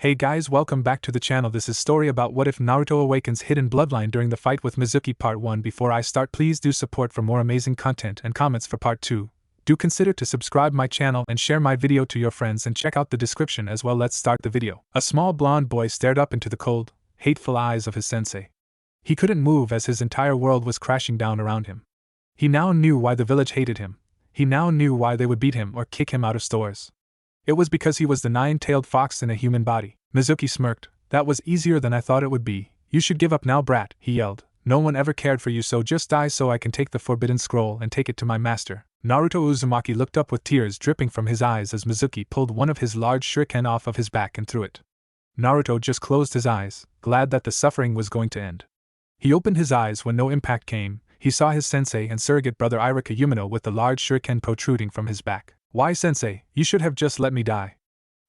Hey guys, welcome back to the channel. This is story about what if Naruto Awakens hidden bloodline during the fight with Mizuki part 1. Before I start, please do support for more amazing content and comments for part 2. Do consider to subscribe my channel and share my video to your friends and check out the description as well. Let's start the video. A small blonde boy stared up into the cold, hateful eyes of his sensei. He couldn't move as his entire world was crashing down around him. He now knew why the village hated him. He now knew why they would beat him or kick him out of stores. It was because he was the nine-tailed fox in a human body. Mizuki smirked. That was easier than I thought it would be. You should give up now, brat, he yelled. No one ever cared for you, so just die so I can take the forbidden scroll and take it to my master. Naruto Uzumaki looked up with tears dripping from his eyes as Mizuki pulled one of his large shuriken off of his back and threw it. Naruto just closed his eyes, glad that the suffering was going to end. He opened his eyes when no impact came. He saw his sensei and surrogate brother Irika Yumino with the large shuriken protruding from his back. Why, sensei, you should have just let me die.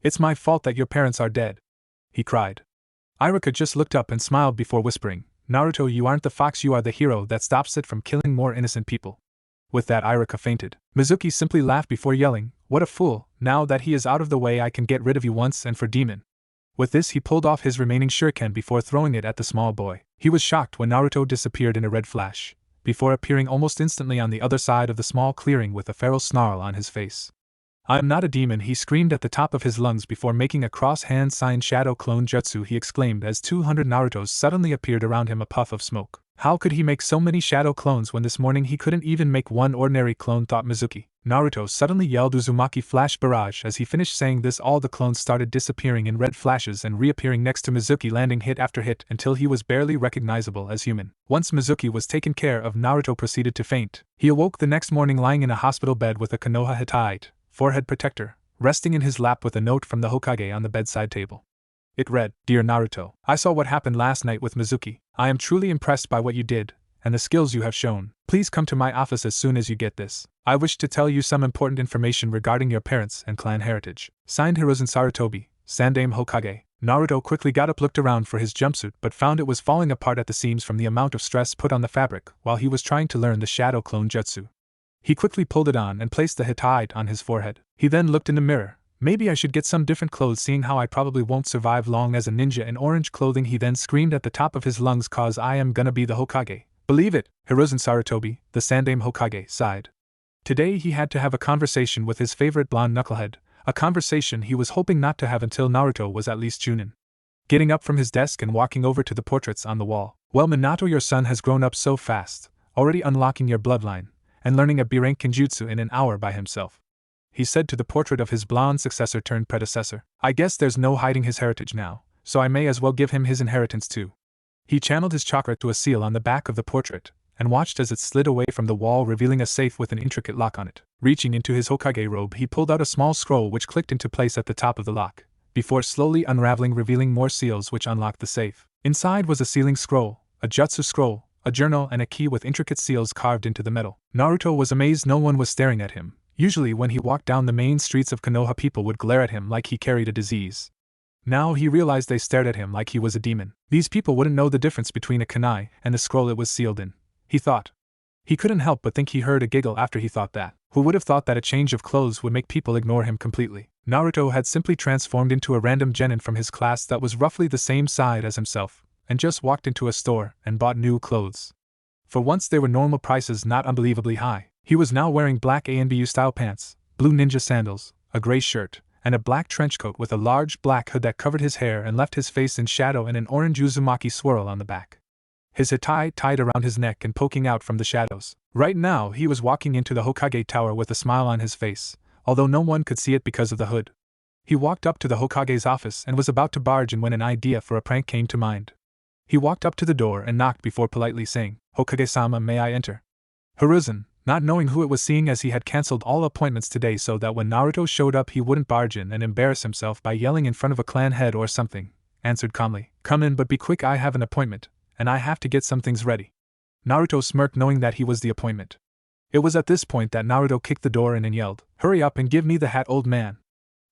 It's my fault that your parents are dead, he cried. Irika just looked up and smiled before whispering, Naruto, you aren't the fox, you are the hero that stops it from killing more innocent people. With that, Irika fainted. Mizuki simply laughed before yelling, what a fool, now that he is out of the way I can get rid of you once and for demon. With this, he pulled off his remaining shuriken before throwing it at the small boy. He was shocked when Naruto disappeared in a red flash, before appearing almost instantly on the other side of the small clearing with a feral snarl on his face. I am not a demon, he screamed at the top of his lungs before making a cross-hand sign. Shadow clone jutsu, he exclaimed as 200 Narutos suddenly appeared around him, a puff of smoke. How could he make so many shadow clones when this morning he couldn't even make one ordinary clone, thought Mizuki. Naruto suddenly yelled Uzumaki flash barrage. As he finished saying this, all the clones started disappearing in red flashes and reappearing next to Mizuki, landing hit after hit until he was barely recognizable as human. Once Mizuki was taken care of, Naruto proceeded to faint. He awoke the next morning lying in a hospital bed with a Konoha Hittite forehead protector resting in his lap with a note from the Hokage on the bedside table. It read, Dear Naruto, I saw what happened last night with Mizuki. I am truly impressed by what you did and the skills you have shown. Please come to my office as soon as you get this. I wish to tell you some important information regarding your parents and clan heritage. Signed, Hiruzen Sarutobi, Sandaime Hokage. Naruto quickly got up, looked around for his jumpsuit, but found it was falling apart at the seams from the amount of stress put on the fabric while he was trying to learn the shadow clone jutsu. He quickly pulled it on and placed the Hittite on his forehead. He then looked in the mirror. Maybe I should get some different clothes, seeing how I probably won't survive long as a ninja in orange clothing. He then screamed at the top of his lungs, cause I am gonna be the Hokage. Believe it, Hiruzen Sarutobi, the Sandaime Hokage, sighed. Today he had to have a conversation with his favorite blonde knucklehead, a conversation he was hoping not to have until Naruto was at least Chunin. Getting up from his desk and walking over to the portraits on the wall. Well, Minato, your son has grown up so fast, already unlocking your bloodline and learning a B-rank kinjutsu in an hour by himself, he said to the portrait of his blonde successor turned predecessor. I guess there's no hiding his heritage now, so I may as well give him his inheritance too. He channeled his chakra to a seal on the back of the portrait and watched as it slid away from the wall, revealing a safe with an intricate lock on it. Reaching into his Hokage robe, he pulled out a small scroll which clicked into place at the top of the lock, before slowly unraveling, revealing more seals which unlocked the safe. Inside was a sealing scroll, a jutsu scroll, a journal, and a key with intricate seals carved into the metal. Naruto was amazed no one was staring at him. Usually when he walked down the main streets of Konoha, people would glare at him like he carried a disease. Now he realized they stared at him like he was a demon. These people wouldn't know the difference between a kunai and the scroll it was sealed in, he thought. He couldn't help but think he heard a giggle after he thought that. Who would have thought that a change of clothes would make people ignore him completely? Naruto had simply transformed into a random genin from his class that was roughly the same size as himself, and just walked into a store and bought new clothes. For once they were normal prices, not unbelievably high. He was now wearing black ANBU style pants, blue ninja sandals, a gray shirt, and a black trench coat with a large black hood that covered his hair and left his face in shadow, and an orange Uzumaki swirl on the back. His Hittite tied around his neck and poking out from the shadows. Right now he was walking into the Hokage tower with a smile on his face, although no one could see it because of the hood. He walked up to the Hokage's office and was about to barge in when an idea for a prank came to mind. He walked up to the door and knocked before politely saying, Hokage-sama, may I enter? Hiruzen, not knowing who it was, seeing as he had cancelled all appointments today so that when Naruto showed up he wouldn't barge in and embarrass himself by yelling in front of a clan head or something, answered calmly, Come in, but be quick, I have an appointment, and I have to get some things ready. Naruto smirked, knowing that he was the appointment. It was at this point that Naruto kicked the door in and yelled, Hurry up and give me the hat, old man.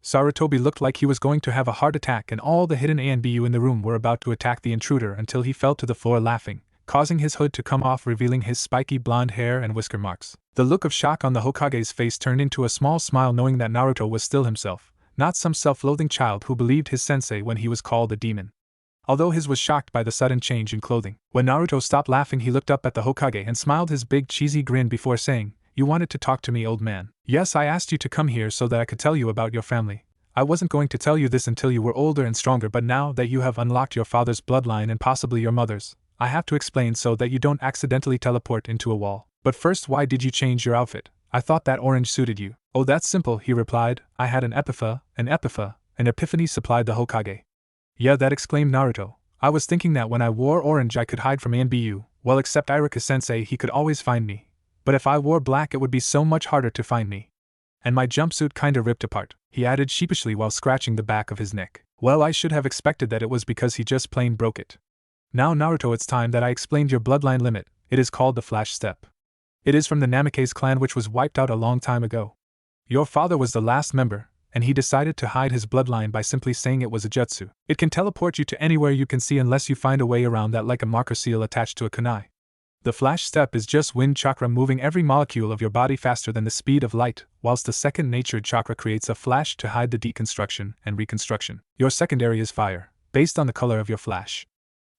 Sarutobi looked like he was going to have a heart attack, and all the hidden ANBU in the room were about to attack the intruder until he fell to the floor laughing, causing his hood to come off, revealing his spiky blonde hair and whisker marks. The look of shock on the Hokage's face turned into a small smile, knowing that Naruto was still himself, not some self-loathing child who believed his sensei when he was called a demon. Although his was shocked by the sudden change in clothing. When Naruto stopped laughing, he looked up at the Hokage and smiled his big cheesy grin before saying, "You wanted to talk to me, old man." "Yes, I asked you to come here so that I could tell you about your family. I wasn't going to tell you this until you were older and stronger, but now that you have unlocked your father's bloodline and possibly your mother's, I have to explain so that you don't accidentally teleport into a wall. But first, why did you change your outfit? I thought that orange suited you." "Oh, that's simple," he replied. "I had an epiphany," supplied the Hokage. "Yeah, that," exclaimed Naruto. "I was thinking that when I wore orange I could hide from Anbu, well, except Iruka-sensei, he could always find me. But if I wore black it would be so much harder to find me. And my jumpsuit kinda ripped apart," he added sheepishly while scratching the back of his neck. "Well, I should have expected that it was because he just plain broke it. Now Naruto, it's time that I explained your bloodline limit. It is called the Flash Step. It is from the Namikaze clan, which was wiped out a long time ago. Your father was the last member, and he decided to hide his bloodline by simply saying it was a jutsu. It can teleport you to anywhere you can see unless you find a way around that, like a marker seal attached to a kunai. The Flash Step is just wind chakra moving every molecule of your body faster than the speed of light, whilst the second natured chakra creates a flash to hide the deconstruction and reconstruction. Your secondary is fire, based on the color of your flash.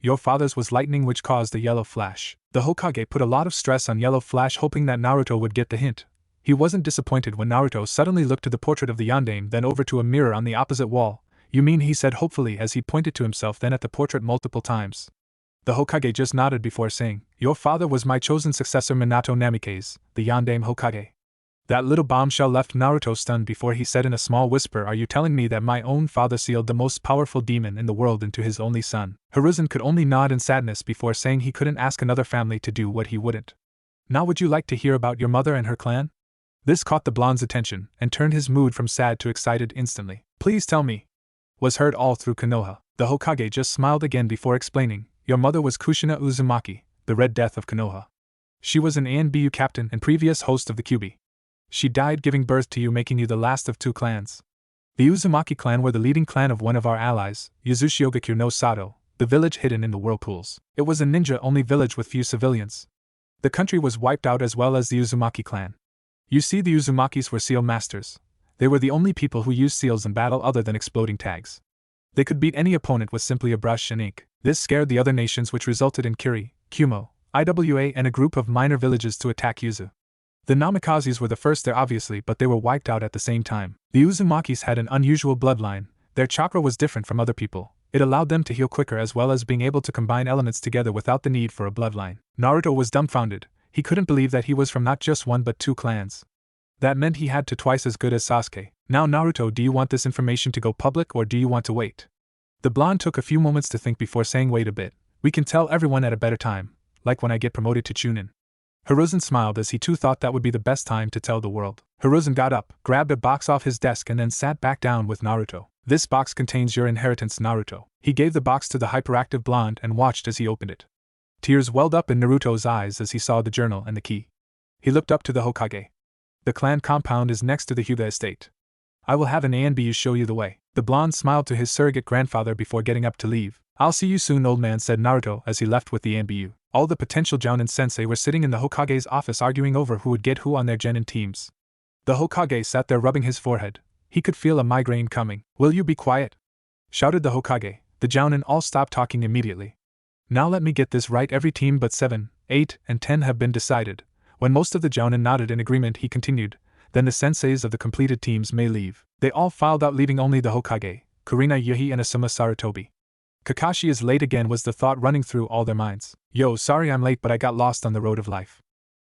Your father's was lightning, which caused the yellow flash." The Hokage put a lot of stress on yellow flash, hoping that Naruto would get the hint. He wasn't disappointed when Naruto suddenly looked to the portrait of the yondaime, then over to a mirror on the opposite wall. "You mean," he said hopefully as he pointed to himself, then at the portrait multiple times. The Hokage just nodded before saying, "Your father was my chosen successor, Minato Namikaze, the yondaime Hokage." That little bombshell left Naruto stunned before he said in a small whisper, "Are you telling me that my own father sealed the most powerful demon in the world into his only son?" Hiruzen could only nod in sadness before saying he couldn't ask another family to do what he wouldn't. "Now would you like to hear about your mother and her clan?" This caught the blonde's attention and turned his mood from sad to excited instantly. "Please tell me," was heard all through Konoha. The Hokage just smiled again before explaining, "Your mother was Kushina Uzumaki, the Red Death of Konoha. She was an ANBU captain and previous host of the Kyuubi. She died giving birth to you, making you the last of two clans. The Uzumaki clan were the leading clan of one of our allies, Yuzushiogakure no Sato, the village hidden in the whirlpools. It was a ninja-only village with few civilians. The country was wiped out as well as the Uzumaki clan. You see, the Uzumakis were seal masters. They were the only people who used seals in battle other than exploding tags. They could beat any opponent with simply a brush and ink. This scared the other nations, which resulted in Kiri, Kumo, Iwa, and a group of minor villages to attack Yuzu. The Namikazes were the first there obviously, but they were wiped out at the same time. The Uzumakis had an unusual bloodline. Their chakra was different from other people. It allowed them to heal quicker as well as being able to combine elements together without the need for a bloodline. Naruto was dumbfounded. He couldn't believe that he was from not just one but two clans. That meant he had to twice as good as Sasuke. "Now Naruto, do you want this information to go public or do you want to wait?" The blonde took a few moments to think before saying, "Wait a bit. We can tell everyone at a better time, like when I get promoted to Chunin." Hiruzen smiled as he too thought that would be the best time to tell the world. Hiruzen got up, grabbed a box off his desk and then sat back down with Naruto. "This box contains your inheritance, Naruto." He gave the box to the hyperactive blonde and watched as he opened it. Tears welled up in Naruto's eyes as he saw the journal and the key. He looked up to the Hokage. "The clan compound is next to the Hyuga estate. I will have an ANBU show you the way." The blonde smiled to his surrogate grandfather before getting up to leave. "I'll see you soon, old man," said Naruto as he left with the ANBU. All the potential Jounin sensei were sitting in the Hokage's office arguing over who would get who on their Genin teams. The Hokage sat there rubbing his forehead. He could feel a migraine coming. "Will you be quiet?" shouted the Hokage. The Jounin all stopped talking immediately. "Now let me get this right, every team but 7, 8, and 10 have been decided." When most of the Jounin nodded in agreement, he continued, "Then the senseis of the completed teams may leave." They all filed out, leaving only the Hokage, Kurina Yuhi, and Asuma Sarutobi. Kakashi is late again, was the thought running through all their minds. "Yo, sorry I'm late, but I got lost on the road of life,"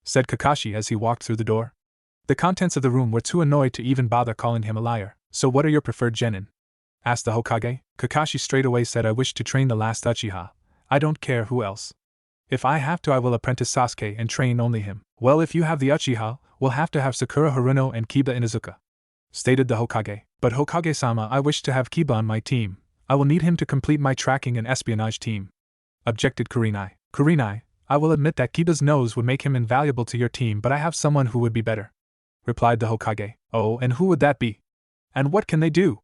said Kakashi as he walked through the door. The contents of the room were too annoyed to even bother calling him a liar. "So what are your preferred genin?" asked the Hokage. Kakashi straightaway said, "I wish to train the last Uchiha. I don't care who else. If I have to, I will apprentice Sasuke and train only him." "Well, if you have the Uchiha, we'll have to have Sakura Haruno and Kiba Inuzuka," stated the Hokage. "But Hokage-sama, I wish to have Kiba on my team. I will need him to complete my tracking and espionage team," objected Kurinai. "Kurinai, I will admit that Kiba's nose would make him invaluable to your team, but I have someone who would be better," replied the Hokage. "Oh, and who would that be? And what can they do?"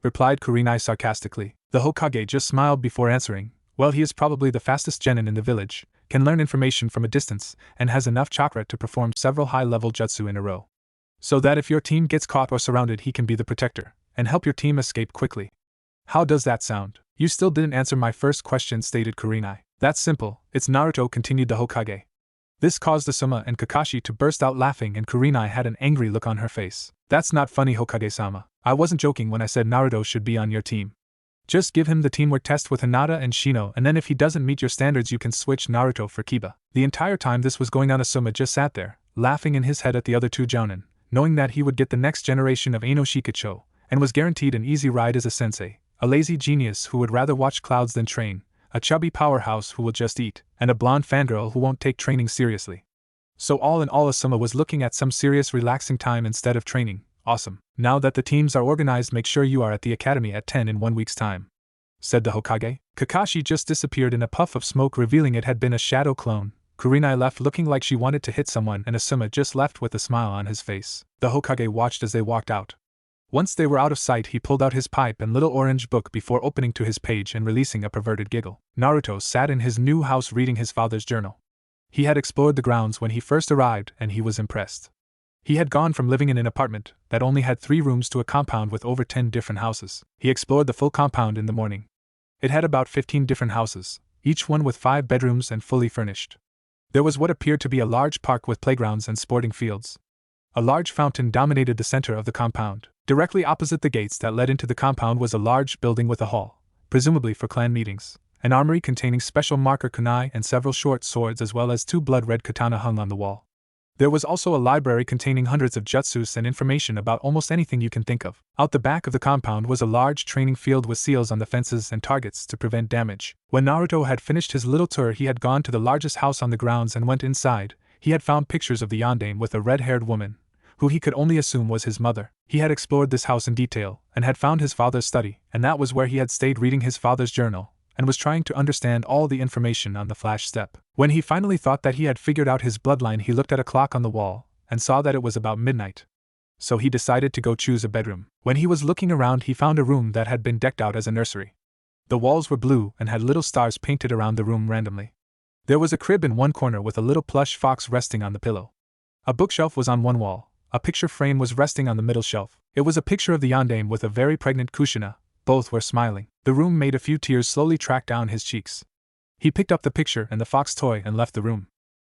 replied Kurinai sarcastically. The Hokage just smiled before answering, "Well, he is probably the fastest genin in the village, can learn information from a distance, and has enough chakra to perform several high-level jutsu in a row. So that if your team gets caught or surrounded, he can be the protector, and help your team escape quickly. How does that sound? You still didn't answer my first question, stated Kurenai. That's simple, it's Naruto, continued the Hokage. This caused Asuma and Kakashi to burst out laughing, and Kurenai had an angry look on her face. That's not funny, Hokage-sama. I wasn't joking when I said Naruto should be on your team. Just give him the teamwork test with Hinata and Shino, and then if he doesn't meet your standards you can switch Naruto for Kiba. The entire time this was going on, Asuma just sat there, laughing in his head at the other two jounin, knowing that he would get the next generation of Eino Shikacho, and was guaranteed an easy ride as a sensei, a lazy genius who would rather watch clouds than train, a chubby powerhouse who will just eat, and a blonde fangirl who won't take training seriously. So all in all, Asuma was looking at some serious relaxing time instead of training. Awesome. Now that the teams are organized, make sure you are at the academy at 10 in 1 week's time, said the Hokage. Kakashi just disappeared in a puff of smoke, revealing it had been a shadow clone. Kurenai left looking like she wanted to hit someone, and Asuma just left with a smile on his face. The Hokage watched as they walked out. Once they were out of sight, he pulled out his pipe and little orange book before opening to his page and releasing a perverted giggle. Naruto sat in his new house reading his father's journal. He had explored the grounds when he first arrived, and he was impressed. He had gone from living in an apartment that only had 3 rooms to a compound with over 10 different houses. He explored the full compound in the morning. It had about 15 different houses, each one with 5 bedrooms and fully furnished. There was what appeared to be a large park with playgrounds and sporting fields. A large fountain dominated the center of the compound. Directly opposite the gates that led into the compound was a large building with a hall, presumably for clan meetings, an armory containing special marker kunai and several short swords, as well as 2 blood-red katana hung on the wall. There was also a library containing hundreds of jutsus and information about almost anything you can think of. Out the back of the compound was a large training field with seals on the fences and targets to prevent damage. When Naruto had finished his little tour, he had gone to the largest house on the grounds and went inside. He had found pictures of the yondaime with a red-haired woman, who he could only assume was his mother. He had explored this house in detail, and had found his father's study, and that was where he had stayed reading his father's journal, and was trying to understand all the information on the flash step. When he finally thought that he had figured out his bloodline, he looked at a clock on the wall, and saw that it was about midnight. So he decided to go choose a bedroom. When he was looking around, he found a room that had been decked out as a nursery. The walls were blue and had little stars painted around the room randomly. There was a crib in one corner with a little plush fox resting on the pillow. A bookshelf was on one wall. A picture frame was resting on the middle shelf. It was a picture of the yondaime with a very pregnant Kushina. Both were smiling. The room made a few tears slowly track down his cheeks. He picked up the picture and the fox toy and left the room.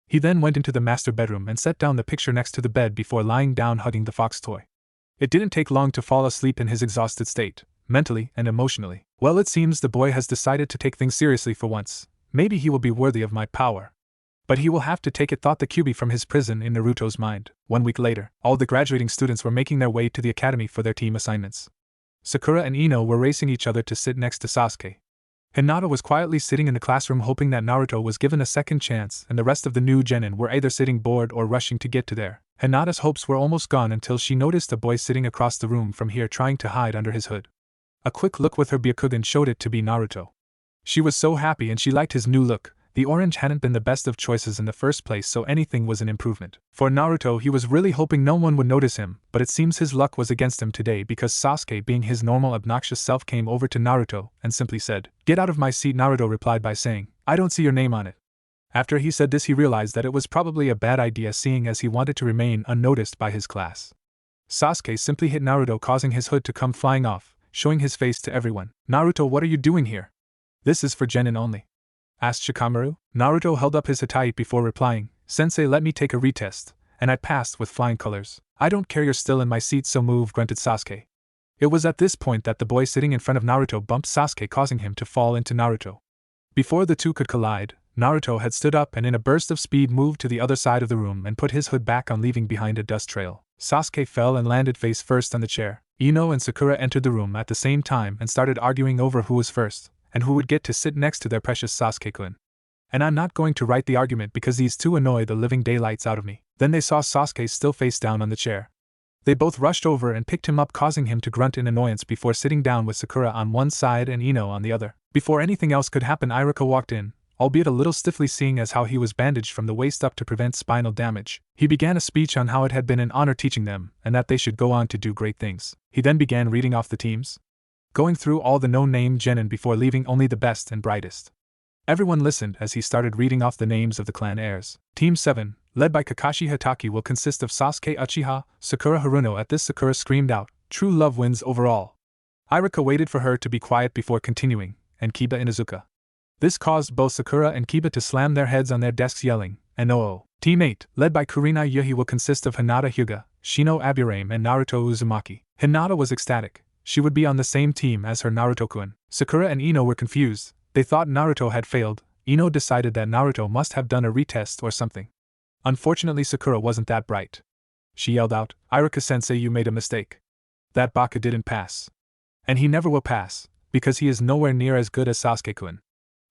He then went into the master bedroom and set down the picture next to the bed before lying down hugging the fox toy. It didn't take long to fall asleep in his exhausted state, mentally and emotionally. Well, it seems the boy has decided to take things seriously for once. Maybe he will be worthy of my power. But he will have to take it, thought the Kyuubi from his prison in Naruto's mind. 1 week later, all the graduating students were making their way to the academy for their team assignments. Sakura and Ino were racing each other to sit next to Sasuke. Hinata was quietly sitting in the classroom hoping that Naruto was given a second chance, and the rest of the new genin were either sitting bored or rushing to get to there. Hinata's hopes were almost gone until she noticed a boy sitting across the room from here trying to hide under his hood. A quick look with her Byakugan showed it to be Naruto. She was so happy and she liked his new look. The orange hadn't been the best of choices in the first place, so anything was an improvement. For Naruto, he was really hoping no one would notice him, but it seems his luck was against him today because Sasuke, being his normal obnoxious self, came over to Naruto and simply said, "Get out of my seat." Naruto replied by saying, "I don't see your name on it." After he said this, he realized that it was probably a bad idea, seeing as he wanted to remain unnoticed by his class. Sasuke simply hit Naruto, causing his hood to come flying off, showing his face to everyone. "Naruto, what are you doing here?" "This is for genin only," asked Shikamaru. Naruto held up his hatay before replying, "Sensei let me take a retest, and I passed with flying colors." "I don't care, you're still in my seat, so move," grunted Sasuke. It was at this point that the boy sitting in front of Naruto bumped Sasuke, causing him to fall into Naruto. Before the two could collide, Naruto had stood up and in a burst of speed moved to the other side of the room and put his hood back on, leaving behind a dust trail. Sasuke fell and landed face first on the chair. Ino and Sakura entered the room at the same time and started arguing over who was first, and who would get to sit next to their precious Sasuke-kun. And I'm not going to write the argument because these two annoy the living daylights out of me. Then they saw Sasuke still face down on the chair. They both rushed over and picked him up, causing him to grunt in annoyance before sitting down with Sakura on one side and Ino on the other. Before anything else could happen, Iruka walked in, albeit a little stiffly, seeing as how he was bandaged from the waist up to prevent spinal damage. He began a speech on how it had been an honor teaching them, and that they should go on to do great things. He then began reading off the teams, going through all the no-name genin before leaving only the best and brightest. Everyone listened as he started reading off the names of the clan heirs. Team 7, led by Kakashi Hatake, will consist of Sasuke Uchiha, Sakura Haruno. At this, Sakura screamed out, "True love wins overall." Iruka waited for her to be quiet before continuing, and Kiba Inuzuka. This caused both Sakura and Kiba to slam their heads on their desks yelling, and oh. Team 8, led by Kurenai Yuhi, will consist of Hinata Hyuga, Shino Aburame, and Naruto Uzumaki. Hinata was ecstatic. She would be on the same team as her Naruto-kun. Sakura and Ino were confused. They thought Naruto had failed. Ino decided that Naruto must have done a retest or something. Unfortunately, Sakura wasn't that bright. She yelled out, Iruka-sensei, you made a mistake. That Baka didn't pass. And he never will pass, because he is nowhere near as good as Sasuke-kun.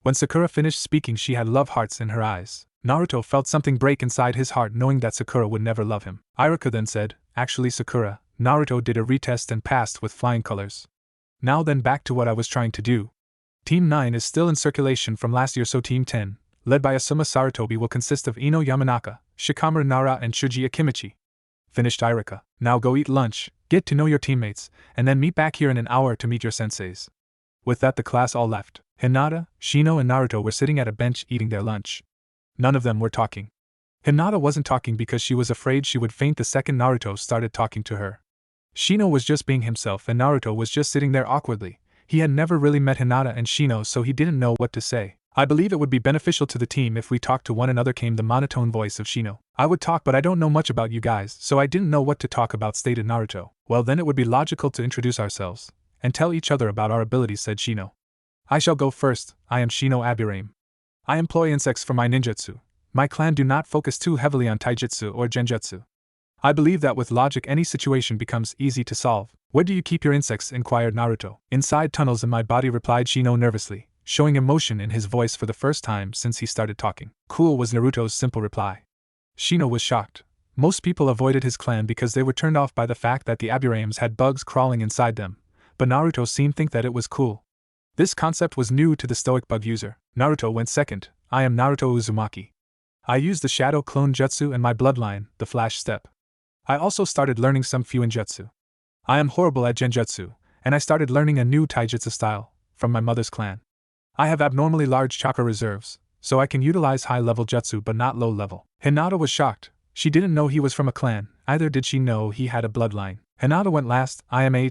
When Sakura finished speaking, she had love hearts in her eyes. Naruto felt something break inside his heart knowing that Sakura would never love him. Iruka then said, actually Sakura, Naruto did a retest and passed with flying colors. Now then, back to what I was trying to do. Team 9 is still in circulation from last year, so Team 10, led by Asuma Sarutobi, will consist of Ino Yamanaka, Shikamaru Nara, and Shuji Akimichi. Finished Iruka. Now go eat lunch, get to know your teammates, and then meet back here in an hour to meet your senseis. With that, the class all left. Hinata, Shino, and Naruto were sitting at a bench eating their lunch. None of them were talking. Hinata wasn't talking because she was afraid she would faint the second Naruto started talking to her. Shino was just being himself, and Naruto was just sitting there awkwardly. He had never really met Hinata and Shino, so he didn't know what to say. I believe it would be beneficial to the team if we talked to one another, came the monotone voice of Shino. I would talk, but I don't know much about you guys, so I didn't know what to talk about, stated Naruto. Well, then it would be logical to introduce ourselves and tell each other about our abilities, said Shino. I shall go first. I am Shino Aburame. I employ insects for my ninjutsu. My clan do not focus too heavily on taijutsu or genjutsu. I believe that with logic any situation becomes easy to solve. Where do you keep your insects? Inquired Naruto. Inside tunnels in my body, replied Shino nervously, showing emotion in his voice for the first time since he started talking. Cool, was Naruto's simple reply. Shino was shocked. Most people avoided his clan because they were turned off by the fact that the Aburames had bugs crawling inside them, but Naruto seemed to think that it was cool. This concept was new to the stoic bug user. Naruto went second. I am Naruto Uzumaki. I use the Shadow Clone Jutsu and my bloodline, the Flash Step. I also started learning some Fuin Jutsu. I am horrible at Genjutsu, and I started learning a new Taijutsu style, from my mother's clan. I have abnormally large chakra reserves, so I can utilize high-level jutsu but not low-level. Hinata was shocked. She didn't know he was from a clan, either did she know he had a bloodline. Hinata went last. I am Hina,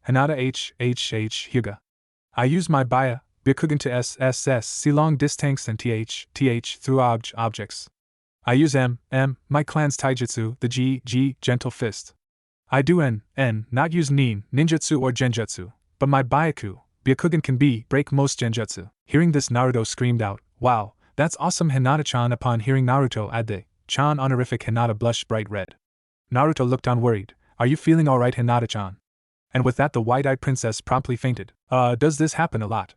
Hinata Hyuga. I use my Baya, Byakugan to SSS, see long distances and TH through objects. I use my clan's taijutsu, the G, gentle fist. I do N, not use Nin, ninjutsu or genjutsu, but my Byakugan can break most genjutsu. Hearing this, Naruto screamed out, wow, that's awesome, Hinata-chan. Upon hearing Naruto add the chan honorific, Hinata blushed bright red. Naruto looked on worried. Are you feeling alright, Hinata-chan? And with that, the wide-eyed princess promptly fainted. Does this happen a lot?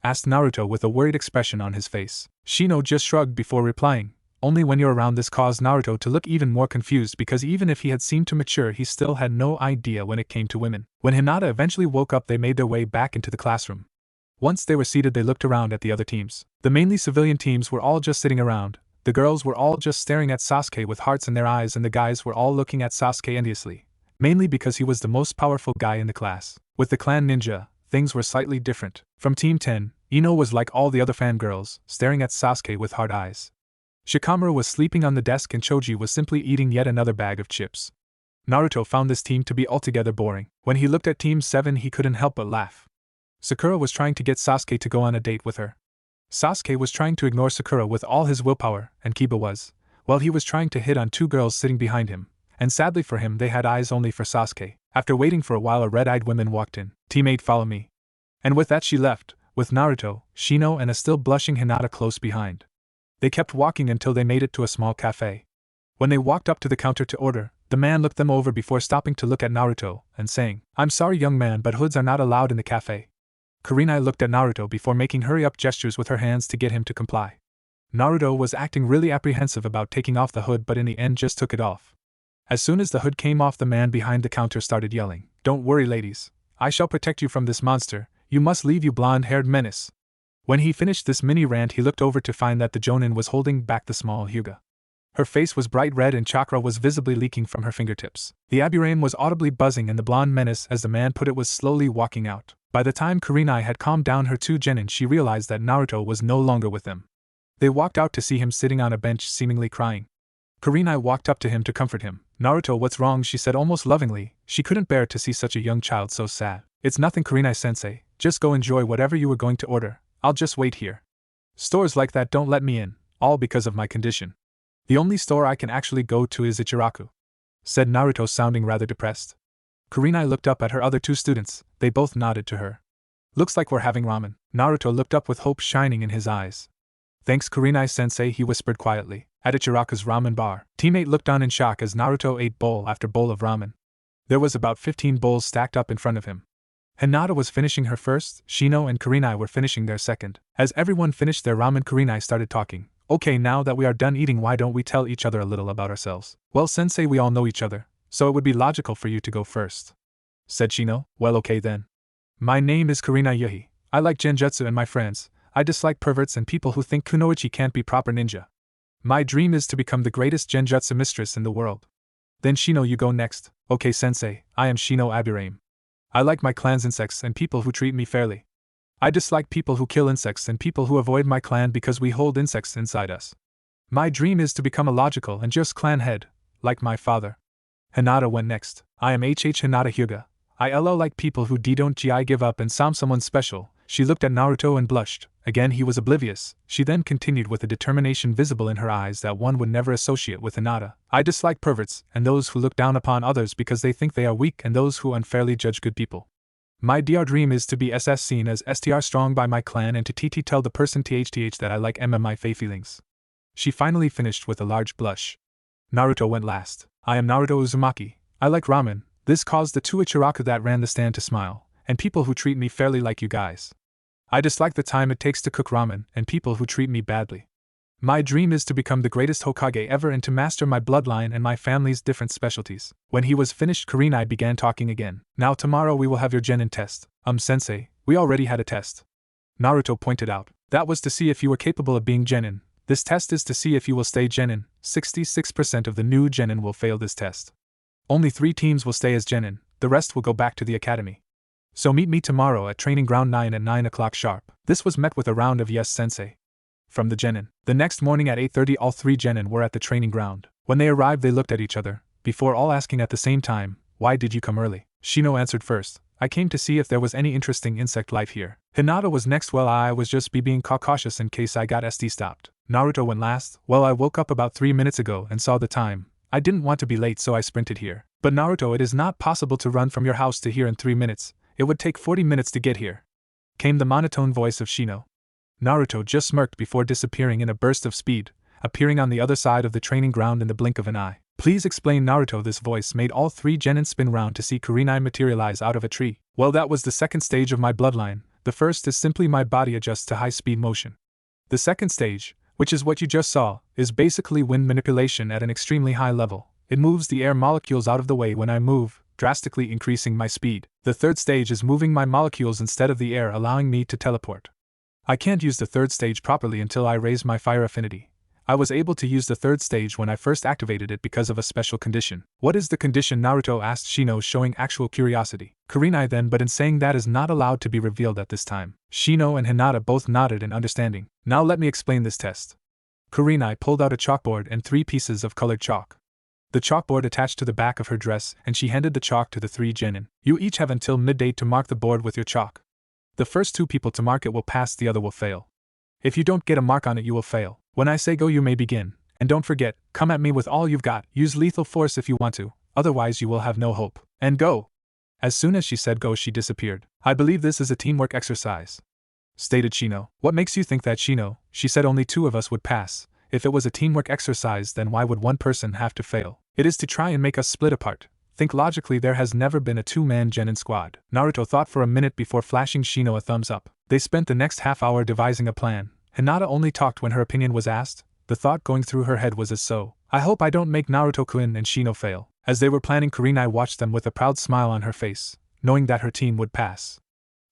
Asked Naruto with a worried expression on his face. Shino just shrugged before replying, only when you're around. This caused Naruto to look even more confused because even if he had seemed to mature, he still had no idea when it came to women. When Hinata eventually woke up, they made their way back into the classroom. Once they were seated, they looked around at the other teams. The mainly civilian teams were all just sitting around, the girls were all just staring at Sasuke with hearts in their eyes, and the guys were all looking at Sasuke enviously, mainly because he was the most powerful guy in the class. With the clan ninja, things were slightly different. From Team 10, Ino was like all the other fangirls, staring at Sasuke with hard eyes. Shikamaru was sleeping on the desk and Choji was simply eating yet another bag of chips. Naruto found this team to be altogether boring. When he looked at Team 7, he couldn't help but laugh. Sakura was trying to get Sasuke to go on a date with her. Sasuke was trying to ignore Sakura with all his willpower, and Kiba was, well, he was trying to hit on two girls sitting behind him, and sadly for him, they had eyes only for Sasuke. After waiting for a while, a red-eyed woman walked in. Teammate, follow me. And with that, she left, with Naruto, Shino, and a still blushing Hinata close behind. They kept walking until they made it to a small cafe. When they walked up to the counter to order, the man looked them over before stopping to look at Naruto and saying, I'm sorry, young man, but hoods are not allowed in the cafe. Kurenai looked at Naruto before making hurry-up gestures with her hands to get him to comply. Naruto was acting really apprehensive about taking off the hood, but in the end just took it off. As soon as the hood came off, the man behind the counter started yelling, Don't worry, ladies. I shall protect you from this monster. You must leave, you blonde-haired menace. When he finished this mini rant, he looked over to find that the Jonin was holding back the small Hyuga. Her face was bright red and chakra was visibly leaking from her fingertips. The Aburame was audibly buzzing, and the blonde menace, as the man put it, was slowly walking out. By the time Kurenai had calmed down her two genin, she realized that Naruto was no longer with them. They walked out to see him sitting on a bench, seemingly crying. Kurenai walked up to him to comfort him. Naruto, what's wrong? She said almost lovingly. She couldn't bear to see such a young child so sad. It's nothing, Kurenai-sensei. Just go enjoy whatever you were going to order. I'll just wait here. Stores like that don't let me in, all because of my condition. The only store I can actually go to is Ichiraku, said Naruto, sounding rather depressed. Kurenai looked up at her other two students. They both nodded to her. Looks like we're having ramen. Naruto looked up with hope shining in his eyes. Thanks, Kurenai-sensei, he whispered quietly. At Ichiraku's ramen bar, teammate looked on in shock as Naruto ate bowl after bowl of ramen. There was about 15 bowls stacked up in front of him. Hinata was finishing her first, Shino and Kurenai were finishing their second. As everyone finished their ramen, Kurenai started talking. Okay, now that we are done eating, why don't we tell each other a little about ourselves? Well, sensei, we all know each other, so it would be logical for you to go first, said Shino. Well, okay then. My name is Kurenai Yuhi. I like genjutsu and my friends. I dislike perverts and people who think kunoichi can't be proper ninja. My dream is to become the greatest genjutsu mistress in the world. Then Shino, you go next. Okay, sensei, I am Shino Abirame. I like my clan's insects and people who treat me fairly. I dislike people who kill insects and people who avoid my clan because we hold insects inside us. My dream is to become a logical and just clan head, like my father. Hinata went next. I am Hinata Hyuga. I like people who don't give up and someone special. She looked at Naruto and blushed. Again he was oblivious. She then continued with a determination visible in her eyes that one would never associate with Hinata. I dislike perverts, and those who look down upon others because they think they are weak, and those who unfairly judge good people. My dream is to be seen as str strong by my clan and to tell the person that I like my feelings. She finally finished with a large blush. Naruto went last. I am Naruto Uzumaki. I like ramen. This caused the two Ichiraku that ran the stand to smile, and people who treat me fairly like you guys. I dislike the time it takes to cook ramen and people who treat me badly. My dream is to become the greatest Hokage ever and to master my bloodline and my family's different specialties. When he was finished, Kurenai began talking again. Now tomorrow we will have your Genin test. Sensei, we already had a test. Naruto pointed out. That was to see if you were capable of being Genin. This test is to see if you will stay Genin. 66% of the new Genin will fail this test. Only 3 teams will stay as Genin, the rest will go back to the academy. So meet me tomorrow at Training Ground 9 at 9 o'clock sharp. This was met with a round of yes, sensei from the Genin. The next morning at 8:30 all 3 Genin were at the training ground. When they arrived they looked at each other, before all asking at the same time, why did you come early? Shino answered first. I came to see if there was any interesting insect life here. Hinata was next. Well, I was just being cautious in case I got stopped. Naruto went last. Well, I woke up about 3 minutes ago and saw the time. I didn't want to be late so I sprinted here. But Naruto, it is not possible to run from your house to here in 3 minutes. It would take 40 minutes to get here, came the monotone voice of Shino. Naruto just smirked before disappearing in a burst of speed, appearing on the other side of the training ground in the blink of an eye. Please explain, Naruto. This voice made all 3 Genin spin round to see Kurenai materialize out of a tree. Well, that was the second stage of my bloodline. The first is simply my body adjusts to high-speed motion. The second stage, which is what you just saw, is basically wind manipulation at an extremely high level. It moves the air molecules out of the way when I move, drastically increasing my speed. The third stage is moving my molecules instead of the air, allowing me to teleport. I can't use the third stage properly until I raise my fire affinity. I was able to use the third stage when I first activated it because of a special condition. What is the condition? Naruto asked Shino, showing actual curiosity. Kurenai then, but in saying that is not allowed to be revealed at this time. Shino and Hinata both nodded in understanding. Now let me explain this test. Kurenai pulled out a chalkboard and 3 pieces of colored chalk. The chalkboard attached to the back of her dress, and she handed the chalk to the 3 Genin. You each have until midday to mark the board with your chalk. The first 2 people to mark it will pass, the other will fail. If you don't get a mark on it, you will fail. When I say go, you may begin. And don't forget, come at me with all you've got. Use lethal force if you want to, otherwise you will have no hope. And go! As soon as she said go, she disappeared. I believe this is a teamwork exercise, stated Shino. What makes you think that, Shino? She said only 2 of us would pass. If it was a teamwork exercise, then why would one person have to fail? It is to try and make us split apart. Think logically, there has never been a 2-man Genin squad. Naruto thought for a minute before flashing Shino a thumbs up. They spent the next half hour devising a plan. Hinata only talked when her opinion was asked. The thought going through her head was as so. I hope I don't make Naruto-kun and Shino fail. As they were planning, Kurenai watched them with a proud smile on her face, knowing that her team would pass.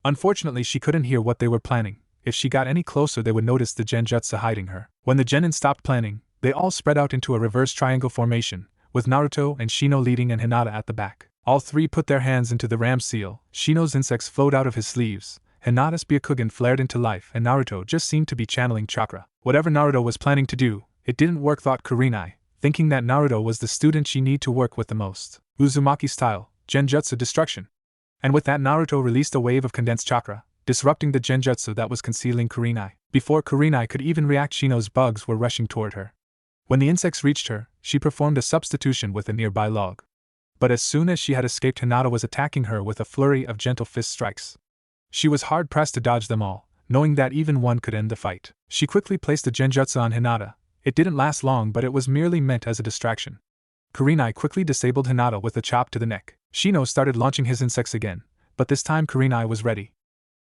Unfortunately, she couldn't hear what they were planning. If she got any closer, they would notice the genjutsu hiding her. When the Genin stopped planning, they all spread out into a reverse triangle formation, with Naruto and Shino leading and Hinata at the back. All 3 put their hands into the ram seal. Shino's insects flowed out of his sleeves. Hinata's Byakugan flared into life, and Naruto just seemed to be channeling chakra. Whatever Naruto was planning to do, it didn't work, thought Kurenai, thinking that Naruto was the student she need to work with the most. Uzumaki style, Genjutsu destruction. And with that, Naruto released a wave of condensed chakra, disrupting the genjutsu that was concealing Kurenai. Before Kurenai could even react, Shino's bugs were rushing toward her. When the insects reached her, she performed a substitution with a nearby log. But as soon as she had escaped, Hinata was attacking her with a flurry of gentle fist strikes. She was hard-pressed to dodge them all, knowing that even one could end the fight. She quickly placed a genjutsu on Hinata. It didn't last long, but it was merely meant as a distraction. Kurenai quickly disabled Hinata with a chop to the neck. Shino started launching his insects again, but this time Kurenai was ready.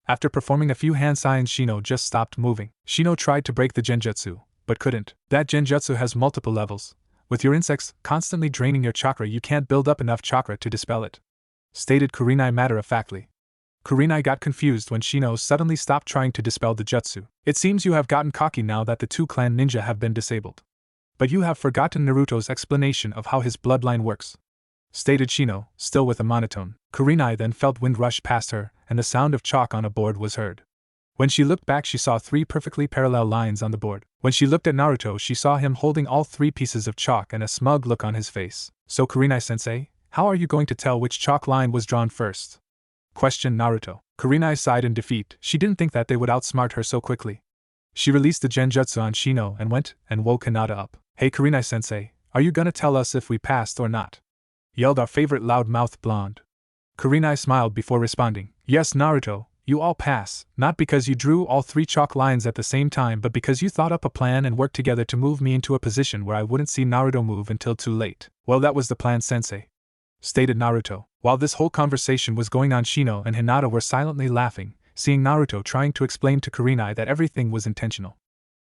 After performing a few hand signs, Shino just stopped moving. Shino tried to break the genjutsu, but couldn't. That genjutsu has multiple levels. With your insects constantly draining your chakra, you can't build up enough chakra to dispel it, stated Kurenai matter-of-factly. Kurenai got confused when Shino suddenly stopped trying to dispel the jutsu. It seems you have gotten cocky now that the two clan ninja have been disabled. But you have forgotten Naruto's explanation of how his bloodline works, stated Shino, still with a monotone. Kurenai then felt wind rush past her, and the sound of chalk on a board was heard. When she looked back, she saw 3 perfectly parallel lines on the board. When she looked at Naruto, she saw him holding all 3 pieces of chalk and a smug look on his face. So Kurenai-sensei, how are you going to tell which chalk line was drawn first? Questioned Naruto. Kurenai sighed in defeat. She didn't think that they would outsmart her so quickly. She released the genjutsu on Shino and went and woke Hinata up. Hey Kurenai-sensei, are you gonna tell us if we passed or not? Yelled our favorite loud-mouthed blonde. Kurenai smiled before responding. Yes, Naruto, you all pass, not because you drew all 3 chalk lines at the same time, but because you thought up a plan and worked together to move me into a position where I wouldn't see Naruto move until too late. Well, that was the plan, sensei, stated Naruto. While this whole conversation was going on, Shino and Hinata were silently laughing, seeing Naruto trying to explain to Kurenai that everything was intentional.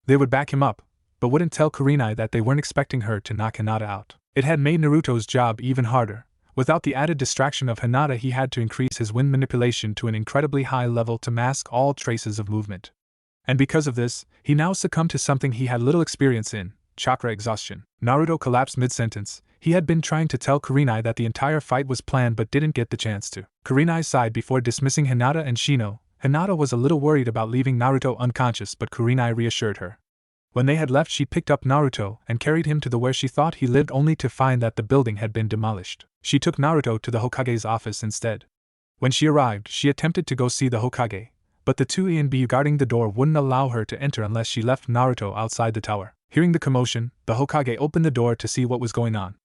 They would back him up, but wouldn't tell Kurenai that they weren't expecting her to knock Hinata out. It had made Naruto's job even harder. Without the added distraction of Hinata, he had to increase his wind manipulation to an incredibly high level to mask all traces of movement. And because of this, he now succumbed to something he had little experience in, chakra exhaustion. Naruto collapsed mid-sentence. He had been trying to tell Kurenai that the entire fight was planned but didn't get the chance to. Kurenai sighed before dismissing Hinata and Shino. Hinata was a little worried about leaving Naruto unconscious, but Kurenai reassured her. When they had left, she picked up Naruto and carried him to where she thought he lived, only to find that the building had been demolished. She took Naruto to the Hokage's office instead. When she arrived, she attempted to go see the Hokage, but the 2 ENB guarding the door wouldn't allow her to enter unless she left Naruto outside the tower. Hearing the commotion, the Hokage opened the door to see what was going on.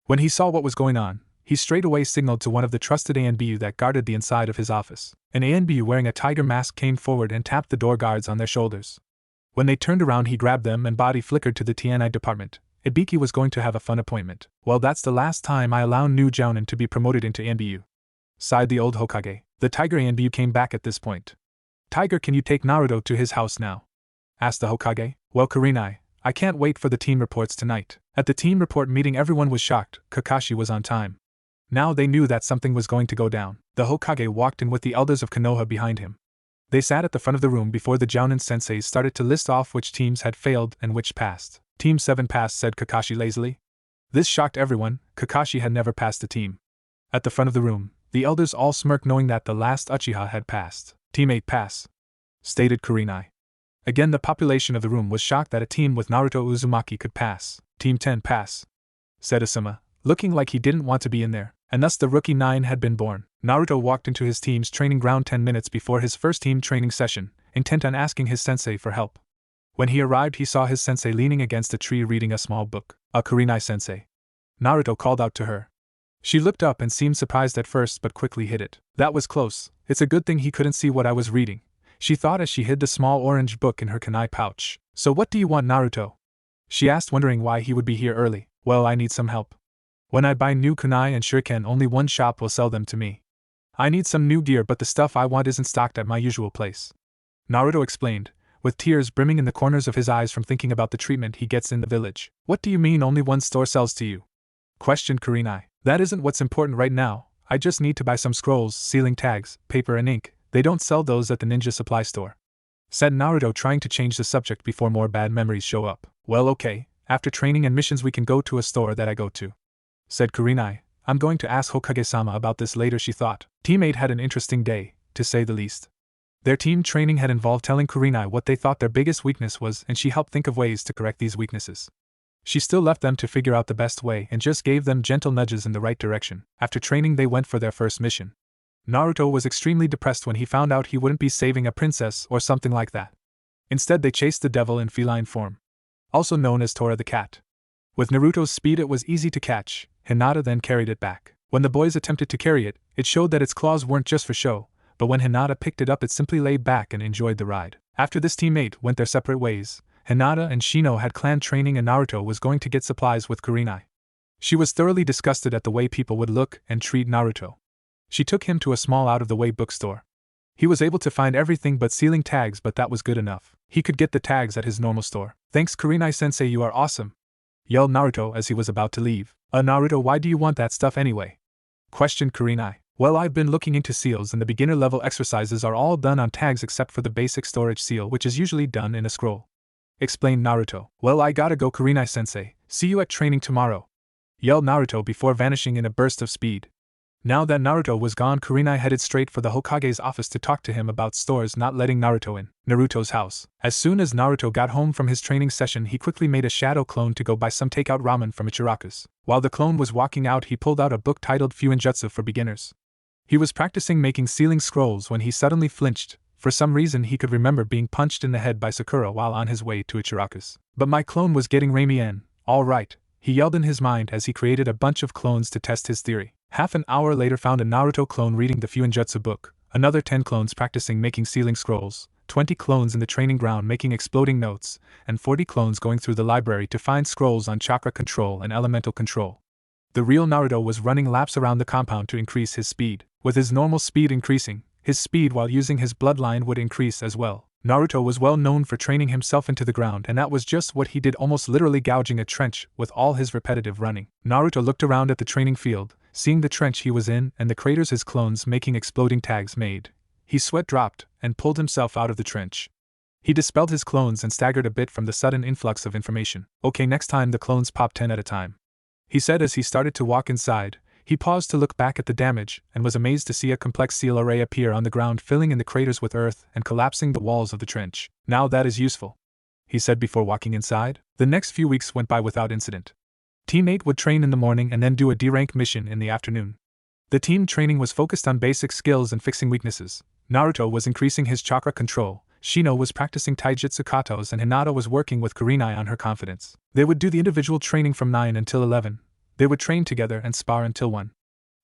When he saw what was going on, he straightaway signaled to one of the trusted ANBU that guarded the inside of his office. An ANBU wearing a tiger mask came forward and tapped the door guards on their shoulders. When they turned around, he grabbed them and body flickered to the TNI department. Ibiki was going to have a fun appointment. Well, that's the last time I allow new Jounin to be promoted into ANBU, sighed the old Hokage. The Tiger ANBU came back at this point. Tiger, can you take Naruto to his house now? Asked the Hokage. Well, Kurenai, I can't wait for the team reports tonight. At the team report meeting, everyone was shocked. Kakashi was on time. Now they knew that something was going to go down. The Hokage walked in with the elders of Konoha behind him. They sat at the front of the room before the Jounin senseis started to list off which teams had failed and which passed. Team 7 passed, said Kakashi lazily. This shocked everyone. Kakashi had never passed a team. At the front of the room, the elders all smirked, knowing that the last Uchiha had passed. Team 8 pass, stated Kurenai. Again, the population of the room was shocked that a team with Naruto Uzumaki could pass. Team 10 pass, said Asuma, looking like he didn't want to be in there, and thus the rookie 9 had been born. Naruto walked into his team's training ground 10 minutes before his first team training session, intent on asking his sensei for help. When he arrived, he saw his sensei leaning against a tree reading a small book. Kurenai-sensei, Naruto called out to her. She looked up and seemed surprised at first but quickly hid it. That was close. It's a good thing he couldn't see what I was reading, she thought as she hid the small orange book in her kunai pouch. So what do you want, Naruto? She asked, wondering why he would be here early. Well, I need some help. When I buy new kunai and shuriken, only one shop will sell them to me. I need some new gear, but the stuff I want isn't stocked at my usual place, Naruto explained, with tears brimming in the corners of his eyes from thinking about the treatment he gets in the village. What do you mean only one store sells to you? Questioned Kurenai. That isn't what's important right now. I just need to buy some scrolls, sealing tags, paper and ink. They don't sell those at the ninja supply store, said Naruto, trying to change the subject before more bad memories show up. Well, okay, after training and missions we can go to a store that I go to, said Kurenai. I'm going to ask Hokage-sama about this later, she thought. Team 8 had an interesting day, to say the least. Their team training had involved telling Kurenai what they thought their biggest weakness was, and she helped think of ways to correct these weaknesses. She still left them to figure out the best way and just gave them gentle nudges in the right direction. After training, they went for their first mission. Naruto was extremely depressed when he found out he wouldn't be saving a princess or something like that. Instead, they chased the devil in feline form, also known as Tora the cat. With Naruto's speed, it was easy to catch. Hinata then carried it back. When the boys attempted to carry it, it showed that its claws weren't just for show, but when Hinata picked it up, it simply lay back and enjoyed the ride. After this, teammate went their separate ways. Hinata and Shino had clan training and Naruto was going to get supplies with Kurenai. She was thoroughly disgusted at the way people would look and treat Naruto. She took him to a small out-of-the-way bookstore. He was able to find everything but ceiling tags, but that was good enough. He could get the tags at his normal store. "Thanks, Kurenai-sensei, you are awesome," yelled Naruto as he was about to leave. Naruto, why do you want that stuff anyway?" questioned Kurenai. "Well, I've been looking into seals and the beginner-level exercises are all done on tags except for the basic storage seal, which is usually done in a scroll," explained Naruto. "Well, I gotta go, Kurenai-sensei. See you at training tomorrow," yelled Naruto before vanishing in a burst of speed. Now that Naruto was gone, Kurenai headed straight for the Hokage's office to talk to him about stores not letting Naruto in. Naruto's house. As soon as Naruto got home from his training session, he quickly made a shadow clone to go buy some takeout ramen from Ichiraku's. While the clone was walking out, he pulled out a book titled Fuinjutsu for Beginners. He was practicing making sealing scrolls when he suddenly flinched. For some reason, he could remember being punched in the head by Sakura while on his way to Ichiraku's. But my clone was getting Ramen, all right, he yelled in his mind as he created a bunch of clones to test his theory. Half an hour later, found a Naruto clone reading the Fuinjutsu book, another 10 clones practicing making sealing scrolls, 20 clones in the training ground making exploding notes, and 40 clones going through the library to find scrolls on chakra control and elemental control. The real Naruto was running laps around the compound to increase his speed. With his normal speed increasing, his speed while using his bloodline would increase as well. Naruto was well known for training himself into the ground, and that was just what he did, almost literally gouging a trench with all his repetitive running. Naruto looked around at the training field, seeing the trench he was in and the craters his clones making exploding tags made. His sweat dropped and pulled himself out of the trench. He dispelled his clones and staggered a bit from the sudden influx of information. "Okay, next time the clones pop 10 at a time," he said as he started to walk inside. He paused to look back at the damage and was amazed to see a complex seal array appear on the ground, filling in the craters with earth and collapsing the walls of the trench. "Now that is useful," he said before walking inside. The next few weeks went by without incident. Team 8 would train in the morning and then do a D-rank mission in the afternoon. The team training was focused on basic skills and fixing weaknesses. Naruto was increasing his chakra control, Shino was practicing taijutsu katos, and Hinata was working with Kurenai on her confidence. They would do the individual training from 9 until 11. They would train together and spar until 1.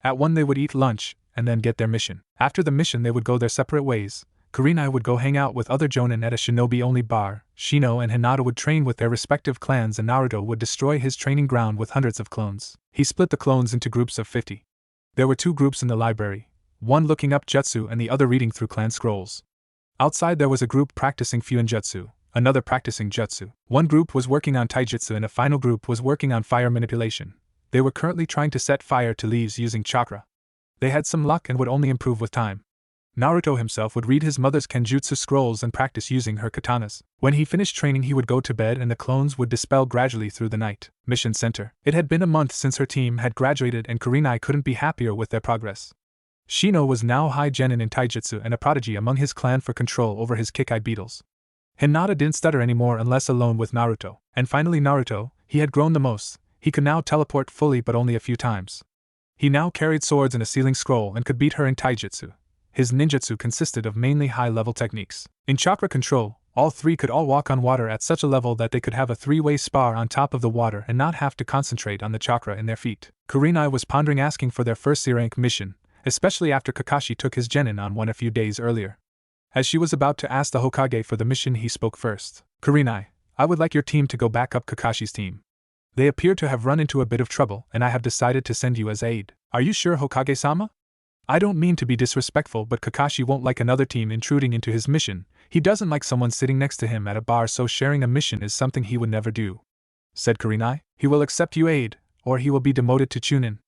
At 1 they would eat lunch, and then get their mission. After the mission they would go their separate ways. Kurenai would go hang out with other jonin at a shinobi-only bar, Shino and Hinata would train with their respective clans, and Naruto would destroy his training ground with hundreds of clones. He split the clones into groups of 50. There were 2 groups in the library, one looking up jutsu and the other reading through clan scrolls. Outside there was a group practicing Fuinjutsu, another practicing jutsu. One group was working on taijutsu and a final group was working on fire manipulation. They were currently trying to set fire to leaves using chakra. They had some luck and would only improve with time. Naruto himself would read his mother's kenjutsu scrolls and practice using her katanas. When he finished training he would go to bed and the clones would dispel gradually through the night. Mission Center. It had been a month since her team had graduated and Kurenai couldn't be happier with their progress. Shino was now high genin in taijutsu and a prodigy among his clan for control over his Kikai beetles. Hinata didn't stutter anymore unless alone with Naruto. And finally Naruto, he had grown the most. He could now teleport fully but only a few times. He now carried swords and a sealing scroll and could beat her in taijutsu. His ninjutsu consisted of mainly high-level techniques. In chakra control, all 3 could all walk on water at such a level that they could have a 3-way spar on top of the water and not have to concentrate on the chakra in their feet. Kurenai was pondering asking for their first C-rank mission, especially after Kakashi took his genin on one a few days earlier. As she was about to ask the Hokage for the mission, he spoke first. "Kurenai, I would like your team to go back up Kakashi's team. They appear to have run into a bit of trouble, and I have decided to send you as aid." "Are you sure, Hokage-sama? I don't mean to be disrespectful, but Kakashi won't like another team intruding into his mission. He doesn't like someone sitting next to him at a bar, so sharing a mission is something he would never do," said Kurenai. "He will accept you aid, or he will be demoted to Chunin,"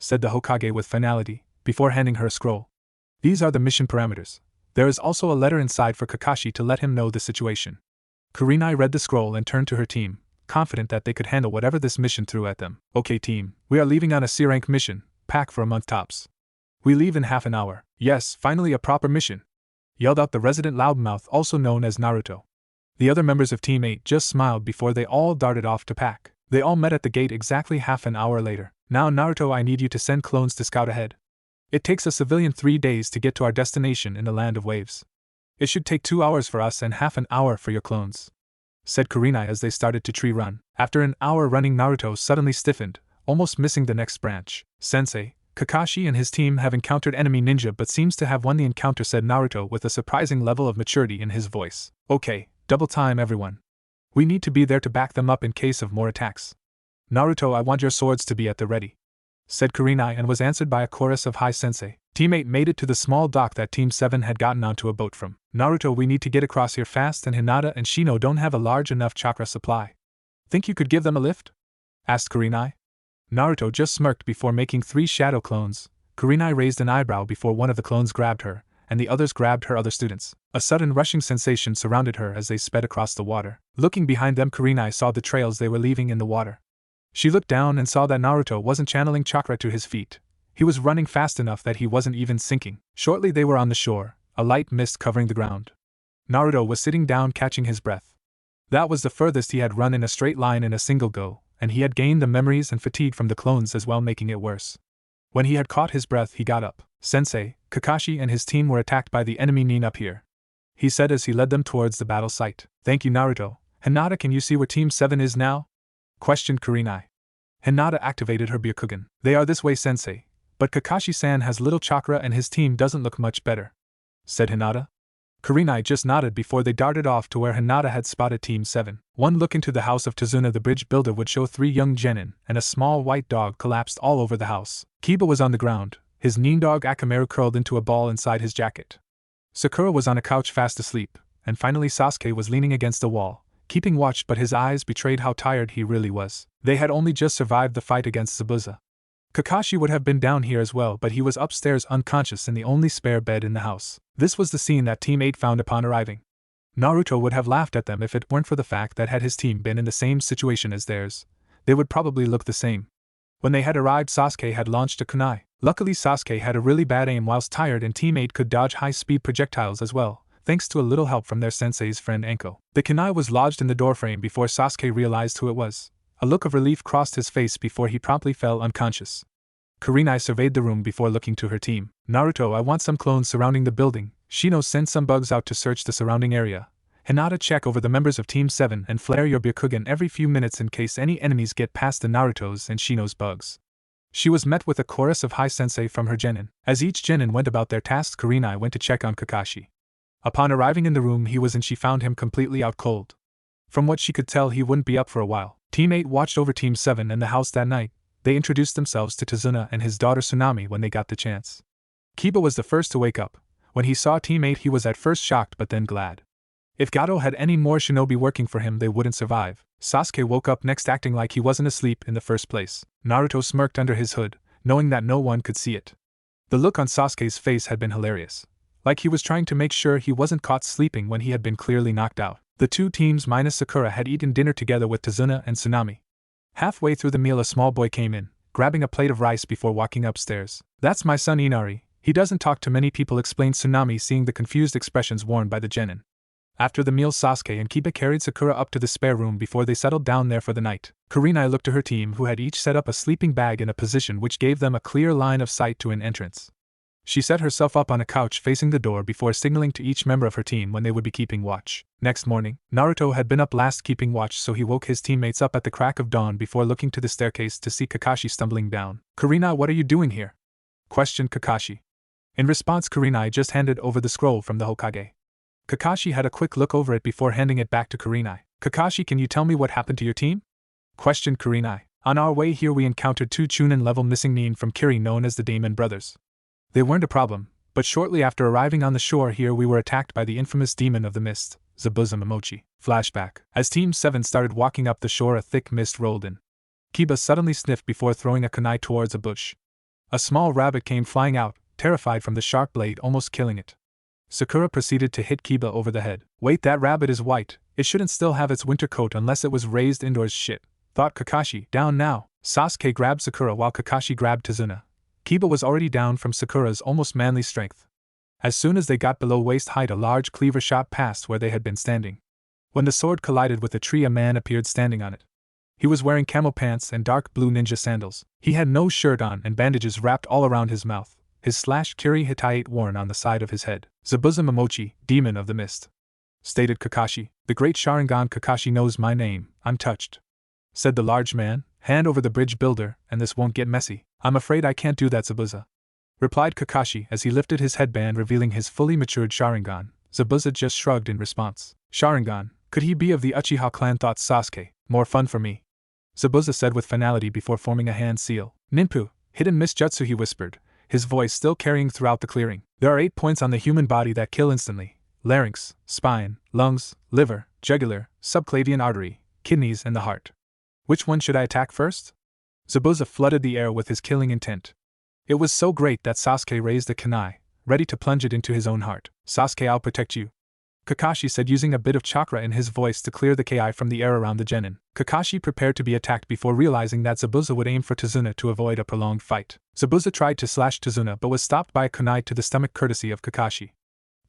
said the Hokage with finality, before handing her a scroll. "These are the mission parameters. There is also a letter inside for Kakashi to let him know the situation." Kurenai read the scroll and turned to her team, confident that they could handle whatever this mission threw at them. "Okay team, we are leaving on a C-rank mission, pack for a month tops. We leave in half an hour." "Yes, finally a proper mission," yelled out the resident loudmouth also known as Naruto. The other members of Team 8 just smiled before they all darted off to pack. They all met at the gate exactly half an hour later. Now Naruto, I need you to send clones to scout ahead. It takes a civilian 3 days to get to our destination in the land of waves. It should take 2 hours for us and half an hour for your clones, said Kurenai as they started to tree run. After an hour running, Naruto suddenly stiffened, almost missing the next branch. Sensei, Kakashi and his team have encountered enemy ninja but seems to have won the encounter, said Naruto with a surprising level of maturity in his voice. Okay, double time everyone. We need to be there to back them up in case of more attacks. Naruto, I want your swords to be at the ready, said Kurenai, and was answered by a chorus of Hi Sensei. Team 8 made it to the small dock that Team 7 had gotten onto a boat from. Naruto, we need to get across here fast, and Hinata and Shino don't have a large enough chakra supply. Think you could give them a lift? Asked Kurenai. Naruto just smirked before making 3 shadow clones. Kurenai raised an eyebrow before one of the clones grabbed her, and the others grabbed her other students. A sudden rushing sensation surrounded her as they sped across the water. Looking behind them, Kurenai saw the trails they were leaving in the water. She looked down and saw that Naruto wasn't channeling chakra to his feet. He was running fast enough that he wasn't even sinking. Shortly they were on the shore, a light mist covering the ground. Naruto was sitting down catching his breath. That was the furthest he had run in a straight line in a single go, and he had gained the memories and fatigue from the clones as well, making it worse. When he had caught his breath, he got up. Sensei, Kakashi and his team were attacked by the enemy Nin up here, he said as he led them towards the battle site. Thank you, Naruto. Hinata, can you see where Team 7 is now? Questioned Kurenai. Hinata activated her Byakugan. They are this way, Sensei, but Kakashi-san has little chakra and his team doesn't look much better, said Hinata. Kurenai just nodded before they darted off to where Hinata had spotted Team 7. One look into the house of Tazuna the bridge builder would show 3 young genin, and a small white dog collapsed all over the house. Kiba was on the ground, his nin dog Akamaru curled into a ball inside his jacket. Sakura was on a couch fast asleep, and finally Sasuke was leaning against a wall, keeping watch, but his eyes betrayed how tired he really was. They had only just survived the fight against Zabuza. Kakashi would have been down here as well, but he was upstairs unconscious in the only spare bed in the house. This was the scene that Team 8 found upon arriving. Naruto would have laughed at them if it weren't for the fact that had his team been in the same situation as theirs, they would probably look the same. When they had arrived, Sasuke had launched a kunai. Luckily Sasuke had a really bad aim whilst tired, and Team 8 could dodge high-speed projectiles as well, thanks to a little help from their sensei's friend Anko. The kunai was lodged in the doorframe before Sasuke realized who it was. A look of relief crossed his face before he promptly fell unconscious. Kurenai surveyed the room before looking to her team. Naruto, I want some clones surrounding the building. Shino, send some bugs out to search the surrounding area. Hinata, check over the members of Team 7 and flare your Byakugan every few minutes in case any enemies get past the Naruto's and Shino's bugs. She was met with a chorus of Hi Sensei from her genin. As each genin went about their tasks, Kurenai went to check on Kakashi. Upon arriving in the room he was in, she found him completely out cold. From what she could tell, he wouldn't be up for a while. Team 8 watched over Team 7 and the house that night. They introduced themselves to Tazuna and his daughter Tsunami when they got the chance. Kiba was the first to wake up. When he saw Team 8 he was at first shocked but then glad. If Gato had any more shinobi working for him, they wouldn't survive. Sasuke woke up next, acting like he wasn't asleep in the first place. Naruto smirked under his hood, knowing that no one could see it. The look on Sasuke's face had been hilarious. Like he was trying to make sure he wasn't caught sleeping when he had been clearly knocked out. The two teams minus Sakura had eaten dinner together with Tazuna and Tsunami. Halfway through the meal a small boy came in, grabbing a plate of rice before walking upstairs. That's my son Inari. He doesn't talk to many people, explained Tsunami, seeing the confused expressions worn by the genin. After the meal, Sasuke and Kiba carried Sakura up to the spare room before they settled down there for the night. Kurenai looked to her team, who had each set up a sleeping bag in a position which gave them a clear line of sight to an entrance. She set herself up on a couch facing the door before signaling to each member of her team when they would be keeping watch. Next morning, Naruto had been up last keeping watch, so he woke his teammates up at the crack of dawn before looking to the staircase to see Kakashi stumbling down. Kurenai, what are you doing here? Questioned Kakashi. In response, Kurenai just handed over the scroll from the Hokage. Kakashi had a quick look over it before handing it back to Kurenai. Kakashi, can you tell me what happened to your team? Questioned Kurenai. On our way here we encountered 2 Chunin level missing nin from Kiri known as the Damon brothers. They weren't a problem, but shortly after arriving on the shore here we were attacked by the infamous demon of the mist, Zabuza Momochi. Flashback. As Team 7 started walking up the shore, a thick mist rolled in. Kiba suddenly sniffed before throwing a kunai towards a bush. A small rabbit came flying out, terrified from the sharp blade almost killing it. Sakura proceeded to hit Kiba over the head. Wait, that rabbit is white. It shouldn't still have its winter coat unless it was raised indoors. Shit, thought Kakashi. Down now. Sasuke grabbed Sakura while Kakashi grabbed Tazuna. Kiba was already down from Sakura's almost manly strength. As soon as they got below waist height, a large cleaver shot past where they had been standing. When the sword collided with the tree, a man appeared standing on it. He was wearing camel pants and dark blue ninja sandals. He had no shirt on and bandages wrapped all around his mouth, his /Kiri Hittite worn on the side of his head. Zabuza Momochi, Demon of the Mist, stated Kakashi. The great Sharingan Kakashi knows my name, I'm touched, said the large man. Hand over the bridge builder, and this won't get messy. I'm afraid I can't do that, Zabuza, replied Kakashi as he lifted his headband revealing his fully matured Sharingan. Zabuza just shrugged in response. Sharingan, could he be of the Uchiha clan, thought Sasuke. More fun for me, Zabuza said with finality before forming a hand seal. Ninpu, hidden miss jutsu, he whispered, his voice still carrying throughout the clearing. There are 8 points on the human body that kill instantly: larynx, spine, lungs, liver, jugular, subclavian artery, kidneys, and the heart. Which one should I attack first? Zabuza flooded the air with his killing intent. It was so great that Sasuke raised a kunai, ready to plunge it into his own heart. Sasuke, I'll protect you, Kakashi said, using a bit of chakra in his voice to clear the ki from the air around the genin. Kakashi prepared to be attacked before realizing that Zabuza would aim for Tazuna to avoid a prolonged fight. Zabuza tried to slash Tazuna but was stopped by a kunai to the stomach courtesy of Kakashi.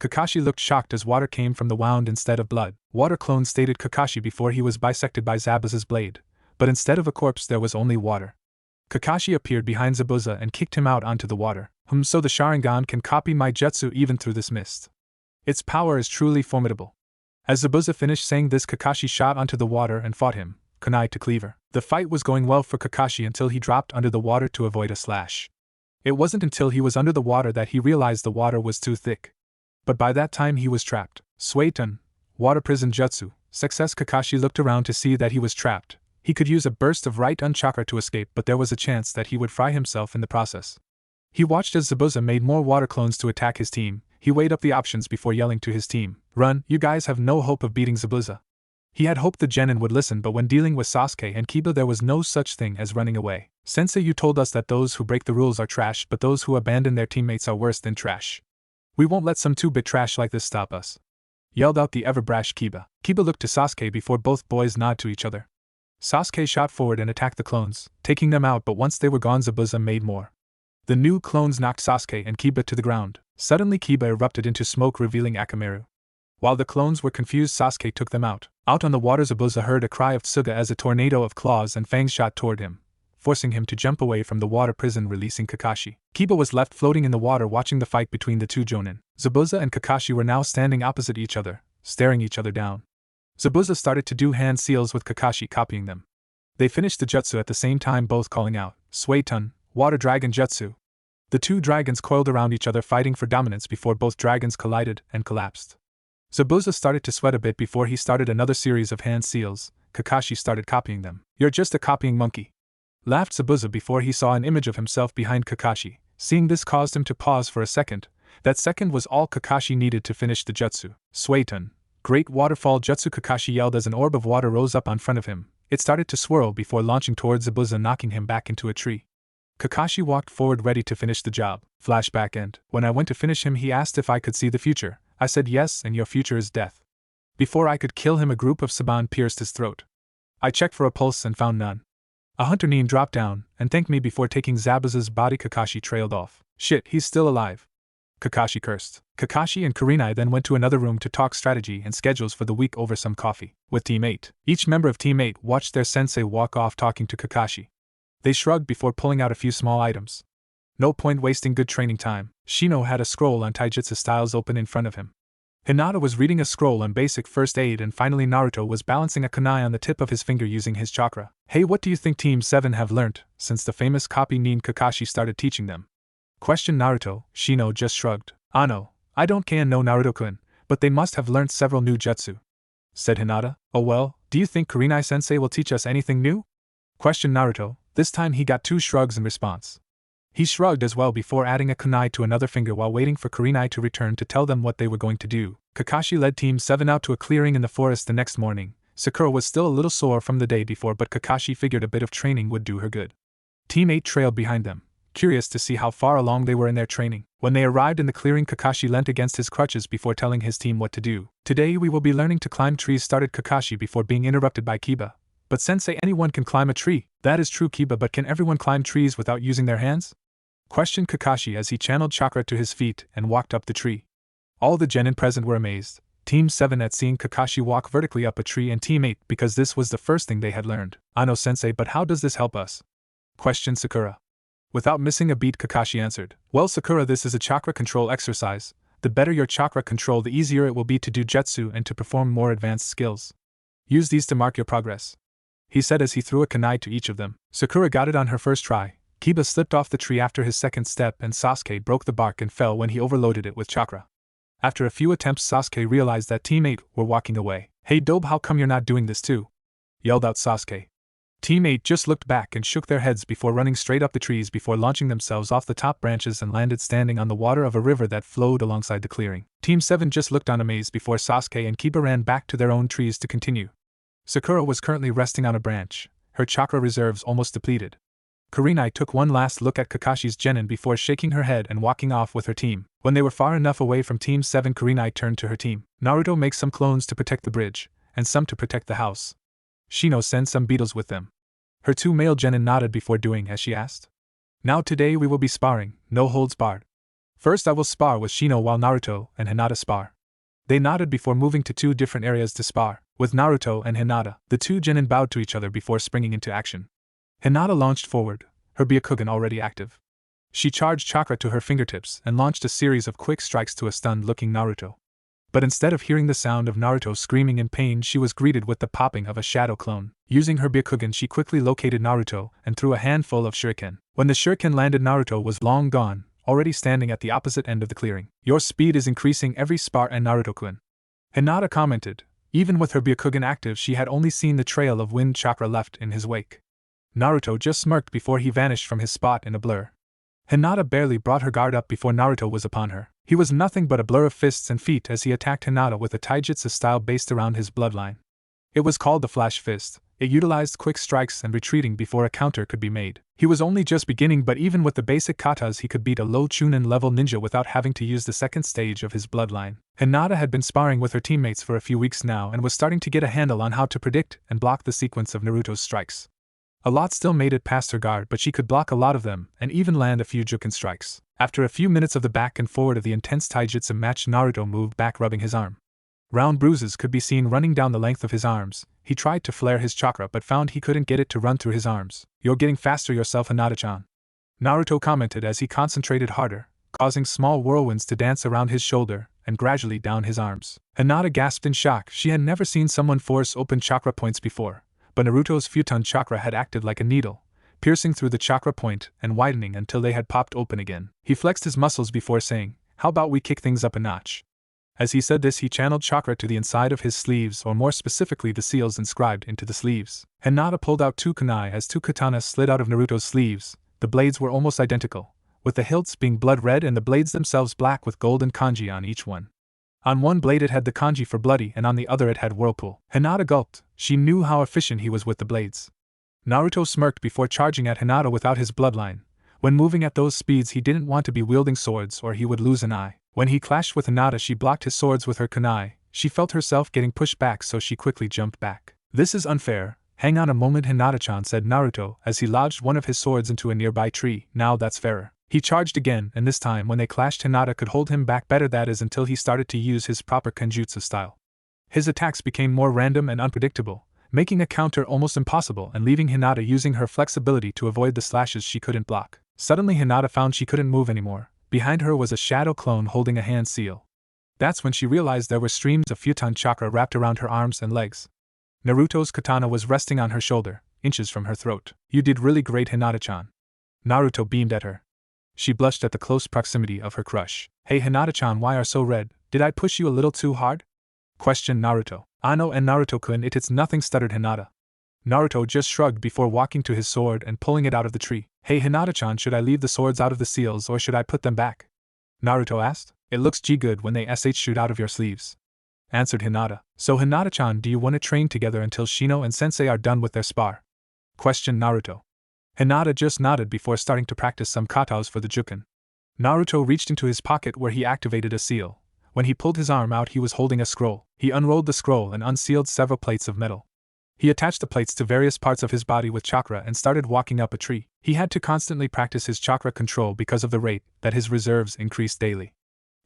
Kakashi looked shocked as water came from the wound instead of blood. Water clone, stated Kakashi before he was bisected by Zabuza's blade, but instead of a corpse there was only water. Kakashi appeared behind Zabuza and kicked him out onto the water. So the Sharingan can copy my jutsu even through this mist. Its power is truly formidable. As Zabuza finished saying this, Kakashi shot onto the water and fought him, kunai to cleaver. The fight was going well for Kakashi until he dropped under the water to avoid a slash. It wasn't until he was under the water that he realized the water was too thick. But by that time he was trapped. Suiton, water prison jutsu, success. Kakashi looked around to see that he was trapped. He could use a burst of right chakra to escape, but there was a chance that he would fry himself in the process. He watched as Zabuza made more water clones to attack his team. He weighed up the options before yelling to his team, "Run, you guys have no hope of beating Zabuza." He had hoped the genin would listen, but when dealing with Sasuke and Kiba there was no such thing as running away. Sensei, you told us that those who break the rules are trash, but those who abandon their teammates are worse than trash. We won't let some 2-bit trash like this stop us, yelled out the ever-brash Kiba. Kiba looked to Sasuke before both boys nod to each other. Sasuke shot forward and attacked the clones, taking them out, but once they were gone Zabuza made more. The new clones knocked Sasuke and Kiba to the ground. Suddenly Kiba erupted into smoke, revealing Akamaru. While the clones were confused, Sasuke took them out. Out on the water, Zabuza heard a cry of Tsuga as a tornado of claws and fangs shot toward him, forcing him to jump away from the water prison, releasing Kakashi. Kiba was left floating in the water watching the fight between the two jonin. Zabuza and Kakashi were now standing opposite each other, staring each other down. Zabuza started to do hand seals with Kakashi copying them. They finished the jutsu at the same time, both calling out, Suiton, water dragon jutsu. The two dragons coiled around each other fighting for dominance before both dragons collided and collapsed. Zabuza started to sweat a bit before he started another series of hand seals. Kakashi started copying them. You're just a copying monkey, laughed Zabuza before he saw an image of himself behind Kakashi. Seeing this caused him to pause for a second. That second was all Kakashi needed to finish the jutsu. Suiton, great waterfall jutsu, Kakashi yelled as an orb of water rose up in front of him. It started to swirl before launching towards Zabuza, knocking him back into a tree. Kakashi walked forward ready to finish the job. Flashback end. When I went to finish him, he asked if I could see the future. I said yes, and your future is death. Before I could kill him, a group of Saban pierced his throat. I checked for a pulse and found none. A hunter Nin dropped down and thanked me before taking Zabuza's body. Kakashi trailed off. Shit, he's still alive, Kakashi cursed. Kakashi and Kurenai then went to another room to talk strategy and schedules for the week over some coffee. With Team 8, each member of Team 8 watched their sensei walk off talking to Kakashi. They shrugged before pulling out a few small items. No point wasting good training time. Shino had a scroll on taijutsu styles open in front of him. Hinata was reading a scroll on basic first aid, and finally Naruto was balancing a kunai on the tip of his finger using his chakra. Hey, what do you think Team 7 have learnt since the famous copy Nin Kakashi started teaching them? Questioned Naruto. Shino just shrugged. No, I don't know Naruto-kun, but they must have learnt several new jutsu, said Hinata. Oh well, do you think Kurenai-sensei will teach us anything new? Questioned Naruto. This time he got 2 shrugs in response. He shrugged as well before adding a kunai to another finger while waiting for Kurenai to return to tell them what they were going to do. Kakashi led Team 7 out to a clearing in the forest the next morning. Sakura was still a little sore from the day before, but Kakashi figured a bit of training would do her good. Team 8 trailed behind them, curious to see how far along they were in their training. When they arrived in the clearing, Kakashi leant against his crutches before telling his team what to do. Today we will be learning to climb trees, started Kakashi before being interrupted by Kiba. But sensei, anyone can climb a tree. That is true, Kiba, but can everyone climb trees without using their hands? Questioned Kakashi as he channeled chakra to his feet and walked up the tree. All the genin present were amazed. Team 7 at seeing Kakashi walk vertically up a tree, and Team 8 because this was the first thing they had learned. "Ano-sensei, but how does this help us?" questioned Sakura. Without missing a beat, Kakashi answered, "Well, Sakura, this is a chakra control exercise. The better your chakra control, the easier it will be to do jutsu and to perform more advanced skills. Use these to mark your progress," he said as he threw a kunai to each of them. Sakura got it on her first try, Kiba slipped off the tree after his second step, and Sasuke broke the bark and fell when he overloaded it with chakra. After a few attempts, Sasuke realized that Team 8 were walking away. "Hey Dobe, how come you're not doing this too?" yelled out Sasuke. Team 8 just looked back and shook their heads before running straight up the trees before launching themselves off the top branches and landed standing on the water of a river that flowed alongside the clearing. Team 7 just looked on amazed before Sasuke and Kiba ran back to their own trees to continue. Sakura was currently resting on a branch, her chakra reserves almost depleted. Kurenai took one last look at Kakashi's Genin before shaking her head and walking off with her team. When they were far enough away from Team 7, Kurenai turned to her team. "Naruto, make some clones to protect the bridge, and some to protect the house. Shino, send some beetles with them." Her two male Genin nodded before doing as she asked. "Now today we will be sparring, no holds barred. First I will spar with Shino while Naruto and Hinata spar." They nodded before moving to two different areas to spar. With Naruto and Hinata, the two Genin bowed to each other before springing into action. Hinata launched forward, her Byakugan already active. She charged chakra to her fingertips and launched a series of quick strikes to a stunned-looking Naruto. But instead of hearing the sound of Naruto screaming in pain, she was greeted with the popping of a shadow clone. Using her Byakugan, she quickly located Naruto and threw a handful of shuriken. When the shuriken landed, Naruto was long gone, already standing at the opposite end of the clearing. "Your speed is increasing every spar, and Naruto-kun," Hinata commented. Even with her Byakugan active, she had only seen the trail of wind chakra left in his wake. Naruto just smirked before he vanished from his spot in a blur. Hinata barely brought her guard up before Naruto was upon her. He was nothing but a blur of fists and feet as he attacked Hinata with a taijutsu style based around his bloodline. It was called the Flash Fist. It utilized quick strikes and retreating before a counter could be made. He was only just beginning, but even with the basic katas he could beat a low Chunin level ninja without having to use the second stage of his bloodline. Hinata had been sparring with her teammates for a few weeks now and was starting to get a handle on how to predict and block the sequence of Naruto's strikes. A lot still made it past her guard, but she could block a lot of them and even land a few Juken strikes. After a few minutes of the back and forward of the intense taijutsu match, Naruto moved back, rubbing his arm. Round bruises could be seen running down the length of his arms. He tried to flare his chakra but found he couldn't get it to run through his arms. "You're getting faster yourself, Hinata-chan," Naruto commented as he concentrated harder, causing small whirlwinds to dance around his shoulder and gradually down his arms. Hinata gasped in shock. She had never seen someone force open chakra points before, but Naruto's futon chakra had acted like a needle, piercing through the chakra point and widening until they had popped open again. He flexed his muscles before saying, "How about we kick things up a notch?" As he said this, he channeled chakra to the inside of his sleeves, or more specifically the seals inscribed into the sleeves. Hinata pulled out two kunai as two katanas slid out of Naruto's sleeves. The blades were almost identical, with the hilts being blood red and the blades themselves black with golden kanji on each one. On one blade it had the kanji for bloody and on the other it had whirlpool. Hinata gulped. She knew how efficient he was with the blades. Naruto smirked before charging at Hinata without his bloodline. When moving at those speeds, he didn't want to be wielding swords or he would lose an eye. When he clashed with Hinata, she blocked his swords with her kunai. She felt herself getting pushed back, so she quickly jumped back. "This is unfair. Hang on a moment, Hinata-chan," said Naruto as he lodged one of his swords into a nearby tree. "Now that's fairer." He charged again, and this time when they clashed, Hinata could hold him back better, that is until he started to use his proper kenjutsu style. His attacks became more random and unpredictable, making a counter almost impossible and leaving Hinata using her flexibility to avoid the slashes she couldn't block. Suddenly Hinata found she couldn't move anymore. Behind her was a shadow clone holding a hand seal. That's when she realized there were streams of futon chakra wrapped around her arms and legs. Naruto's katana was resting on her shoulder, inches from her throat. "You did really great, Hinata-chan." Naruto beamed at her. She blushed at the close proximity of her crush. "Hey Hinata-chan, why are so red? Did I push you a little too hard?" questioned Naruto. "Ano and Naruto-kun, it's nothing," stuttered Hinata. Naruto just shrugged before walking to his sword and pulling it out of the tree. "Hey Hinata-chan, should I leave the swords out of the seals or should I put them back?" Naruto asked. "It looks good when they shoot out of your sleeves," answered Hinata. "So Hinata-chan, do you want to train together until Shino and Sensei are done with their spar?" questioned Naruto. Hinata just nodded before starting to practice some katas for the Juken. Naruto reached into his pocket where he activated a seal. When he pulled his arm out, he was holding a scroll. He unrolled the scroll and unsealed several plates of metal. He attached the plates to various parts of his body with chakra and started walking up a tree. He had to constantly practice his chakra control because of the rate that his reserves increased daily.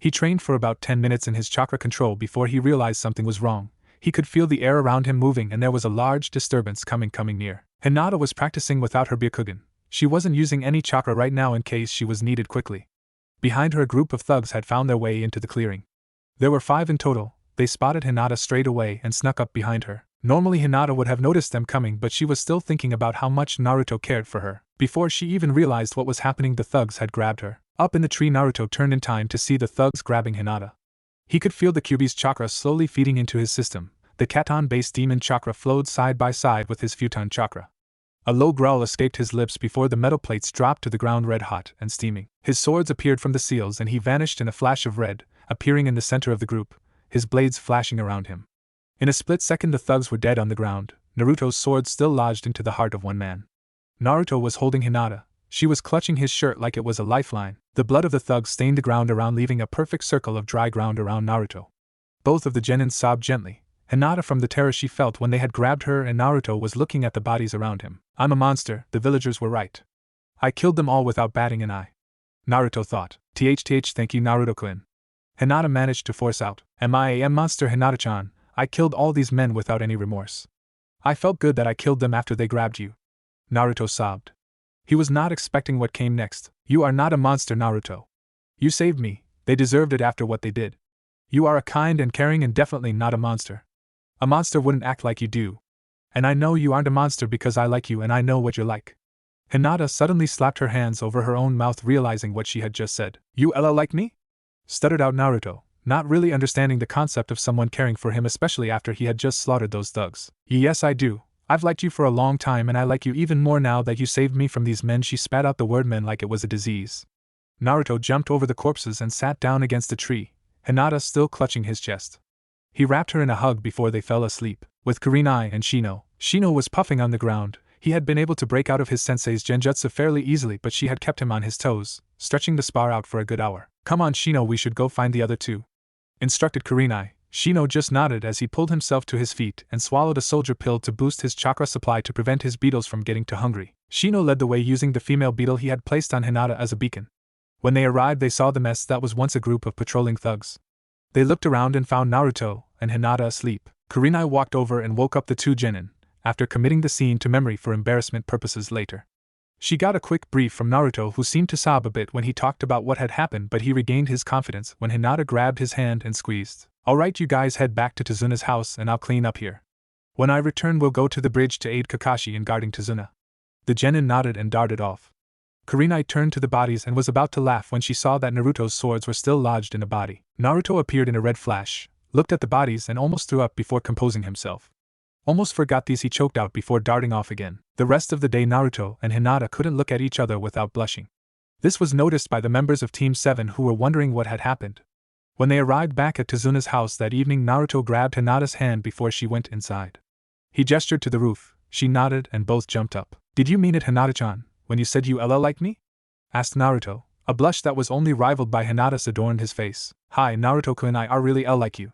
He trained for about 10 minutes in his chakra control before he realized something was wrong. He could feel the air around him moving and there was a large disturbance coming near. Hinata was practicing without her Byakugan. She wasn't using any chakra right now in case she was needed quickly. Behind her, a group of thugs had found their way into the clearing. There were 5 in total. They spotted Hinata straight away and snuck up behind her. Normally Hinata would have noticed them coming, but she was still thinking about how much Naruto cared for her. Before she even realized what was happening, the thugs had grabbed her. Up in the tree, Naruto turned in time to see the thugs grabbing Hinata. He could feel the Kyuubi's chakra slowly feeding into his system. The Katon-based demon chakra flowed side by side with his Futon chakra. A low growl escaped his lips before the metal plates dropped to the ground red hot and steaming. His swords appeared from the seals and he vanished in a flash of red, appearing in the center of the group, his blades flashing around him. In a split second the thugs were dead on the ground, Naruto's sword still lodged into the heart of one man. Naruto was holding Hinata. She was clutching his shirt like it was a lifeline. The blood of the thugs stained the ground around, leaving a perfect circle of dry ground around Naruto. Both of the Genin sobbed gently. Hinata from the terror she felt when they had grabbed her, and Naruto was looking at the bodies around him. I'm a monster, the villagers were right. I killed them all without batting an eye. Naruto thought. Thank you, Naruto-kun. Hinata managed to force out. Am I a monster, Hinata-chan? I killed all these men without any remorse. I felt good that I killed them after they grabbed you. Naruto sobbed. He was not expecting what came next. You are not a monster, Naruto. You saved me. They deserved it after what they did. You are a kind and caring and definitely not a monster. A monster wouldn't act like you do. And I know you aren't a monster because I like you and I know what you're like. Hinata suddenly slapped her hands over her own mouth, realizing what she had just said. You Ella like me? Stuttered out Naruto, not really understanding the concept of someone caring for him, especially after he had just slaughtered those thugs. Yes, I do. I've liked you for a long time and I like you even more now that you saved me from these men. She spat out the word men like it was a disease. Naruto jumped over the corpses and sat down against a tree, Hinata still clutching his chest. He wrapped her in a hug before they fell asleep. With Kurenai and Shino was puffing on the ground. He had been able to break out of his sensei's genjutsu fairly easily, but she had kept him on his toes, stretching the spar out for a good hour. Come on, Shino, we should go find the other 2. Instructed Kurenai. Shino just nodded as he pulled himself to his feet and swallowed a soldier pill to boost his chakra supply to prevent his beetles from getting too hungry. Shino led the way using the female beetle he had placed on Hinata as a beacon. When they arrived, they saw the mess that was once a group of patrolling thugs. They looked around and found Naruto and Hinata asleep. Kurenai walked over and woke up the 2 genin, after committing the scene to memory for embarrassment purposes later. She got a quick brief from Naruto, who seemed to sob a bit when he talked about what had happened, but he regained his confidence when Hinata grabbed his hand and squeezed. Alright, you guys head back to Tazuna's house and I'll clean up here. When I return we'll go to the bridge to aid Kakashi in guarding Tazuna. The genin nodded and darted off. Kurenai turned to the bodies and was about to laugh when she saw that Naruto's swords were still lodged in a body. Naruto appeared in a red flash, looked at the bodies and almost threw up before composing himself. Almost forgot these, he choked out before darting off again. The rest of the day Naruto and Hinata couldn't look at each other without blushing. This was noticed by the members of Team 7 who were wondering what had happened. When they arrived back at Tazuna's house that evening, Naruto grabbed Hinata's hand before she went inside. He gestured to the roof, she nodded and both jumped up. Did you mean it, Hinata-chan, when you said you Ella like me? Asked Naruto. A blush that was only rivaled by Hinata's adorned his face. Hi Naruto-kun, I are really L like you.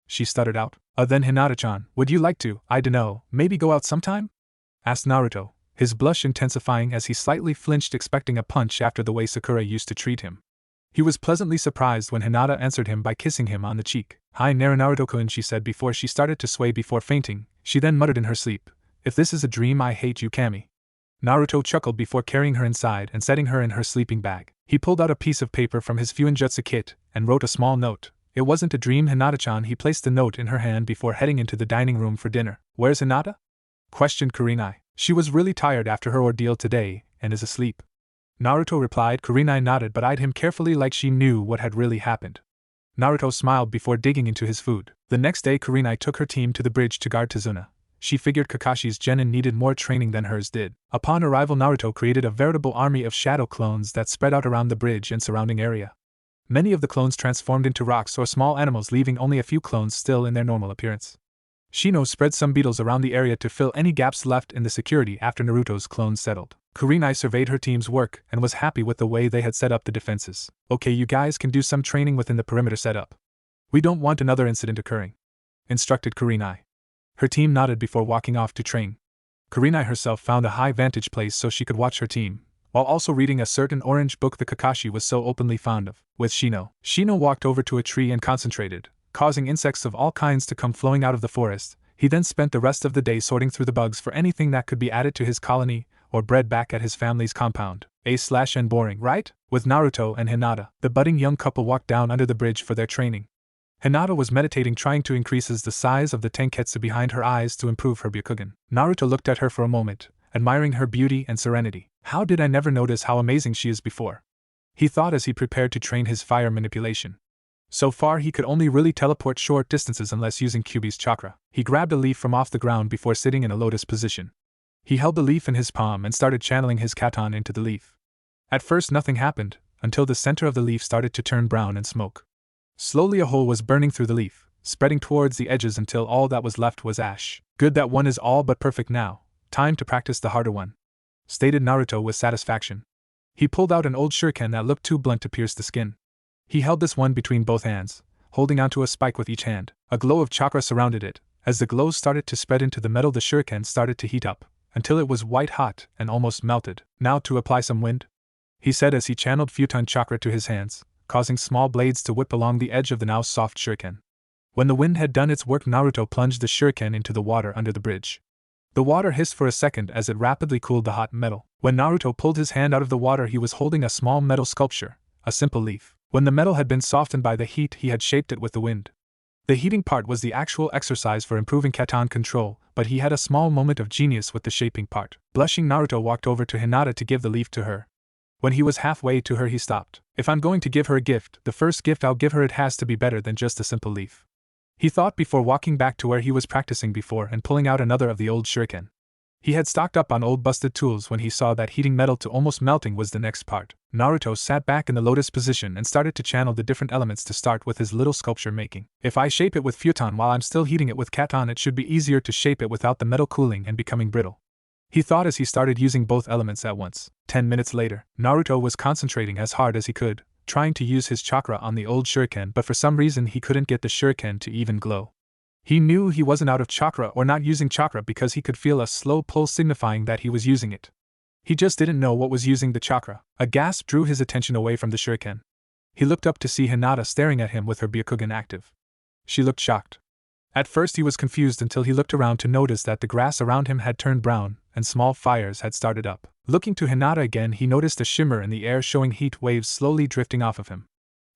She stuttered out. Then Hinata-chan, would you like to, I dunno, maybe go out sometime? Asked Naruto, his blush intensifying as he slightly flinched, expecting a punch after the way Sakura used to treat him. He was pleasantly surprised when Hinata answered him by kissing him on the cheek. Hi Naruto-kun, she said before she started to sway before fainting. She then muttered in her sleep, if this is a dream, I hate you, Kami. Naruto chuckled before carrying her inside and setting her in her sleeping bag. He pulled out a piece of paper from his Fuinjutsu kit and wrote a small note. It wasn't a dream, Hinata-chan. He placed the note in her hand before heading into the dining room for dinner. Where's Hinata? Questioned Kurenai. She was really tired after her ordeal today and is asleep. Naruto replied. Kurenai nodded but eyed him carefully like she knew what had really happened. Naruto smiled before digging into his food. The next day Kurenai took her team to the bridge to guard Tazuna. She figured Kakashi's genin needed more training than hers did. Upon arrival, Naruto created a veritable army of shadow clones that spread out around the bridge and surrounding area. Many of the clones transformed into rocks or small animals, leaving only a few clones still in their normal appearance. Shino spread some beetles around the area to fill any gaps left in the security after Naruto's clones settled. Kurenai surveyed her team's work and was happy with the way they had set up the defenses. Okay, you guys can do some training within the perimeter setup. We don't want another incident occurring, instructed Kurenai. Her team nodded before walking off to train. Kurenai herself found a high vantage place so she could watch her team, while also reading a certain orange book the Kakashi was so openly fond of, with Shino. Shino walked over to a tree and concentrated, causing insects of all kinds to come flowing out of the forest. He then spent the rest of the day sorting through the bugs for anything that could be added to his colony, or bred back at his family's compound. And boring, right? With Naruto and Hinata, the budding young couple walked down under the bridge for their training. Hinata was meditating, trying to increase the size of the tenketsu behind her eyes to improve her Byakugan. Naruto looked at her for a moment, admiring her beauty and serenity. How did I never notice how amazing she is before? He thought as he prepared to train his fire manipulation. So far he could only really teleport short distances unless using Kyuubi's chakra. He grabbed a leaf from off the ground before sitting in a lotus position. He held the leaf in his palm and started channeling his katon into the leaf. At first nothing happened, until the center of the leaf started to turn brown and smoke. Slowly a hole was burning through the leaf, spreading towards the edges until all that was left was ash. Good, that one is all but perfect now. Time to practice the harder one, stated Naruto with satisfaction. He pulled out an old shuriken that looked too blunt to pierce the skin. He held this one between both hands, holding onto a spike with each hand. A glow of chakra surrounded it. As the glow started to spread into the metal, the shuriken started to heat up, until it was white hot and almost melted. Now to apply some wind, he said as he channeled futon chakra to his hands, causing small blades to whip along the edge of the now soft shuriken. When the wind had done its work, Naruto plunged the shuriken into the water under the bridge. The water hissed for a second as it rapidly cooled the hot metal. When Naruto pulled his hand out of the water, he was holding a small metal sculpture, a simple leaf. When the metal had been softened by the heat, he had shaped it with the wind. The heating part was the actual exercise for improving katon control, but he had a small moment of genius with the shaping part. Blushing, Naruto walked over to Hinata to give the leaf to her. When he was halfway to her, he stopped. If I'm going to give her a gift, the first gift I'll give her, it has to be better than just a simple leaf, he thought before walking back to where he was practicing before and pulling out another of the old shuriken. He had stocked up on old busted tools when he saw that heating metal to almost melting was the next part. Naruto sat back in the lotus position and started to channel the different elements to start with his little sculpture making. If I shape it with futon while I'm still heating it with katon, it should be easier to shape it without the metal cooling and becoming brittle, he thought as he started using both elements at once. 10 minutes later, Naruto was concentrating as hard as he could, trying to use his chakra on the old shuriken, but for some reason he couldn't get the shuriken to even glow. He knew he wasn't out of chakra or not using chakra because he could feel a slow pull signifying that he was using it. He just didn't know what was using the chakra. A gasp drew his attention away from the shuriken. He looked up to see Hinata staring at him with her Byakugan active. She looked shocked. At first he was confused until he looked around to notice that the grass around him had turned brown and small fires had started up. Looking to Hinata again, he noticed a shimmer in the air showing heat waves slowly drifting off of him.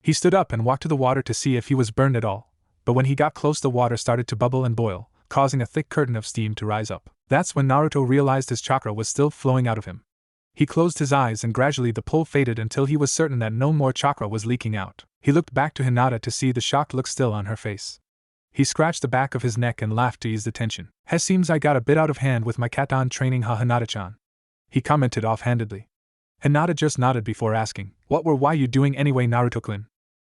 He stood up and walked to the water to see if he was burned at all, but when he got close, the water started to bubble and boil, causing a thick curtain of steam to rise up. That's when Naruto realized his chakra was still flowing out of him. He closed his eyes and gradually the pull faded until he was certain that no more chakra was leaking out. He looked back to Hinata to see the shocked look still on her face. He scratched the back of his neck and laughed to ease the tension. Seems I got a bit out of hand with my katon training, Hinata-chan, he commented offhandedly. Hinata just nodded before asking, why you doing anyway, Naruto-kun?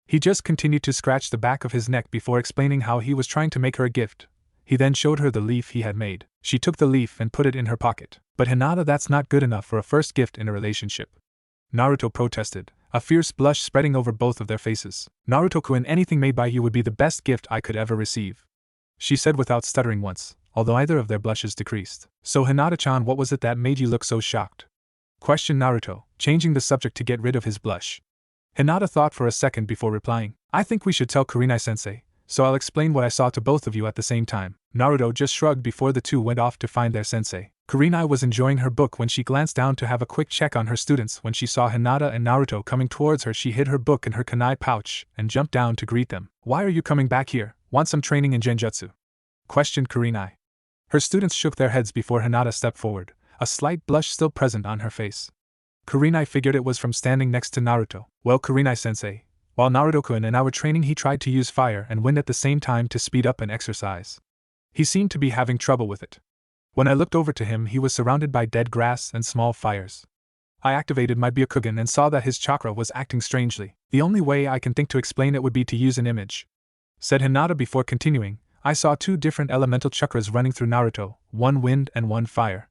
He just continued to scratch the back of his neck before explaining how he was trying to make her a gift. He then showed her the leaf he had made. She took the leaf and put it in her pocket. But Hinata, that's not good enough for a first gift in a relationship, Naruto protested, a fierce blush spreading over both of their faces. Naruto-kun, anything made by you would be the best gift I could ever receive, she said without stuttering once, although either of their blushes decreased. So Hinata-chan, what was it that made you look so shocked? Questioned Naruto, changing the subject to get rid of his blush. Hinata thought for a second before replying, I think we should tell Kurenai-sensei, so I'll explain what I saw to both of you at the same time. Naruto just shrugged before the two went off to find their sensei. Kurenai was enjoying her book when she glanced down to have a quick check on her students. When she saw Hinata and Naruto coming towards her, she hid her book in her kunai pouch and jumped down to greet them. Why are you coming back here? Want some training in genjutsu? Questioned Kurenai. Her students shook their heads before Hinata stepped forward, a slight blush still present on her face. Kurenai figured it was from standing next to Naruto. Well, Kurenai-sensei, while Naruto-kun and I were training, he tried to use fire and wind at the same time to speed up an exercise. He seemed to be having trouble with it. When I looked over to him, he was surrounded by dead grass and small fires. I activated my Byakugan and saw that his chakra was acting strangely. The only way I can think to explain it would be to use an image, said Hinata before continuing. I saw two different elemental chakras running through Naruto, one wind and one fire.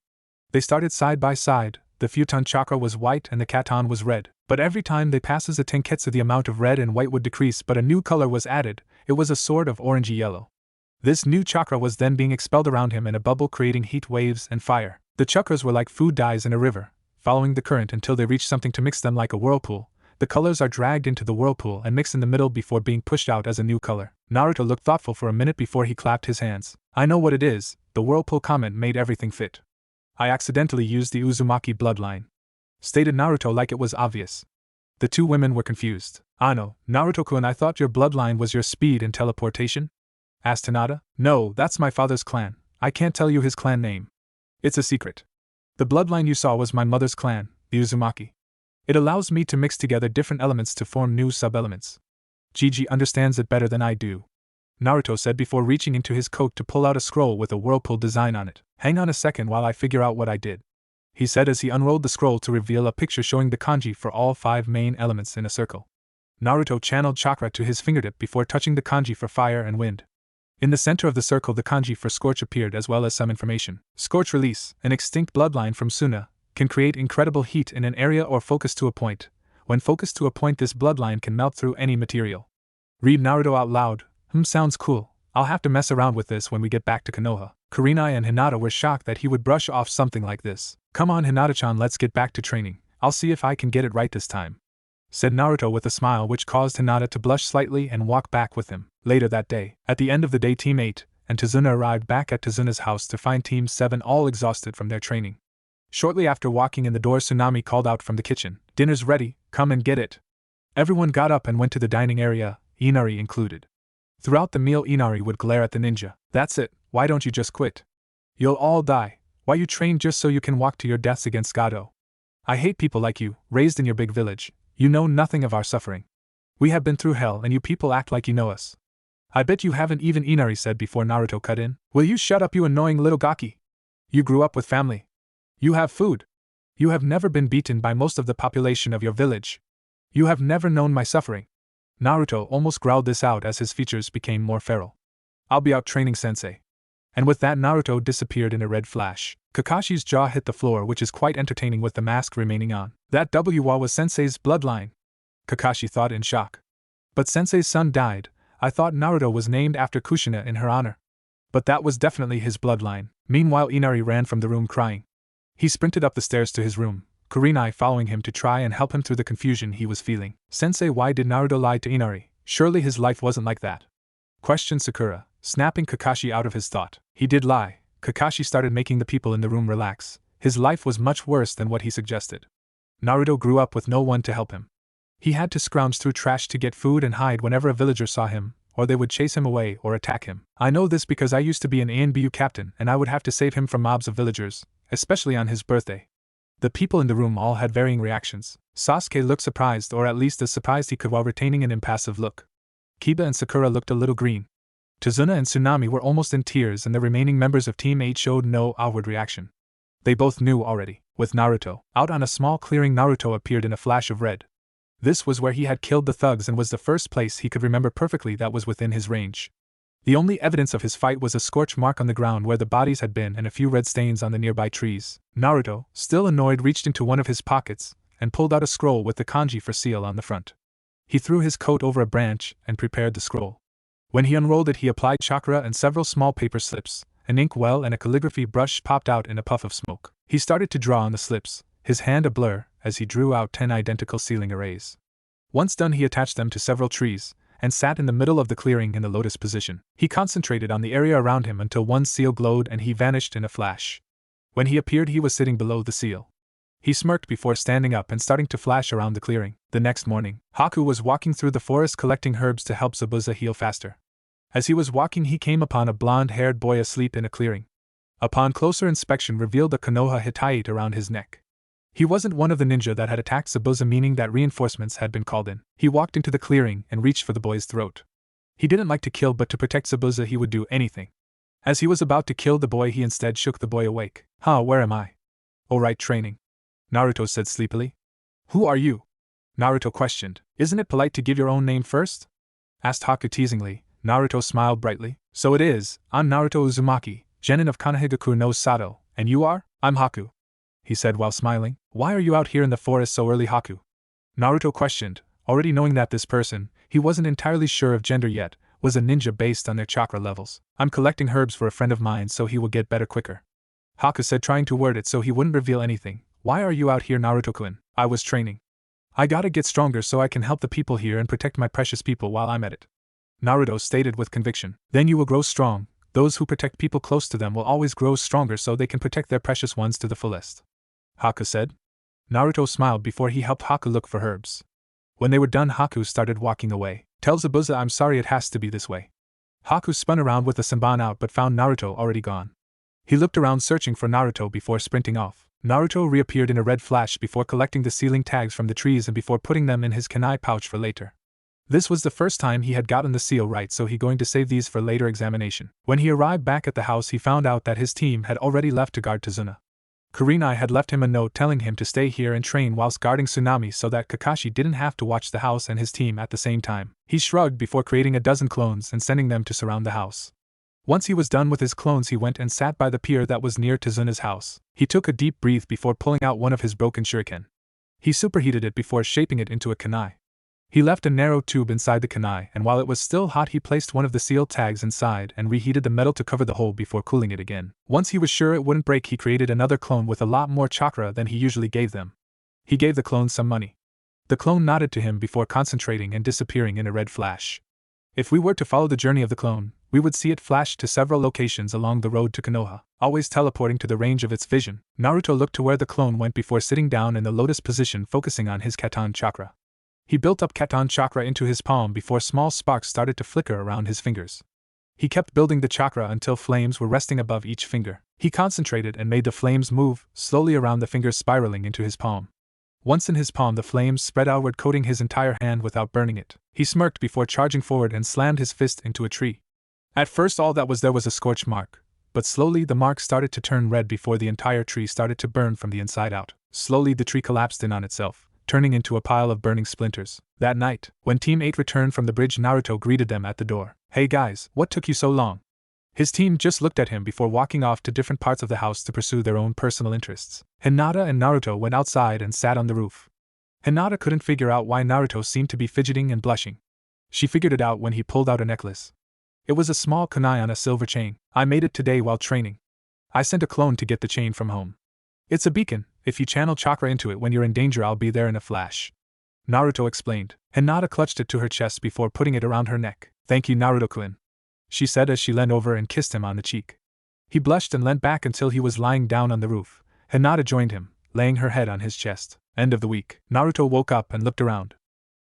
They started side by side. The futon chakra was white and the katon was red, but every time they passes a tenketsu, the amount of red and white would decrease, but a new color was added. It was a sort of orangey yellow. This new chakra was then being expelled around him in a bubble, creating heat waves and fire. The chakras were like food dyes in a river, following the current until they reach something to mix them like a whirlpool. The colors are dragged into the whirlpool and mix in the middle before being pushed out as a new color. Naruto looked thoughtful for a minute before he clapped his hands. I know what it is, the whirlpool comment made everything fit. I accidentally used the Uzumaki bloodline, stated Naruto like it was obvious. The two women were confused. Ano, Naruto-kun, I thought your bloodline was your speed and teleportation? Asked Hinata. No, that's my father's clan. I can't tell you his clan name. It's a secret. The bloodline you saw was my mother's clan, the Uzumaki. It allows me to mix together different elements to form new sub-elements. Gigi understands it better than I do, Naruto said before reaching into his coat to pull out a scroll with a whirlpool design on it. Hang on a second while I figure out what I did, he said as he unrolled the scroll to reveal a picture showing the kanji for all 5 main elements in a circle. Naruto channeled chakra to his fingertip before touching the kanji for fire and wind. In the center of the circle, the kanji for scorch appeared as well as some information. Scorch release, an extinct bloodline from Suna, can create incredible heat in an area or focus to a point. When focused to a point, this bloodline can melt through any material. Read Naruto out loud. Sounds cool. I'll have to mess around with this when we get back to Konoha. Kurenai and Hinata were shocked that he would brush off something like this. Come on, Hinata-chan, let's get back to training. I'll see if I can get it right this time, said Naruto with a smile which caused Hinata to blush slightly and walk back with him. Later that day, at the end of the day, Team 8 and Tazuna arrived back at Tazuna's house to find Team 7 all exhausted from their training. Shortly after walking in the door, Tsunami called out from the kitchen, "Dinner's ready, come and get it." Everyone got up and went to the dining area, Inari included. Throughout the meal, Inari would glare at the ninja. That's it, why don't you just quit? You'll all die. Why you train just so you can walk to your deaths against Gado? I hate people like you, raised in your big village. You know nothing of our suffering. We have been through hell and you people act like you know us. I bet you haven't even, Inari said before Naruto cut in. Will you shut up, you annoying little gaki? You grew up with family. You have food. You have never been beaten by most of the population of your village. You have never known my suffering. Naruto almost growled this out as his features became more feral. I'll be out training, sensei. And with that, Naruto disappeared in a red flash. Kakashi's jaw hit the floor, which is quite entertaining with the mask remaining on. That W.A. was sensei's bloodline, Kakashi thought in shock. But sensei's son died. I thought Naruto was named after Kushina in her honor. But that was definitely his bloodline. Meanwhile, Inari ran from the room crying. He sprinted up the stairs to his room, Kurenai following him to try and help him through the confusion he was feeling. Sensei, why did Naruto lie to Inari? Surely his life wasn't like that, questioned Sakura, snapping Kakashi out of his thought. He did lie. Kakashi started making the people in the room relax. His life was much worse than what he suggested. Naruto grew up with no one to help him. He had to scrounge through trash to get food and hide whenever a villager saw him, or they would chase him away or attack him. I know this because I used to be an ANBU captain and I would have to save him from mobs of villagers, especially on his birthday. The people in the room all had varying reactions. Sasuke looked surprised, or at least as surprised he could, while retaining an impassive look. Kiba and Sakura looked a little green. Tazuna and Tsunami were almost in tears, and the remaining members of Team 8 showed no outward reaction. They both knew already. With Naruto out on a small clearing, Naruto appeared in a flash of red. This was where he had killed the thugs and was the first place he could remember perfectly that was within his range. The only evidence of his fight was a scorch mark on the ground where the bodies had been and a few red stains on the nearby trees. Naruto, still annoyed, reached into one of his pockets and pulled out a scroll with the kanji for seal on the front. He threw his coat over a branch and prepared the scroll. When he unrolled it, he applied chakra and several small paper slips. An inkwell and a calligraphy brush popped out in a puff of smoke. He started to draw on the slips, his hand a blur, as he drew out 10 identical ceiling arrays. Once done, he attached them to several trees and sat in the middle of the clearing in the lotus position. He concentrated on the area around him until one seal glowed and he vanished in a flash. When he appeared, he was sitting below the seal. He smirked before standing up and starting to flash around the clearing. The next morning, Haku was walking through the forest collecting herbs to help Zabuza heal faster. As he was walking, he came upon a blonde-haired boy asleep in a clearing. Upon closer inspection, revealed a Konoha Hittite around his neck. He wasn't one of the ninja that had attacked Zabuza, meaning that reinforcements had been called in. He walked into the clearing and reached for the boy's throat. He didn't like to kill, but to protect Zabuza he would do anything. As he was about to kill the boy, he instead shook the boy awake. Where am I? Oh, right, training, Naruto said sleepily. Who are you? Naruto questioned. Isn't it polite to give your own name first? Asked Haku teasingly. Naruto smiled brightly. So it is. I'm Naruto Uzumaki, Genin of Konohagaku no Sato, and you are? I'm Haku, he said while smiling. Why are you out here in the forest so early, Haku? Naruto questioned, already knowing that this person, he wasn't entirely sure of gender yet, was a ninja based on their chakra levels. I'm collecting herbs for a friend of mine so he will get better quicker, Haku said, trying to word it so he wouldn't reveal anything. Why are you out here, Naruto-kun? I was training. I gotta get stronger so I can help the people here and protect my precious people while I'm at it. Naruto stated with conviction. Then you will grow strong. Those who protect people close to them will always grow stronger so they can protect their precious ones to the fullest. Haku said. Naruto smiled before he helped Haku look for herbs. When they were done, Haku started walking away. Tell Zabuza I'm sorry it has to be this way. Haku spun around with the Senbon out but found Naruto already gone. He looked around searching for Naruto before sprinting off. Naruto reappeared in a red flash before collecting the ceiling tags from the trees and before putting them in his kunai pouch for later. This was the first time he had gotten the seal right, so he going to save these for later examination. When he arrived back at the house, he found out that his team had already left to guard Tazuna. Kurenai had left him a note telling him to stay here and train whilst guarding Tsunami so that Kakashi didn't have to watch the house and his team at the same time. He shrugged before creating a dozen clones and sending them to surround the house. Once he was done with his clones, he went and sat by the pier that was near Tazuna's house. He took a deep breath before pulling out one of his broken shuriken. He superheated it before shaping it into a kunai. He left a narrow tube inside the kunai, and while it was still hot he placed one of the seal tags inside and reheated the metal to cover the hole before cooling it again. Once he was sure it wouldn't break, he created another clone with a lot more chakra than he usually gave them. He gave the clone some money. The clone nodded to him before concentrating and disappearing in a red flash. If we were to follow the journey of the clone, we would see it flash to several locations along the road to Konoha, always teleporting to the range of its vision. Naruto looked to where the clone went before sitting down in the lotus position, focusing on his Katan chakra. He built up Katan chakra into his palm before small sparks started to flicker around his fingers. He kept building the chakra until flames were resting above each finger. He concentrated and made the flames move slowly around the fingers, spiraling into his palm. Once in his palm, the flames spread outward, coating his entire hand without burning it. He smirked before charging forward and slammed his fist into a tree. At first all that was there was a scorch mark, but slowly the mark started to turn red before the entire tree started to burn from the inside out. Slowly the tree collapsed in on itself, turning into a pile of burning splinters. That night, when Team 8 returned from the bridge, Naruto greeted them at the door. Hey guys, what took you so long? His team just looked at him before walking off to different parts of the house to pursue their own personal interests. Hinata and Naruto went outside and sat on the roof. Hinata couldn't figure out why Naruto seemed to be fidgeting and blushing. She figured it out when he pulled out a necklace. It was a small kunai on a silver chain. I made it today while training. I sent a clone to get the chain from home. It's a beacon. If you channel chakra into it when you're in danger, I'll be there in a flash. Naruto explained. Hinata clutched it to her chest before putting it around her neck. Thank you, Naruto-kun, she said as she leaned over and kissed him on the cheek. He blushed and leant back until he was lying down on the roof. Hinata joined him, laying her head on his chest. End of the week. Naruto woke up and looked around.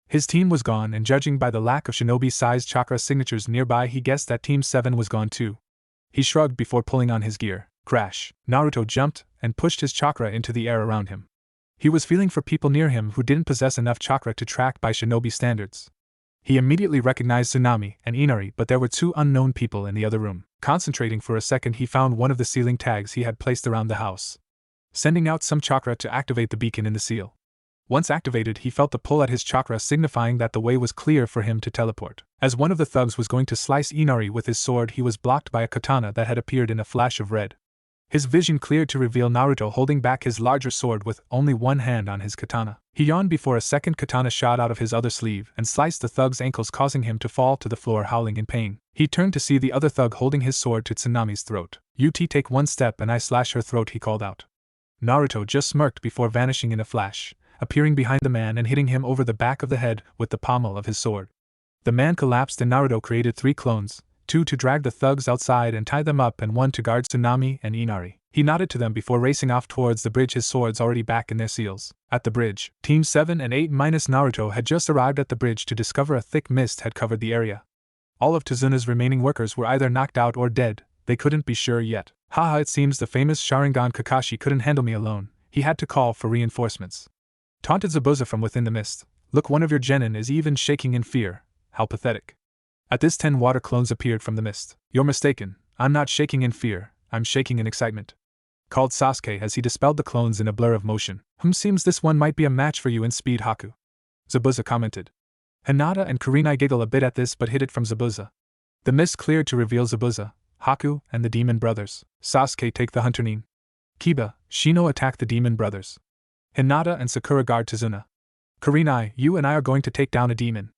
His team was gone, and judging by the lack of shinobi-sized chakra signatures nearby, he guessed that Team 7 was gone too. He shrugged before pulling on his gear. Crash. Naruto jumped and pushed his chakra into the air around him. He was feeling for people near him who didn't possess enough chakra to track by shinobi standards. He immediately recognized Tsunami and Inari, but there were two unknown people in the other room. Concentrating for a second, he found one of the sealing tags he had placed around the house, sending out some chakra to activate the beacon in the seal. Once activated, he felt the pull at his chakra, signifying that the way was clear for him to teleport. As one of the thugs was going to slice Inari with his sword, he was blocked by a katana that had appeared in a flash of red. His vision cleared to reveal Naruto holding back his larger sword with only one hand on his katana. He yawned before a second katana shot out of his other sleeve and sliced the thug's ankles, causing him to fall to the floor howling in pain. He turned to see the other thug holding his sword to Tsunami's throat. Take one step and I slash her throat, he called out. Naruto just smirked before vanishing in a flash, appearing behind the man and hitting him over the back of the head with the pommel of his sword. The man collapsed and Naruto created 3 clones, 2 to drag the thugs outside and tie them up and 1 to guard Tsunami and Inari. He nodded to them before racing off towards the bridge, his swords already back in their seals. At the bridge, Team 7 and 8 minus Naruto had just arrived at the bridge to discover a thick mist had covered the area. All of Tazuna's remaining workers were either knocked out or dead, they couldn't be sure yet. Haha, it seems the famous Sharingan Kakashi couldn't handle me alone, he had to call for reinforcements. Taunted Zabuza from within the mist. Look, one of your genin is even shaking in fear, how pathetic. At this 10 water clones appeared from the mist. You're mistaken, I'm not shaking in fear, I'm shaking in excitement, called Sasuke as he dispelled the clones in a blur of motion. Seems this one might be a match for you in speed, Haku, Zabuza commented. Hinata and Kurenai giggle a bit at this but hid it from Zabuza. The mist cleared to reveal Zabuza, Haku, and the demon brothers. Sasuke, take the hunter Nin. Kiba, Shino attack the demon brothers. Hinata and Sakura guard Tazuna. Kurenai, you and I are going to take down a demon,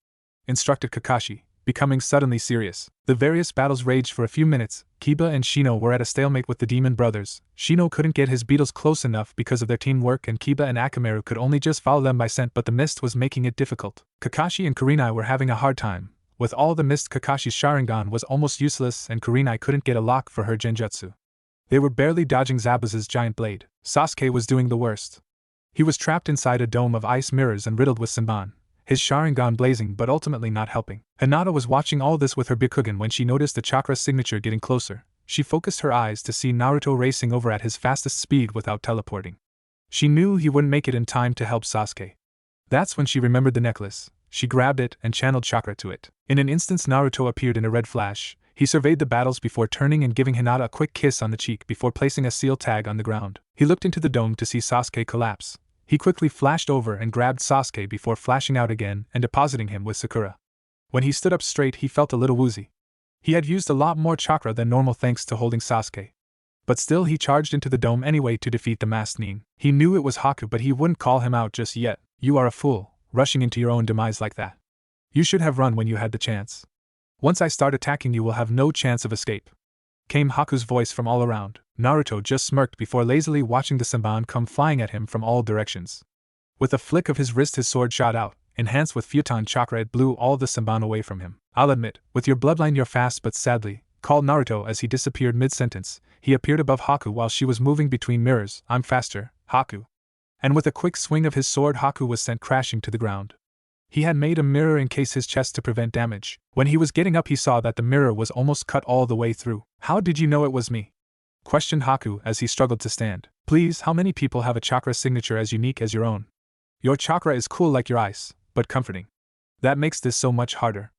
instructed Kakashi, becoming suddenly serious. The various battles raged for a few minutes. Kiba and Shino were at a stalemate with the demon brothers. Shino couldn't get his beetles close enough because of their teamwork, and Kiba and Akamaru could only just follow them by scent, but the mist was making it difficult. Kakashi and Kurenai were having a hard time. With all the mist, Kakashi's Sharingan was almost useless, and Kurenai couldn't get a lock for her Genjutsu. They were barely dodging Zabuza's giant blade. Sasuke was doing the worst. He was trapped inside a dome of ice mirrors and riddled with Senbon, his Sharingan blazing but ultimately not helping. Hinata was watching all this with her Byakugan when she noticed the chakra signature getting closer. She focused her eyes to see Naruto racing over at his fastest speed without teleporting. She knew he wouldn't make it in time to help Sasuke. That's when she remembered the necklace. She grabbed it and channeled chakra to it. In an instant, Naruto appeared in a red flash. He surveyed the battles before turning and giving Hinata a quick kiss on the cheek before placing a seal tag on the ground. He looked into the dome to see Sasuke collapse. He quickly flashed over and grabbed Sasuke before flashing out again and depositing him with Sakura. When he stood up straight, he felt a little woozy. He had used a lot more chakra than normal thanks to holding Sasuke. But still, he charged into the dome anyway to defeat the masked Nin. He knew it was Haku, but he wouldn't call him out just yet. You are a fool, rushing into your own demise like that. You should have run when you had the chance. Once I start attacking, you will have no chance of escape. Came Haku's voice from all around. Naruto just smirked before lazily watching the Senbon come flying at him from all directions. With a flick of his wrist, his sword shot out. Enhanced with Futon chakra, it blew all the Senbon away from him. I'll admit, with your bloodline you're fast, but sadly, called Naruto as he disappeared mid-sentence. He appeared above Haku while she was moving between mirrors. I'm faster, Haku. And with a quick swing of his sword, Haku was sent crashing to the ground. He had made a mirror encase his chest to prevent damage. When he was getting up, he saw that the mirror was almost cut all the way through. How did you know it was me? Questioned Haku as he struggled to stand. Please, how many people have a chakra signature as unique as your own? Your chakra is cool like your ice, but comforting. That makes this so much harder.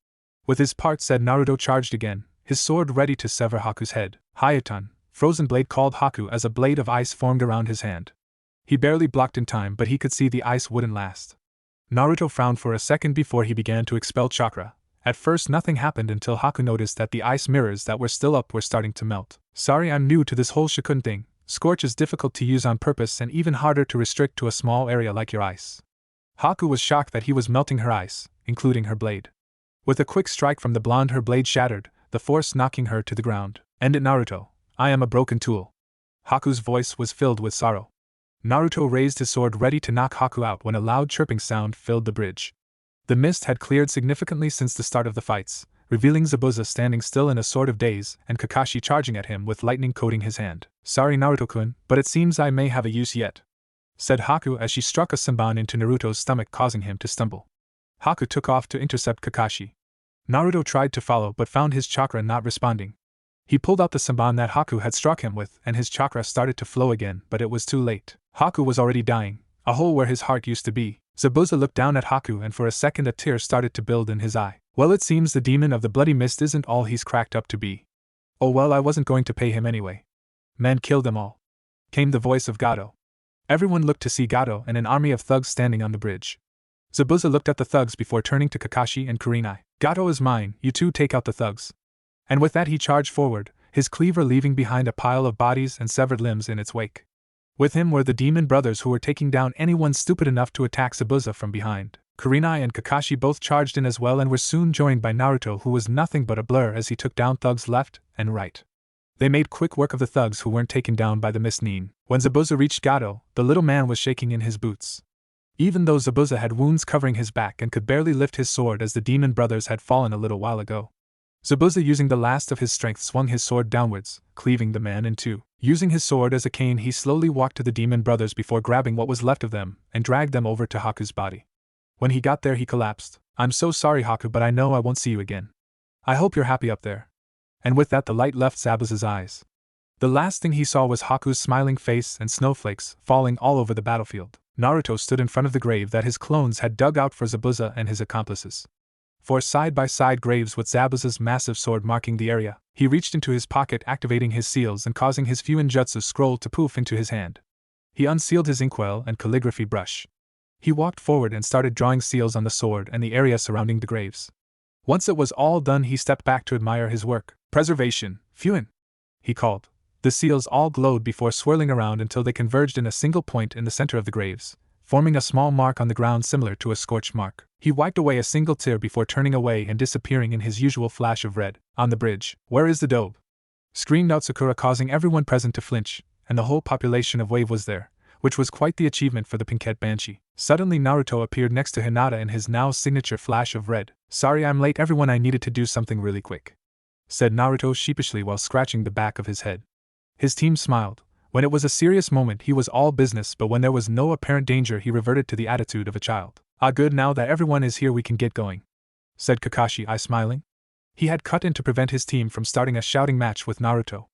With his part said, Naruto charged again, his sword ready to sever Haku's head. Hayatan, frozen blade, called Haku as a blade of ice formed around his hand. He barely blocked in time, but he could see the ice wouldn't last. Naruto frowned for a second before he began to expel chakra. At first nothing happened until Haku noticed that the ice mirrors that were still up were starting to melt. Sorry, I'm new to this whole Shikun thing. Scorch is difficult to use on purpose and even harder to restrict to a small area like your ice. Haku was shocked that he was melting her ice, including her blade. With a quick strike from the blonde, her blade shattered, the force knocking her to the ground. End it, Naruto. I am a broken tool. Haku's voice was filled with sorrow. Naruto raised his sword ready to knock Haku out when a loud chirping sound filled the bridge. The mist had cleared significantly since the start of the fights, revealing Zabuza standing still in a sort of daze and Kakashi charging at him with lightning coating his hand. Sorry, Naruto-kun, but it seems I may have a use yet, said Haku as she struck a Senbon into Naruto's stomach, causing him to stumble. Haku took off to intercept Kakashi. Naruto tried to follow but found his chakra not responding. He pulled out the Senbon that Haku had struck him with, and his chakra started to flow again, but it was too late. Haku was already dying, a hole where his heart used to be. Zabuza looked down at Haku, and for a second a tear started to build in his eye. Well, it seems the demon of the bloody mist isn't all he's cracked up to be. Oh well, I wasn't going to pay him anyway. Man, kill them all, came the voice of Gato. Everyone looked to see Gato and an army of thugs standing on the bridge. Zabuza looked at the thugs before turning to Kakashi and Kurenai. Gato is mine, you two take out the thugs. And with that he charged forward, his cleaver leaving behind a pile of bodies and severed limbs in its wake. With him were the demon brothers who were taking down anyone stupid enough to attack Zabuza from behind. Kurenai and Kakashi both charged in as well and were soon joined by Naruto, who was nothing but a blur as he took down thugs left and right. They made quick work of the thugs who weren't taken down by the mist Nin. When Zabuza reached Gato, the little man was shaking in his boots. Even though Zabuza had wounds covering his back and could barely lift his sword as the demon brothers had fallen a little while ago. Zabuza, using the last of his strength, swung his sword downwards, cleaving the man in two. Using his sword as a cane, he slowly walked to the demon brothers before grabbing what was left of them and dragged them over to Haku's body. When he got there, he collapsed. I'm so sorry, Haku, but I know I won't see you again. I hope you're happy up there. And with that, the light left Zabuza's eyes. The last thing he saw was Haku's smiling face and snowflakes falling all over the battlefield. Naruto stood in front of the grave that his clones had dug out for Zabuza and his accomplices. 4 side-by-side graves with Zabuza's massive sword marking the area. He reached into his pocket, activating his seals and causing his Fuinjutsu scroll to poof into his hand. He unsealed his inkwell and calligraphy brush. He walked forward and started drawing seals on the sword and the area surrounding the graves. Once it was all done, he stepped back to admire his work. Preservation, Fuin, he called. The seals all glowed before swirling around until they converged in a single point in the center of the graves, forming a small mark on the ground similar to a scorch mark. He wiped away a single tear before turning away and disappearing in his usual flash of red. On the bridge. Where is the dobe? Screamed out Sakura, causing everyone present to flinch, and the whole population of Wave was there, which was quite the achievement for the Pinkette Banshee. Suddenly Naruto appeared next to Hinata in his now signature flash of red. Sorry I'm late everyone, I needed to do something really quick, said Naruto sheepishly while scratching the back of his head. His team smiled. When it was a serious moment he was all business, but when there was no apparent danger he reverted to the attitude of a child. Ah, good, now that everyone is here we can get going, said Kakashi, smiling. He had cut in to prevent his team from starting a shouting match with Naruto.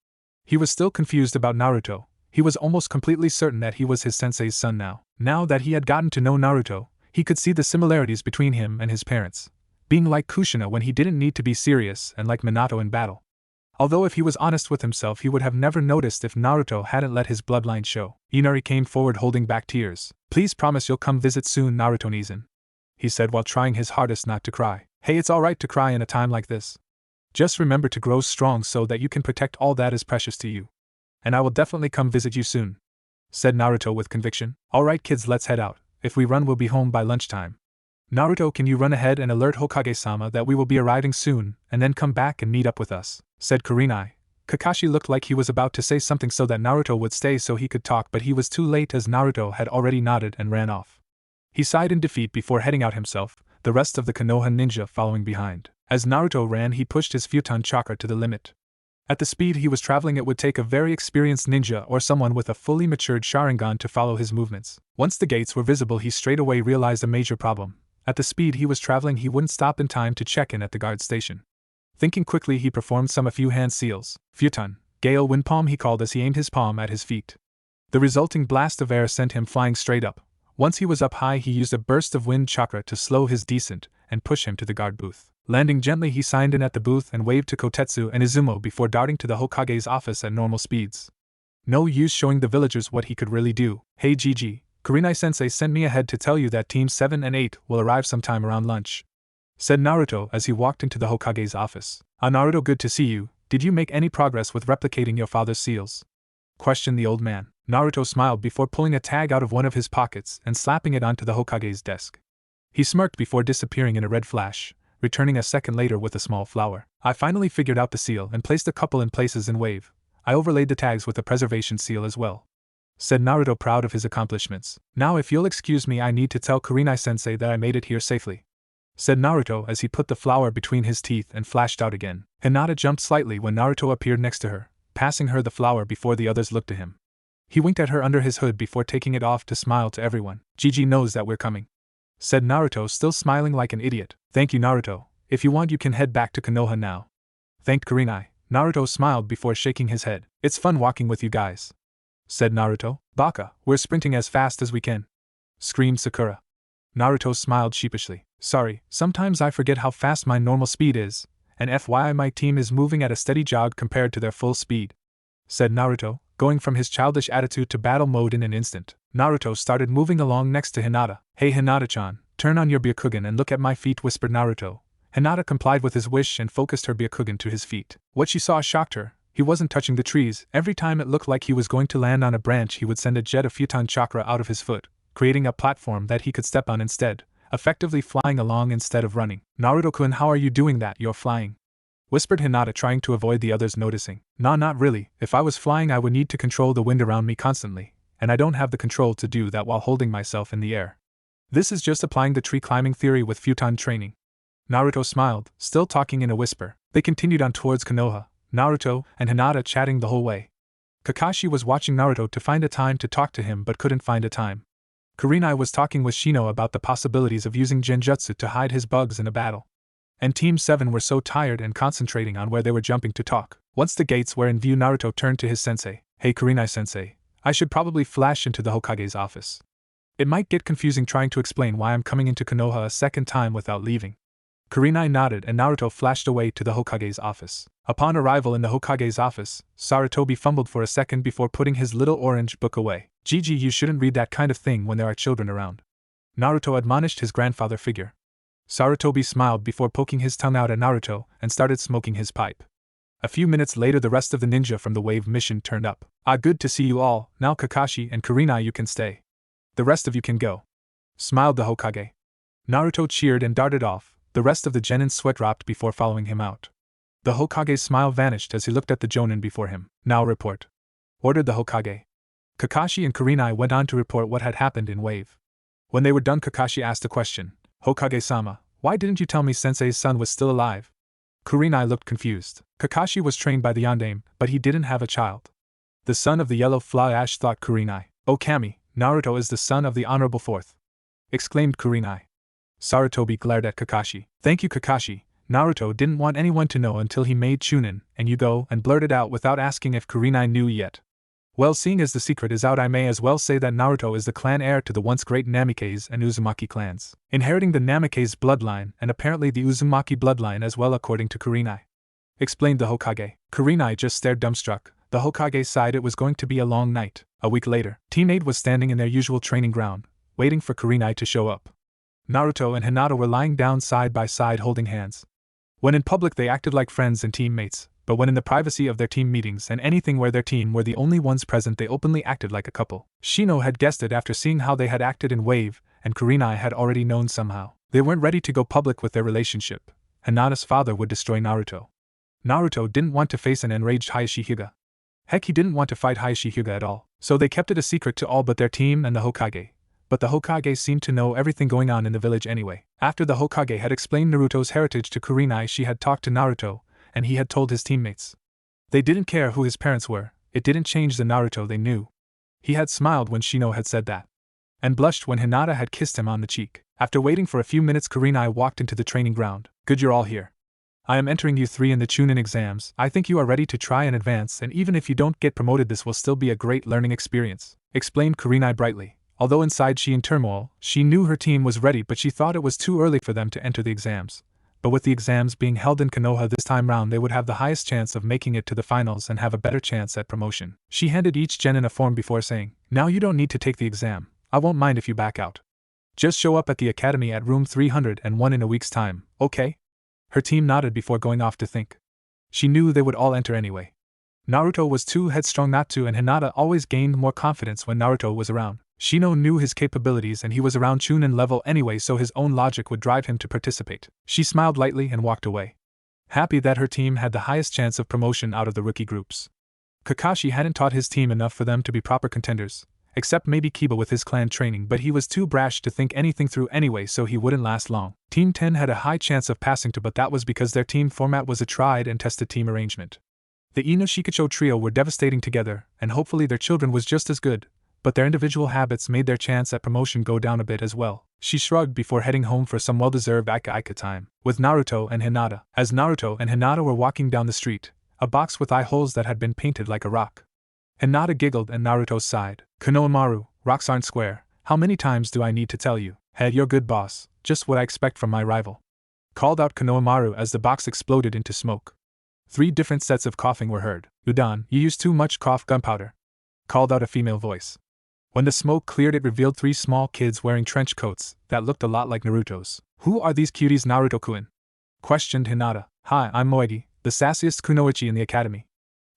He was still confused about Naruto. He was almost completely certain that he was his sensei's son now. Now that he had gotten to know Naruto, he could see the similarities between him and his parents, being like Kushina when he didn't need to be serious and like Minato in battle. Although if he was honest with himself he would have never noticed if Naruto hadn't let his bloodline show. Inari came forward holding back tears. Please promise you'll come visit soon, Naruto-Nizan, he said while trying his hardest not to cry. Hey, it's alright to cry in a time like this. Just remember to grow strong so that you can protect all that is precious to you. And I will definitely come visit you soon, said Naruto with conviction. Alright kids, let's head out. If we run we'll be home by lunchtime. Naruto, can you run ahead and alert Hokage-sama that we will be arriving soon, and then come back and meet up with us, said Kurenai. Kakashi looked like he was about to say something so that Naruto would stay so he could talk, but he was too late as Naruto had already nodded and ran off. He sighed in defeat before heading out himself, the rest of the Konoha ninja following behind. As Naruto ran he pushed his futon chakra to the limit. At the speed he was traveling it would take a very experienced ninja or someone with a fully matured Sharingan to follow his movements. Once the gates were visible he straight away realized a major problem. At the speed he was traveling he wouldn't stop in time to check in at the guard station. Thinking quickly he performed a few hand seals. Futon, Gale Wind Palm he called as he aimed his palm at his feet. The resulting blast of air sent him flying straight up. Once he was up high he used a burst of wind chakra to slow his descent and push him to the guard booth. Landing gently he signed in at the booth and waved to Kotetsu and Izumo before darting to the Hokage's office at normal speeds. No use showing the villagers what he could really do. Hey Gigi, Kurenai-sensei sent me ahead to tell you that Teams 7 and 8 will arrive sometime around lunch, said Naruto as he walked into the Hokage's office. Ah Naruto, good to see you. Did you make any progress with replicating your father's seals? Questioned the old man. Naruto smiled before pulling a tag out of one of his pockets and slapping it onto the Hokage's desk. He smirked before disappearing in a red flash, returning a second later with a small flower. I finally figured out the seal and placed a couple in places in Wave. I overlaid the tags with a preservation seal as well, said Naruto, proud of his accomplishments. Now if you'll excuse me I need to tell Kurenai-sensei that I made it here safely, said Naruto as he put the flower between his teeth and flashed out again. Hinata jumped slightly when Naruto appeared next to her, passing her the flower before the others looked to him. He winked at her under his hood before taking it off to smile to everyone. Gigi knows that we're coming, said Naruto, still smiling like an idiot. Thank you Naruto, if you want you can head back to Konoha now, thanked Kurenai. Naruto smiled before shaking his head. It's fun walking with you guys, said Naruto. Baka, we're sprinting as fast as we can, screamed Sakura. Naruto smiled sheepishly. Sorry, sometimes I forget how fast my normal speed is, and FYI my team is moving at a steady jog compared to their full speed, said Naruto, going from his childish attitude to battle mode in an instant. Naruto started moving along next to Hinata. Hey Hinata-chan, turn on your Byakugan and look at my feet, whispered Naruto. Hinata complied with his wish and focused her Byakugan to his feet. What she saw shocked her. He wasn't touching the trees. Every time it looked like he was going to land on a branch he would send a jet of futon chakra out of his foot, creating a platform that he could step on instead, effectively flying along instead of running. Naruto-kun, how are you doing that? You're flying, whispered Hinata, trying to avoid the others noticing. Nah, not really. If I was flying I would need to control the wind around me constantly, and I don't have the control to do that while holding myself in the air. This is just applying the tree climbing theory with futon training. Naruto smiled, still talking in a whisper. They continued on towards Konoha, Naruto and Hinata chatting the whole way. Kakashi was watching Naruto to find a time to talk to him but couldn't find a time. Kurenai was talking with Shino about the possibilities of using genjutsu to hide his bugs in a battle. And Team 7 were so tired and concentrating on where they were jumping to talk. Once the gates were in view Naruto turned to his sensei. Hey Kurenai-sensei, I should probably flash into the Hokage's office. It might get confusing trying to explain why I'm coming into Konoha a second time without leaving. Kurenai nodded and Naruto flashed away to the Hokage's office. Upon arrival in the Hokage's office, Sarutobi fumbled for a second before putting his little orange book away. Gigi, you shouldn't read that kind of thing when there are children around, Naruto admonished his grandfather figure. Sarutobi smiled before poking his tongue out at Naruto and started smoking his pipe. A few minutes later the rest of the ninja from the Wave mission turned up. Ah, good to see you all. Now Kakashi and Kurenai, you can stay. The rest of you can go, smiled the Hokage. Naruto cheered and darted off. The rest of the Genin sweat dropped before following him out. The Hokage's smile vanished as he looked at the Jonin before him. Now report, ordered the Hokage. Kakashi and Kurenai went on to report what had happened in Wave. When they were done, Kakashi asked a question. Hokage-sama, why didn't you tell me Sensei's son was still alive? Kurenai looked confused. Kakashi was trained by the Yondaime, but he didn't have a child. The son of the Yellow Fly Ash, thought Kurenai. Oh Kami, Naruto is the son of the Honorable Fourth, exclaimed Kurenai. Sarutobi glared at Kakashi. Thank you, Kakashi. Naruto didn't want anyone to know until he made Chunin, and you go and blurted out without asking if Kurenai knew yet. Well, seeing as the secret is out, I may as well say that Naruto is the clan heir to the once great Namikaze and Uzumaki clans, inheriting the Namikaze bloodline and apparently the Uzumaki bloodline as well, according to Kurenai, explained the Hokage. Kurenai just stared dumbstruck. The Hokage sighed. It was going to be a long night. A week later, Team 8 was standing in their usual training ground, waiting for Kurenai to show up. Naruto and Hinata were lying down side by side holding hands. When in public they acted like friends and teammates, but when in the privacy of their team meetings and anything where their team were the only ones present, they openly acted like a couple. Shino had guessed it after seeing how they had acted in Wave, and Kurenai had already known somehow. They weren't ready to go public with their relationship. Hinata's father would destroy Naruto. Naruto didn't want to face an enraged Hayashi Hyuga. Heck, he didn't want to fight Hayashi Hyuga at all, so they kept it a secret to all but their team and the Hokage. But the Hokage seemed to know everything going on in the village anyway. After the Hokage had explained Naruto's heritage to Kurenai, she had talked to Naruto, and he had told his teammates. They didn't care who his parents were. It didn't change the Naruto they knew. He had smiled when Shino had said that, and blushed when Hinata had kissed him on the cheek. After waiting for a few minutes, Kurenai walked into the training ground. Good, you're all here. I am entering you 3 in the Chunin exams. I think you are ready to try and advance, and even if you don't get promoted, this will still be a great learning experience, explained Kurenai brightly. Although inside she in turmoil, she knew her team was ready, but she thought it was too early for them to enter the exams. But with the exams being held in Konoha this time round, they would have the highest chance of making it to the finals and have a better chance at promotion. She handed each Genin a form before saying, now you don't need to take the exam. I won't mind if you back out. Just show up at the academy at room 301 in a week's time, okay? Her team nodded before going off to think. She knew they would all enter anyway. Naruto was too headstrong not to, and Hinata always gained more confidence when Naruto was around. Shino knew his capabilities and he was around Chunin level anyway, so his own logic would drive him to participate. She smiled lightly and walked away, happy that her team had the highest chance of promotion out of the rookie groups. Kakashi hadn't taught his team enough for them to be proper contenders, except maybe Kiba with his clan training, but he was too brash to think anything through anyway, so he wouldn't last long. Team 10 had a high chance of passing too, but that was because their team format was a tried and tested team arrangement. The Ino Shikacho trio were devastating together, and hopefully their children was just as good, but their individual habits made their chance at promotion go down a bit as well. She shrugged before heading home for some well-deserved Ika time with Naruto and Hinata. As Naruto and Hinata were walking down the street, a box with eye holes that had been painted like a rock. Hinata giggled and Naruto sighed. Konohamaru, rocks aren't square. How many times do I need to tell you? Head, you're good boss, just what I expect from my rival, called out Konohamaru as the box exploded into smoke. 3 different sets of coughing were heard. Udan, you use too much cough gunpowder, called out a female voice. When the smoke cleared, it revealed 3 small kids wearing trench coats that looked a lot like Naruto's. Who are these cuties, Naruto-kun? Questioned Hinata. Hi, I'm Moegi, the sassiest kunoichi in the academy,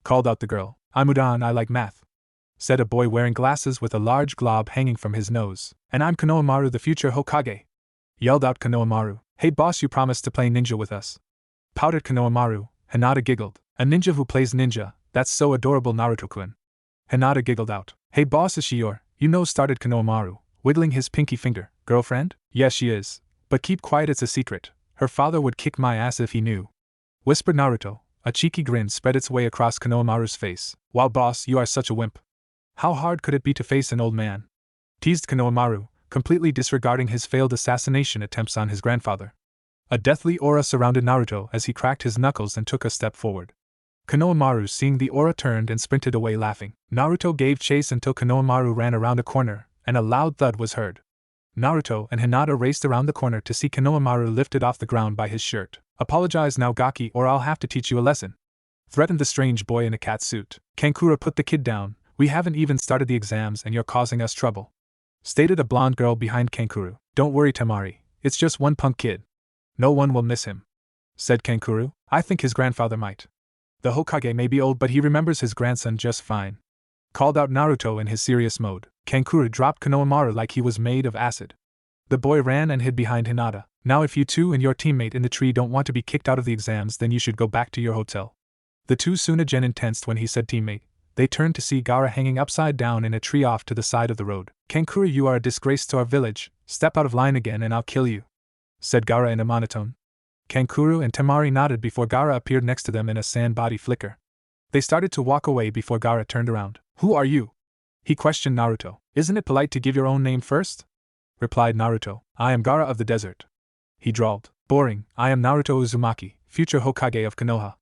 called out the girl. I'm Udan, I like math, said a boy wearing glasses with a large glob hanging from his nose. And I'm Konohamaru, the future Hokage, yelled out Konohamaru. Hey boss, you promised to play ninja with us, pouted Konohamaru. Hinata giggled. A ninja who plays ninja, that's so adorable, Naruto-kun. Hinata giggled out. Hey boss, is she your, started Konohamaru, wiggling his pinky finger, girlfriend? Yes, she is. But keep quiet, it's a secret. Her father would kick my ass if he knew, whispered Naruto. A cheeky grin spread its way across Konohamaru's face. Wow boss, you are such a wimp. How hard could it be to face an old man? Teased Konohamaru, completely disregarding his failed assassination attempts on his grandfather. A deathly aura surrounded Naruto as he cracked his knuckles and took a step forward. Konohamaru, seeing the aura, turned and sprinted away laughing. Naruto gave chase until Konohamaru ran around a corner, and a loud thud was heard. Naruto and Hinata raced around the corner to see Konohamaru lifted off the ground by his shirt. Apologize now, Gaki, or I'll have to teach you a lesson, threatened the strange boy in a cat suit. Kankura, put the kid down. We haven't even started the exams and you're causing us trouble, stated a blonde girl behind Kankuru. Don't worry, Tamari, it's just one punk kid. No one will miss him, said Kankuru. I think his grandfather might. The Hokage may be old, but he remembers his grandson just fine, called out Naruto in his serious mode. Kankuru dropped Konohamaru like he was made of acid. The boy ran and hid behind Hinata. Now if you two and your teammate in the tree don't want to be kicked out of the exams, then you should go back to your hotel. The two Suna Genin tensed when he said teammate. They turned to see Gaara hanging upside down in a tree off to the side of the road. Kankura, you are a disgrace to our village. Step out of line again and I'll kill you, said Gaara in a monotone. Kankuru and Temari nodded before Gaara appeared next to them in a sand body flicker. They started to walk away before Gaara turned around. Who are you? He questioned Naruto. Isn't it polite to give your own name first? Replied Naruto. I am Gaara of the desert. He drawled. Boring. I am Naruto Uzumaki, future Hokage of Konoha.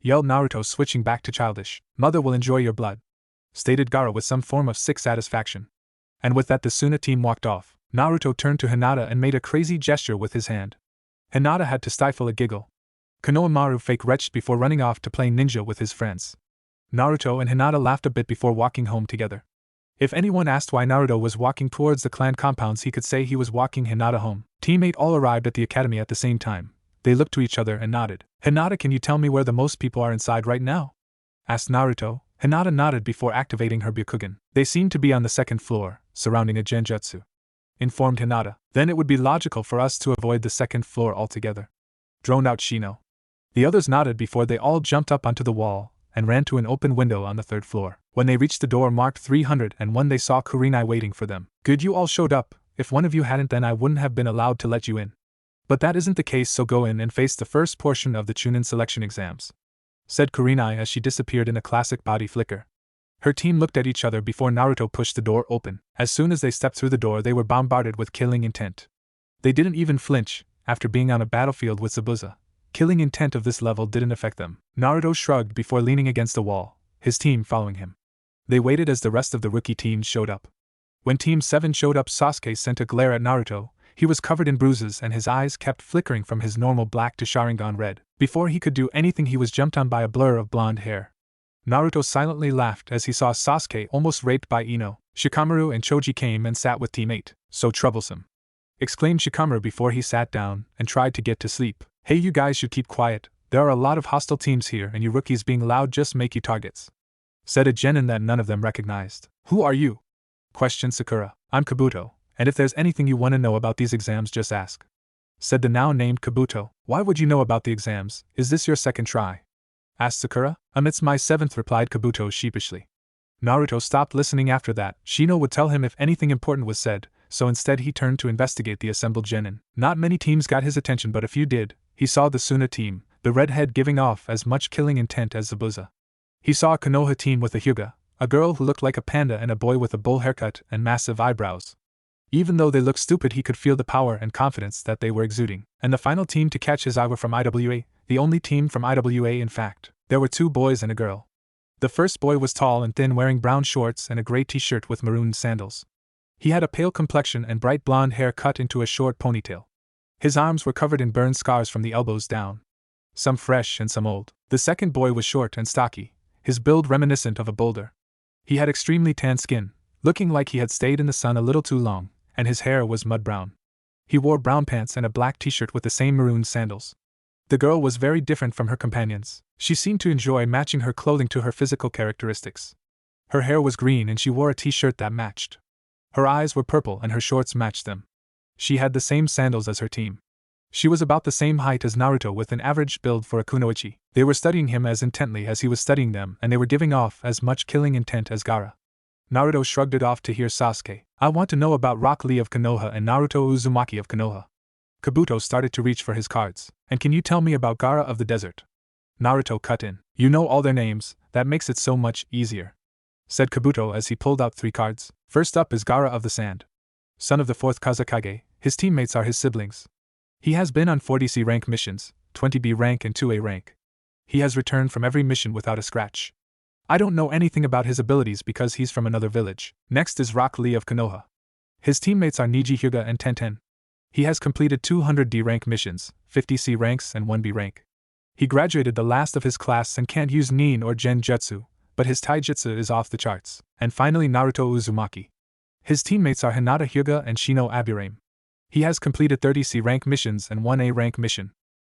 Yelled Naruto, switching back to childish. Mother will enjoy your blood, stated Gaara with some form of sick satisfaction. And with that the Suna team walked off. Naruto turned to Hinata and made a crazy gesture with his hand. Hinata had to stifle a giggle. Konohamaru fake retched before running off to play ninja with his friends. Naruto and Hinata laughed a bit before walking home together. If anyone asked why Naruto was walking towards the clan compounds, he could say he was walking Hinata home. Teammate all arrived at the academy at the same time. They looked to each other and nodded. Hinata, can you tell me where the most people are inside right now? Asked Naruto. Hinata nodded before activating her Byakugan. They seemed to be on the second floor, surrounding a genjutsu, informed Hinata. Then it would be logical for us to avoid the second floor altogether, droned out Shino. The others nodded before they all jumped up onto the wall and ran to an open window on the third floor. When they reached the door marked 301, they saw Kurenai waiting for them. Good, you all showed up. If one of you hadn't, then I wouldn't have been allowed to let you in. But that isn't the case, so go in and face the first portion of the Chunin selection exams, said Kurenai as she disappeared in a classic body flicker. Her team looked at each other before Naruto pushed the door open. As soon as they stepped through the door, they were bombarded with killing intent. They didn't even flinch. After being on a battlefield with Zabuza, killing intent of this level didn't affect them. Naruto shrugged before leaning against a wall, his team following him. They waited as the rest of the rookie teams showed up. When Team 7 showed up, Sasuke sent a glare at Naruto. He was covered in bruises and his eyes kept flickering from his normal black to Sharingan red. Before he could do anything, he was jumped on by a blur of blonde hair. Naruto silently laughed as he saw Sasuke almost raped by Ino. Shikamaru and Choji came and sat with Team 8. So troublesome, exclaimed Shikamaru before he sat down and tried to get to sleep. Hey, you guys should keep quiet. There are a lot of hostile teams here and you rookies being loud just make you targets, said a genin that none of them recognized. Who are you? Questioned Sakura. I'm Kabuto, and if there's anything you want to know about these exams, just ask, said the now named Kabuto. Why would you know about the exams? Is this your second try? Asked Sakura. It's my seventh, replied Kabuto sheepishly. Naruto stopped listening after that. Shino would tell him if anything important was said, so instead he turned to investigate the assembled genin. Not many teams got his attention, but a few did. He saw the Suna team, the redhead giving off as much killing intent as Zabuza. He saw a Konoha team with a Hyuga, a girl who looked like a panda and a boy with a bull haircut and massive eyebrows. Even though they looked stupid, he could feel the power and confidence that they were exuding. And the final team to catch his eye were from IWA, the only team from IWA in fact. There were two boys and a girl. The first boy was tall and thin, wearing brown shorts and a gray t-shirt with maroon sandals. He had a pale complexion and bright blonde hair cut into a short ponytail. His arms were covered in burn scars from the elbows down, some fresh and some old. The second boy was short and stocky, his build reminiscent of a boulder. He had extremely tan skin, looking like he had stayed in the sun a little too long, and his hair was mud brown. He wore brown pants and a black t-shirt with the same maroon sandals. The girl was very different from her companions. She seemed to enjoy matching her clothing to her physical characteristics. Her hair was green and she wore a t-shirt that matched. Her eyes were purple and her shorts matched them. She had the same sandals as her team. She was about the same height as Naruto with an average build for a kunoichi. They were studying him as intently as he was studying them, and they were giving off as much killing intent as Gaara. Naruto shrugged it off to hear Sasuke. I want to know about Rock Lee of Konoha and Naruto Uzumaki of Konoha. Kabuto started to reach for his cards. And can you tell me about Gaara of the desert? Naruto cut in. You know all their names, that makes it so much easier, said Kabuto as he pulled out 3 cards. First up is Gaara of the Sand. Son of the 4th Kazekage, his teammates are his siblings. He has been on 40C rank missions, 20B rank and 2A rank. He has returned from every mission without a scratch. I don't know anything about his abilities because he's from another village. Next is Rock Lee of Konoha. His teammates are Neji, Hyuga and Tenten. He has completed 200D rank missions, 50C ranks and 1B rank. He graduated the last of his class and can't use Nin or Genjutsu, but his taijutsu is off the charts. And finally Naruto Uzumaki. His teammates are Hinata, Hyuga and Shino Aburame. He has completed 30C rank missions and 1A rank mission.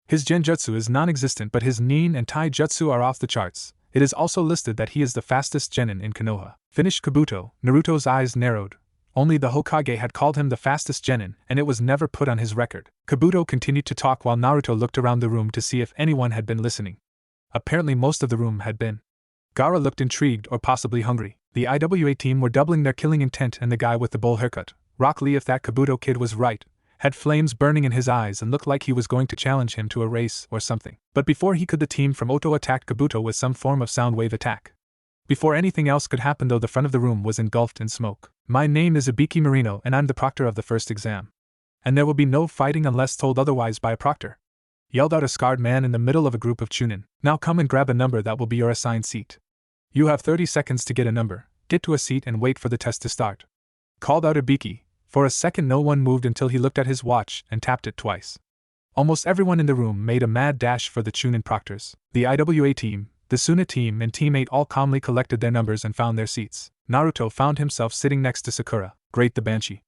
His Genjutsu is non-existent, but his Nin and taijutsu are off the charts. It is also listed that he is the fastest genin in Konoha. Finished Kabuto. Naruto's eyes narrowed. Only the Hokage had called him the fastest genin, and it was never put on his record. Kabuto continued to talk while Naruto looked around the room to see if anyone had been listening. Apparently most of the room had been. Gaara looked intrigued or possibly hungry. The IWA team were doubling their killing intent, and the guy with the bowl haircut, Rock Lee, if that Kabuto kid was right, had flames burning in his eyes and looked like he was going to challenge him to a race or something. But before he could, the team from Oto attacked Kabuto with some form of sound wave attack. Before anything else could happen though, the front of the room was engulfed in smoke. My name is Ibiki Marino and I'm the proctor of the first exam. And there will be no fighting unless told otherwise by a proctor, yelled out a scarred man in the middle of a group of Chunin. Now come and grab a number that will be your assigned seat. You have 30 seconds to get a number, get to a seat and wait for the test to start, called out Ibiki. For a second no one moved until he looked at his watch and tapped it twice. Almost everyone in the room made a mad dash for the Chunin proctors. The IWA team, the Suna team and Team 8 all calmly collected their numbers and found their seats. Naruto found himself sitting next to Sakura, Great the Banshee.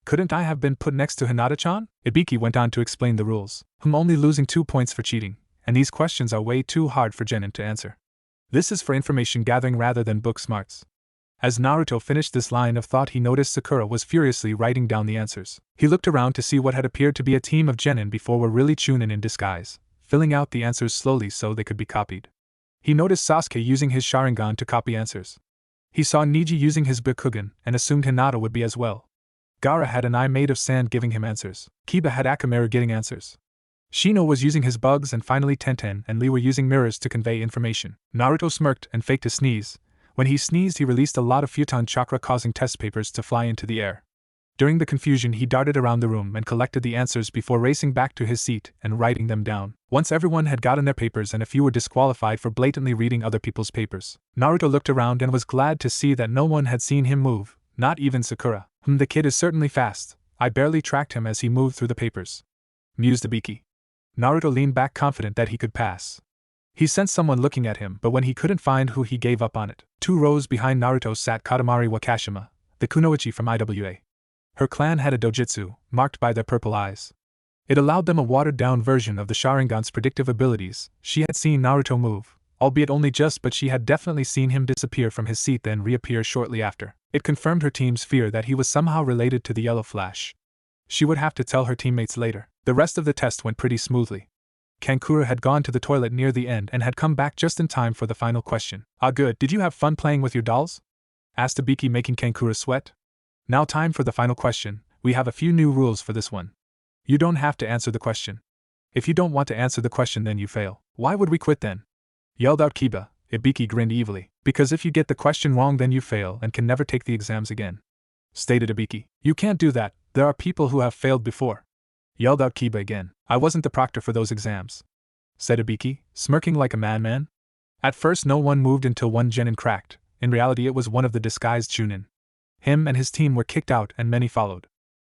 Couldn't I have been put next to Hinata-chan? Ibiki went on to explain the rules. I'm only losing 2 points for cheating, and these questions are way too hard for Genin to answer. This is for information gathering rather than book smarts. As Naruto finished this line of thought, he noticed Sakura was furiously writing down the answers. He looked around to see what had appeared to be a team of Genin before were really Chunin in disguise, filling out the answers slowly so they could be copied. He noticed Sasuke using his Sharingan to copy answers. He saw Neji using his Byakugan and assumed Hinata would be as well. Gaara had an eye made of sand giving him answers. Kiba had Akamaru getting answers. Shino was using his bugs, and finally Tenten and Lee were using mirrors to convey information. Naruto smirked and faked a sneeze. When he sneezed, he released a lot of futon chakra, causing test papers to fly into the air. During the confusion, he darted around the room and collected the answers before racing back to his seat and writing them down. Once everyone had gotten their papers and a few were disqualified for blatantly reading other people's papers, Naruto looked around and was glad to see that no one had seen him move, not even Sakura. The kid is certainly fast. I barely tracked him as he moved through the papers, mused Ibiki. Naruto leaned back confident that he could pass. He sensed someone looking at him, but when he couldn't find who, he gave up on it. 2 rows behind Naruto sat Katamari Wakashima, the kunoichi from IWA. Her clan had a dojutsu, marked by their purple eyes. It allowed them a watered-down version of the Sharingan's predictive abilities. She had seen Naruto move, albeit only just, but she had definitely seen him disappear from his seat then reappear shortly after. It confirmed her team's fear that he was somehow related to the Yellow Flash. She would have to tell her teammates later. The rest of the test went pretty smoothly. Kankura had gone to the toilet near the end and had come back just in time for the final question. Ah, good. Did you have fun playing with your dolls? Asked Ibiki, making Kankura sweat. Now time for the final question. We have a few new rules for this one. You don't have to answer the question. If you don't want to answer the question, then you fail. Why would we quit then? Yelled out Kiba. Ibiki grinned evilly. Because if you get the question wrong, then you fail and can never take the exams again, stated Ibiki. You can't do that. There are people who have failed before, yelled out Kiba again. I wasn't the proctor for those exams, said Ibiki, smirking like a madman. At first no one moved until one genin cracked. In reality it was one of the disguised Chunin. Him and his team were kicked out and many followed.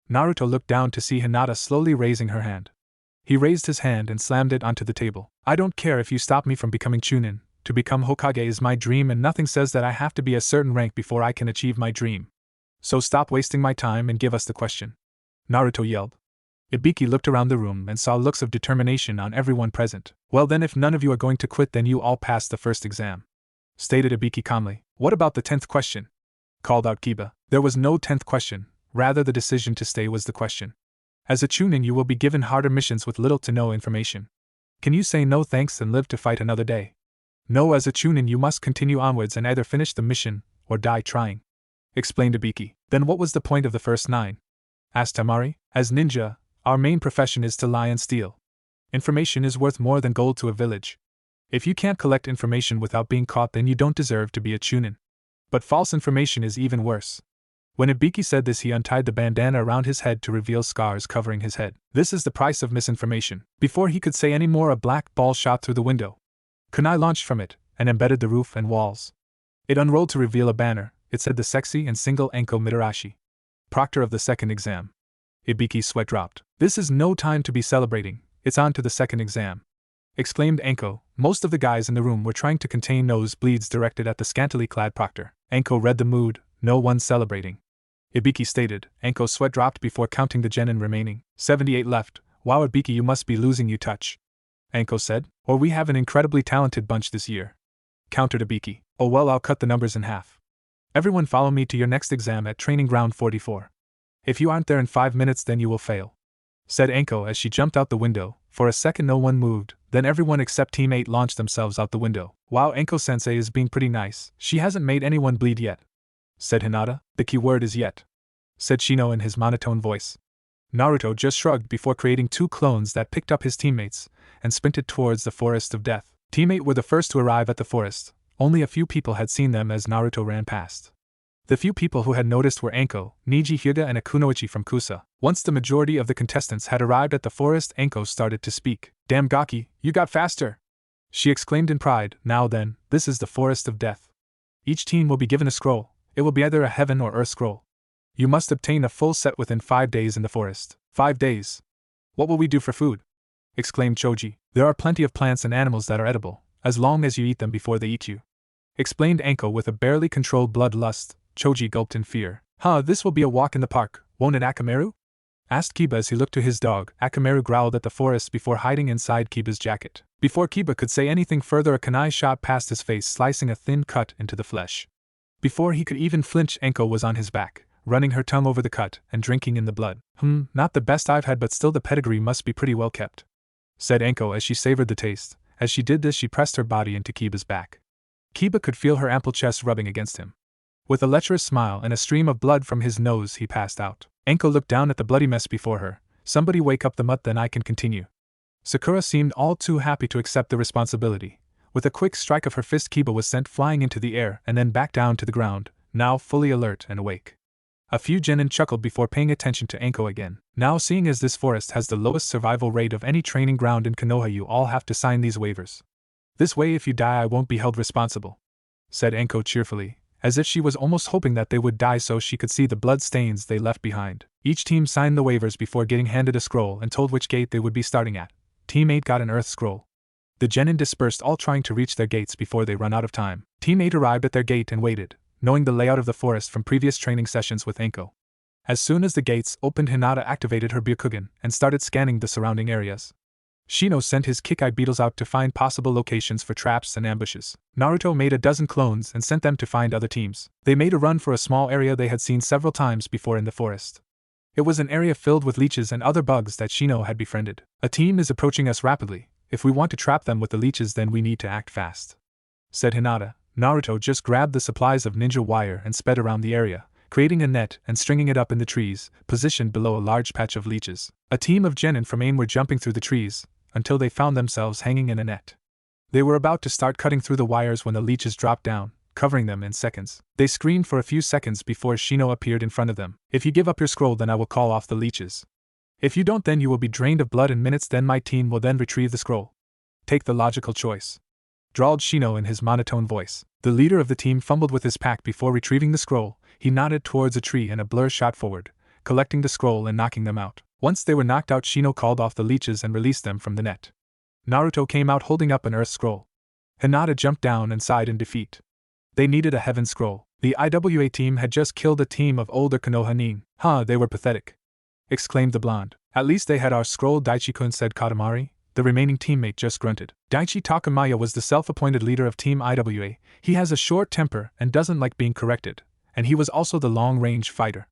Naruto looked down to see Hinata slowly raising her hand. He raised his hand and slammed it onto the table. I don't care if you stop me from becoming Chunin. To become Hokage is my dream, and nothing says that I have to be a certain rank before I can achieve my dream. So stop wasting my time and give us the question, Naruto yelled. Ibiki looked around the room and saw looks of determination on everyone present. Well then, if none of you are going to quit, then you all pass the first exam, stated Ibiki calmly. What about the 10th question? Called out Kiba. There was no 10th question, rather the decision to stay was the question. As a Chunin you will be given harder missions with little to no information. Can you say no thanks and live to fight another day? No, as a Chunin you must continue onwards and either finish the mission or die trying, explained Ibiki. Then what was the point of the first 9? Asked Tamari. As ninja, our main profession is to lie and steal. Information is worth more than gold to a village. If you can't collect information without being caught, then you don't deserve to be a Chunin. But false information is even worse. When Ibiki said this, he untied the bandana around his head to reveal scars covering his head. This is the price of misinformation. Before he could say any more, a black ball shot through the window. Kunai launched from it and embedded the roof and walls. It unrolled to reveal a banner. It said the sexy and single Enko Mitarashi, proctor of the second exam. Ibiki's sweat dropped. This is no time to be celebrating, it's on to the second exam, exclaimed Enko. Most of the guys in the room were trying to contain nosebleeds directed at the scantily clad proctor. Enko read the mood, no one's celebrating, Ibiki stated. Enko's sweat dropped before counting the genin remaining. 78 left. Wow, Ibiki, you must be losing your touch, Enko said. Or we have an incredibly talented bunch this year, countered Ibiki. Oh well, I'll cut the numbers in half. Everyone follow me to your next exam at Training Ground 44. If you aren't there in 5 minutes then you will fail," said Anko as she jumped out the window. For a second no one moved, then everyone except Team 8 launched themselves out the window. "Wow, Anko-sensei is being pretty nice. She hasn't made anyone bleed yet," said Hinata. "The key word is yet," said Shino in his monotone voice. Naruto just shrugged before creating 2 clones that picked up his teammates and sprinted towards the Forest of Death. Team 8 were the first to arrive at the forest. Only a few people had seen them as Naruto ran past. The few people who had noticed were Anko, Neji, Hyuga, and Akunoichi from Kusa. Once the majority of the contestants had arrived at the forest, Anko started to speak. "Damn Gaki, you got faster!" she exclaimed in pride. "Now then, this is the Forest of Death. Each team will be given a scroll. It will be either a heaven or earth scroll. You must obtain a full set within 5 days in the forest." 5 days? What will we do for food?" exclaimed Choji. "There are plenty of plants and animals that are edible, as long as you eat them before they eat you," explained Anko with a barely controlled bloodlust. Choji gulped in fear. This will be a walk in the park, won't it, Akamaru?" asked Kiba as he looked to his dog. Akamaru growled at the forest before hiding inside Kiba's jacket. Before Kiba could say anything further, a kunai shot past his face, slicing a thin cut into the flesh. Before he could even flinch, Anko was on his back, running her tongue over the cut and drinking in the blood. Not the best I've had, but still the pedigree must be pretty well kept," said Anko as she savored the taste. As she did this, she pressed her body into Kiba's back. Kiba could feel her ample chest rubbing against him. With a lecherous smile and a stream of blood from his nose, he passed out. Anko looked down at the bloody mess before her. "Somebody wake up the mutt, then I can continue." Sakura seemed all too happy to accept the responsibility. With a quick strike of her fist, Kiba was sent flying into the air and then back down to the ground, now fully alert and awake. A few genin chuckled before paying attention to Anko again. "Now, seeing as this forest has the lowest survival rate of any training ground in Konoha, you all have to sign these waivers. This way if you die I won't be held responsible," said Anko cheerfully, as if she was almost hoping that they would die so she could see the blood stains they left behind. Each team signed the waivers before getting handed a scroll and told which gate they would be starting at. Team 8 got an earth scroll. The genin dispersed, all trying to reach their gates before they run out of time. Team 8 arrived at their gate and waited, knowing the layout of the forest from previous training sessions with Anko. As soon as the gates opened, Hinata activated her Byakugan and started scanning the surrounding areas. Shino sent his Kikai beetles out to find possible locations for traps and ambushes. Naruto made a dozen clones and sent them to find other teams. They made a run for a small area they had seen several times before in the forest. It was an area filled with leeches and other bugs that Shino had befriended. "A team is approaching us rapidly. If we want to trap them with the leeches, then we need to act fast," said Hinata. Naruto just grabbed the supplies of ninja wire and sped around the area, creating a net and stringing it up in the trees, positioned below a large patch of leeches. A team of genin from AIM were jumping through the trees, until they found themselves hanging in a net. They were about to start cutting through the wires when the leeches dropped down, covering them in seconds. They screamed for a few seconds before Shino appeared in front of them. "If you give up your scroll, then I will call off the leeches. If you don't, then you will be drained of blood in minutes, then my team will then retrieve the scroll. Take the logical choice," drawled Shino in his monotone voice. The leader of the team fumbled with his pack before retrieving the scroll. He nodded towards a tree and a blur shot forward, collecting the scroll and knocking them out. Once they were knocked out, Shino called off the leeches and released them from the net. Naruto came out holding up an earth scroll. Hinata jumped down and sighed in defeat. They needed a heaven scroll. The IWA team had just killed a team of older Konoha nin. They were pathetic," exclaimed the blonde. "At least they had our scroll, Daichi-kun," said Katamari. The remaining teammate just grunted. Daichi Takamaya was the self-appointed leader of Team IWA. He has a short temper and doesn't like being corrected, and he was also the long-range fighter.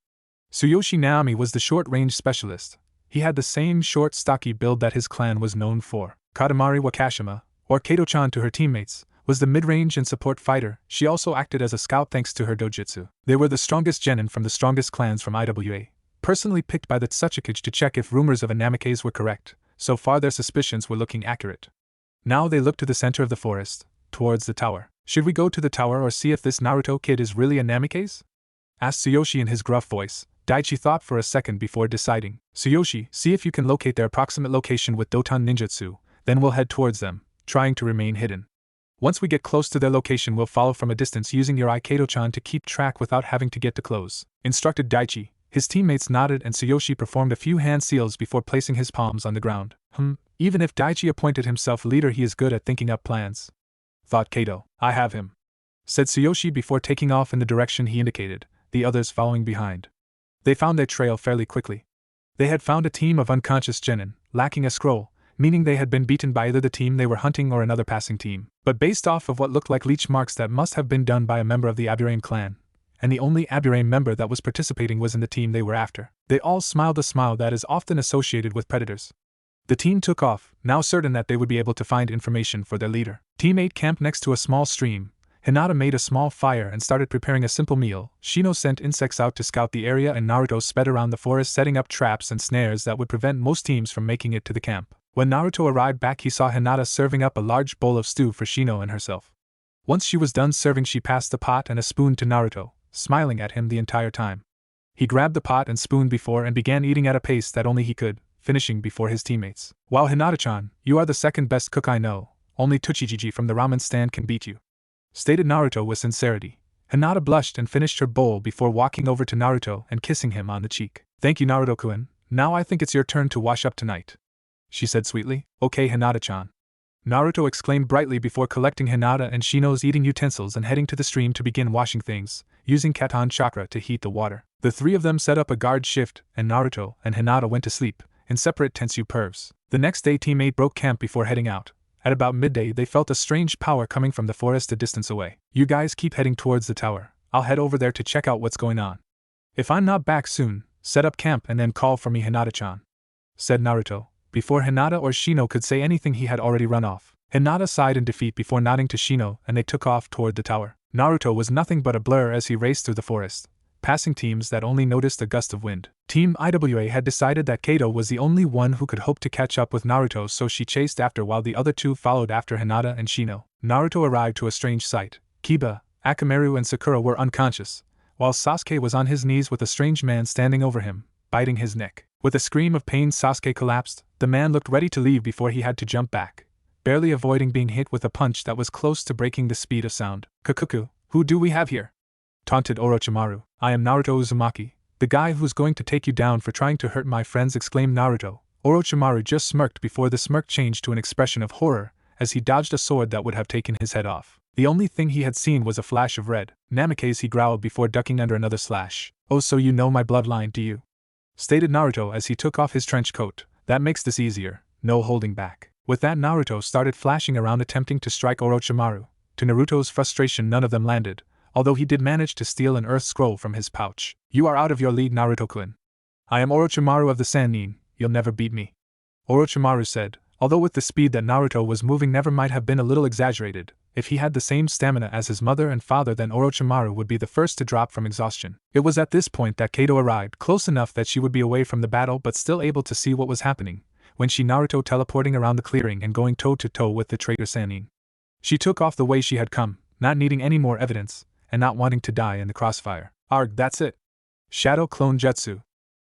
Tsuyoshi Naomi was the short-range specialist. He had the same short, stocky build that his clan was known for. Katamari Wakashima, or Kato-chan to her teammates, was the mid-range and support fighter. She also acted as a scout thanks to her dojutsu. They were the strongest genin from the strongest clans from IWA, personally picked by the Tsuchikage to check if rumors of a Namikaze were correct. So far their suspicions were looking accurate. Now they looked to the center of the forest, towards the tower. "Should we go to the tower or see if this Naruto kid is really a Namikaze?" asked Tsuyoshi in his gruff voice. Daichi thought for a second before deciding. "Tsuyoshi, see if you can locate their approximate location with Doton ninjutsu, then we'll head towards them, trying to remain hidden. Once we get close to their location, we'll follow from a distance using your Kato-chan to keep track without having to get too close," instructed Daichi. His teammates nodded and Tsuyoshi performed a few hand seals before placing his palms on the ground. Even if Daichi appointed himself leader, he is good at thinking up plans, thought Kato. "I have him," said Tsuyoshi before taking off in the direction he indicated, the others following behind. They found their trail fairly quickly. They had found a team of unconscious genin, lacking a scroll, meaning they had been beaten by either the team they were hunting or another passing team. But based off of what looked like leech marks, that must have been done by a member of the Aburain clan, and the only Abure member that was participating was in the team they were after. They all smiled a smile that is often associated with predators. The team took off, now certain that they would be able to find information for their leader. Team 8 camped next to a small stream. Hinata made a small fire and started preparing a simple meal. Shino sent insects out to scout the area, and Naruto sped around the forest setting up traps and snares that would prevent most teams from making it to the camp. When Naruto arrived back, he saw Hinata serving up a large bowl of stew for Shino and herself. Once she was done serving, she passed the pot and a spoon to Naruto, smiling at him the entire time. He grabbed the pot and spoon before and began eating at a pace that only he could, finishing before his teammates. "Wow, Hinata-chan, you are the second best cook I know. Only Tochijiji from the ramen stand can beat you," stated Naruto with sincerity. Hinata blushed and finished her bowl before walking over to Naruto and kissing him on the cheek. "Thank you, Naruto-kun. Now I think it's your turn to wash up tonight," she said sweetly. "Okay, Hinata-chan," Naruto exclaimed brightly before collecting Hinata and Shino's eating utensils and heading to the stream to begin washing things, using Katon chakra to heat the water. The three of them set up a guard shift, and Naruto and Hinata went to sleep in separate tents. The next day, Team 8 broke camp before heading out. At about midday, they felt a strange power coming from the forest a distance away. "You guys keep heading towards the tower. I'll head over there to check out what's going on. If I'm not back soon, set up camp and then call for me, Hinata-chan," said Naruto. Before Hinata or Shino could say anything, he had already run off. Hinata sighed in defeat before nodding to Shino, and they took off toward the tower. Naruto was nothing but a blur as he raced through the forest, passing teams that only noticed a gust of wind. Team IWA had decided that Kato was the only one who could hope to catch up with Naruto, so she chased after while the other two followed after Hinata and Shino. Naruto arrived to a strange sight. Kiba, Akamaru and Sakura were unconscious, while Sasuke was on his knees with a strange man standing over him, biting his neck. With a scream of pain, Sasuke collapsed. The man looked ready to leave before he had to jump back, barely avoiding being hit with a punch that was close to breaking the speed of sound. "Kakuku, who do we have here?" taunted Orochimaru. "I am Naruto Uzumaki, the guy who's going to take you down for trying to hurt my friends," exclaimed Naruto. Orochimaru just smirked before the smirk changed to an expression of horror as he dodged a sword that would have taken his head off. The only thing he had seen was a flash of red. "Namikaze," he growled before ducking under another slash. "Oh, so you know my bloodline, do you?" stated Naruto as he took off his trench coat. "That makes this easier, no holding back." With that, Naruto started flashing around attempting to strike Orochimaru. To Naruto's frustration, none of them landed, although he did manage to steal an earth scroll from his pouch. "You are out of your league, Naruto-kun. I am Orochimaru of the Sannin, you'll never beat me," Orochimaru said, although with the speed that Naruto was moving never might have been a little exaggerated. If he had the same stamina as his mother and father, then Orochimaru would be the first to drop from exhaustion. It was at this point that Kato arrived, close enough that she would be away from the battle but still able to see what was happening, when she Naruto teleporting around the clearing and going toe-to-toe with the traitor Sannin. She took off the way she had come, not needing any more evidence, and not wanting to die in the crossfire. "Arg, that's it! Shadow Clone Jutsu!"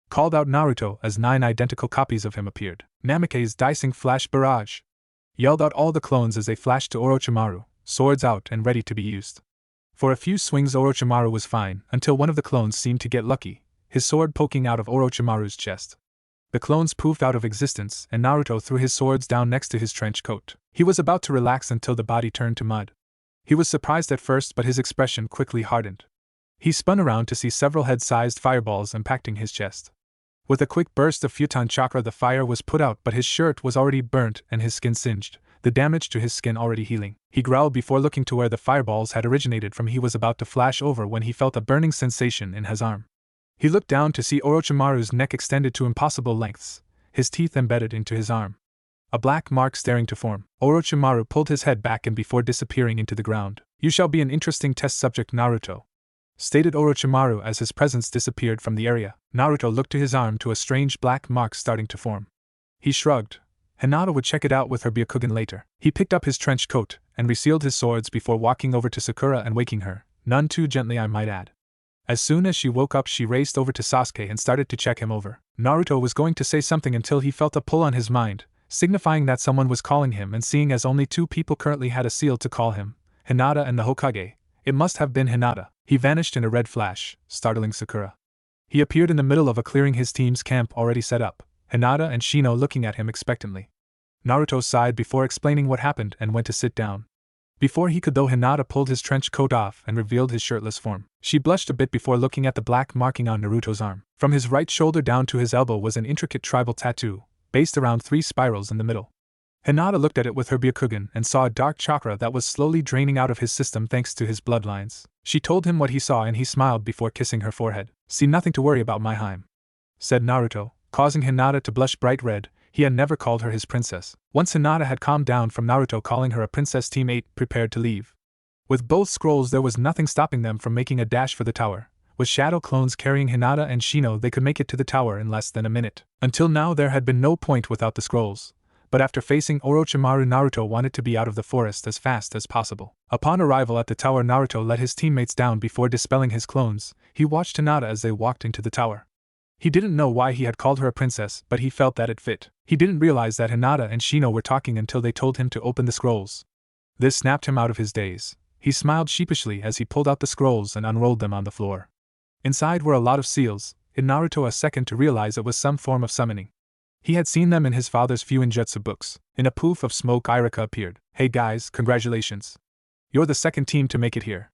called out Naruto as 9 identical copies of him appeared. "Namikaze Dicing Flash Barrage!" yelled out all the clones as they flashed to Orochimaru, swords out and ready to be used. For a few swings Orochimaru was fine, until one of the clones seemed to get lucky, his sword poking out of Orochimaru's chest. The clones poofed out of existence, and Naruto threw his swords down next to his trench coat. He was about to relax until the body turned to mud. He was surprised at first, but his expression quickly hardened. He spun around to see several head-sized fireballs impacting his chest. With a quick burst of Futon chakra, the fire was put out, but his shirt was already burnt and his skin singed, the damage to his skin already healing. He growled before looking to where the fireballs had originated from. He was about to flash over when he felt a burning sensation in his arm. He looked down to see Orochimaru's neck extended to impossible lengths, his teeth embedded into his arm. A black mark staring to form. Orochimaru pulled his head back and before disappearing into the ground. "You shall be an interesting test subject, Naruto," stated Orochimaru as his presence disappeared from the area. Naruto looked to his arm to a strange black mark starting to form. He shrugged. Hinata would check it out with her Byakugan later. He picked up his trench coat and resealed his swords before walking over to Sakura and waking her, none too gently I might add. As soon as she woke up, she raced over to Sasuke and started to check him over. Naruto was going to say something until he felt a pull on his mind, signifying that someone was calling him, and seeing as only 2 people currently had a seal to call him, Hinata and the Hokage, it must have been Hinata. He vanished in a red flash, startling Sakura. He appeared in the middle of a clearing, his team's camp already set up, Hinata and Shino looking at him expectantly. Naruto sighed before explaining what happened and went to sit down. Before he could though, Hinata pulled his trench coat off and revealed his shirtless form. She blushed a bit before looking at the black marking on Naruto's arm. From his right shoulder down to his elbow was an intricate tribal tattoo, based around 3 spirals in the middle. Hinata looked at it with her Byakugan and saw a dark chakra that was slowly draining out of his system thanks to his bloodlines. She told him what he saw and he smiled before kissing her forehead. "See, nothing to worry about, my Heim," said Naruto, causing Hinata to blush bright red. He had never called her his princess. Once Hinata had calmed down from Naruto calling her a princess, Team 8 prepared to leave. With both scrolls there was nothing stopping them from making a dash for the tower. With shadow clones carrying Hinata and Shino they could make it to the tower in less than a minute. Until now there had been no point without the scrolls. But after facing Orochimaru, Naruto wanted to be out of the forest as fast as possible. Upon arrival at the tower, Naruto let his teammates down before dispelling his clones. He watched Hinata as they walked into the tower. He didn't know why he had called her a princess, but he felt that it fit. He didn't realize that Hinata and Shino were talking until they told him to open the scrolls. This snapped him out of his daze. He smiled sheepishly as he pulled out the scrolls and unrolled them on the floor. Inside were a lot of seals. It Naruto a second to realize it was some form of summoning. He had seen them in his father's Fuinjutsu books. In a poof of smoke, Irika appeared. "Hey guys, congratulations. You're the second team to make it here,"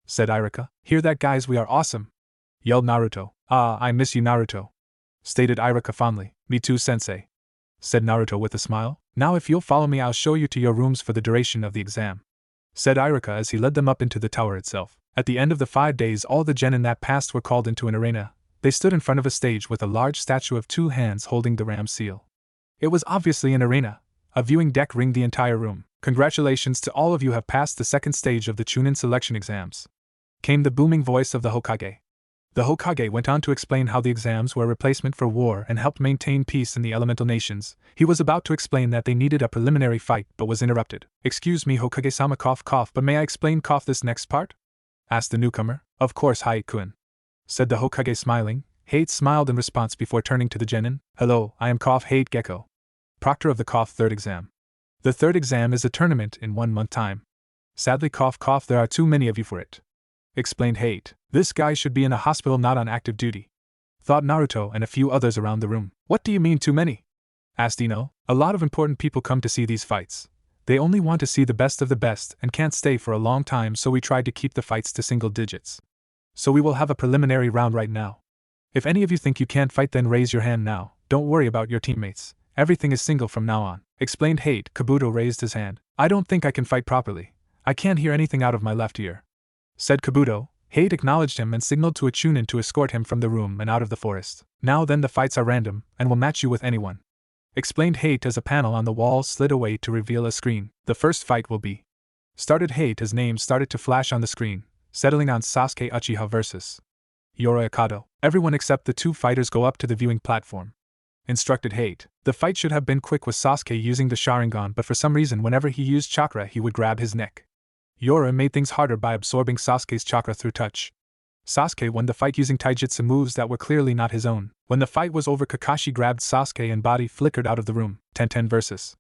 said Irika. "Hear that, guys, we are awesome," yelled Naruto. "Ah, I miss you, Naruto," stated Irika fondly. "Me too, sensei," said Naruto with a smile. "Now if you'll follow me I'll show you to your rooms for the duration of the exam," said Irika as he led them up into the tower itself. At the end of the 5 days all the genin that passed were called into an arena. They stood in front of a stage with a large statue of 2 hands holding the ram seal. It was obviously an arena. A viewing deck ringed the entire room. "Congratulations to all of you have passed the second stage of the Chunin selection exams," came the booming voice of the Hokage. The Hokage went on to explain how the exams were a replacement for war and helped maintain peace in the elemental nations. He was about to explain that they needed a preliminary fight but was interrupted. "Excuse me, Hokage-sama, cough, but may I explain this next part?" asked the newcomer. "Of course, Hai-kun," said the Hokage smiling. Hate smiled in response before turning to the genin. "Hello, I am Hate Gecko, proctor of the third exam. The third exam is a tournament in 1 month time. Sadly, there are too many of you for it," explained Hate. "This guy should be in a hospital, not on active duty," thought Naruto and a few others around the room. "What do you mean too many?" asked Ino. "A lot of important people come to see these fights. They only want to see the best of the best and can't stay for a long time, so we tried to keep the fights to single digits. So we will have a preliminary round right now. If any of you think you can't fight, then raise your hand now. Don't worry about your teammates. Everything is single from now on," explained Hate. Kabuto raised his hand. "I don't think I can fight properly. I can't hear anything out of my left ear," said Kabuto. Hate acknowledged him and signaled to a Chunin to escort him from the room and out of the forest. "Now then, the fights are random, and will match you with anyone," explained Hate as a panel on the wall slid away to reveal a screen. "The first fight will be," started Hate as names started to flash on the screen, settling on Sasuke Uchiha vs. Yoro Akado. "Everyone except the 2 fighters go up to the viewing platform," instructed Hate. The fight should have been quick with Sasuke using the Sharingan, but for some reason whenever he used chakra he would grab his neck. Yoro made things harder by absorbing Sasuke's chakra through touch. Sasuke won the fight using taijutsu moves that were clearly not his own. When the fight was over, Kakashi grabbed Sasuke and body flickered out of the room. Tenten vs.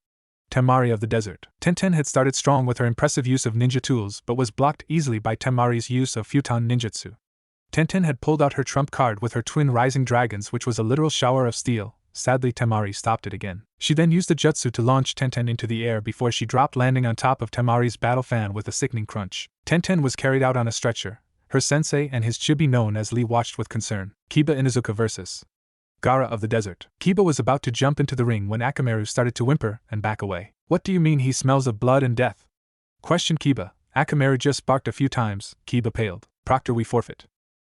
Temari of the Desert. Tenten had started strong with her impressive use of ninja tools but was blocked easily by Temari's use of Futon ninjutsu. Tenten had pulled out her trump card with her twin rising dragons, which was a literal shower of steel. Sadly, Temari stopped it again. She then used a jutsu to launch Tenten into the air before she dropped, landing on top of Temari's battle fan with a sickening crunch. Tenten was carried out on a stretcher. Her sensei and his chibi known as Lee watched with concern. Kiba Inuzuka vs. Gaara of the Desert. Kiba was about to jump into the ring when Akamaru started to whimper and back away. "What do you mean he smells of blood and death?" questioned Kiba. Akamaru just barked a few times. Kiba paled. "Proctor, we forfeit,"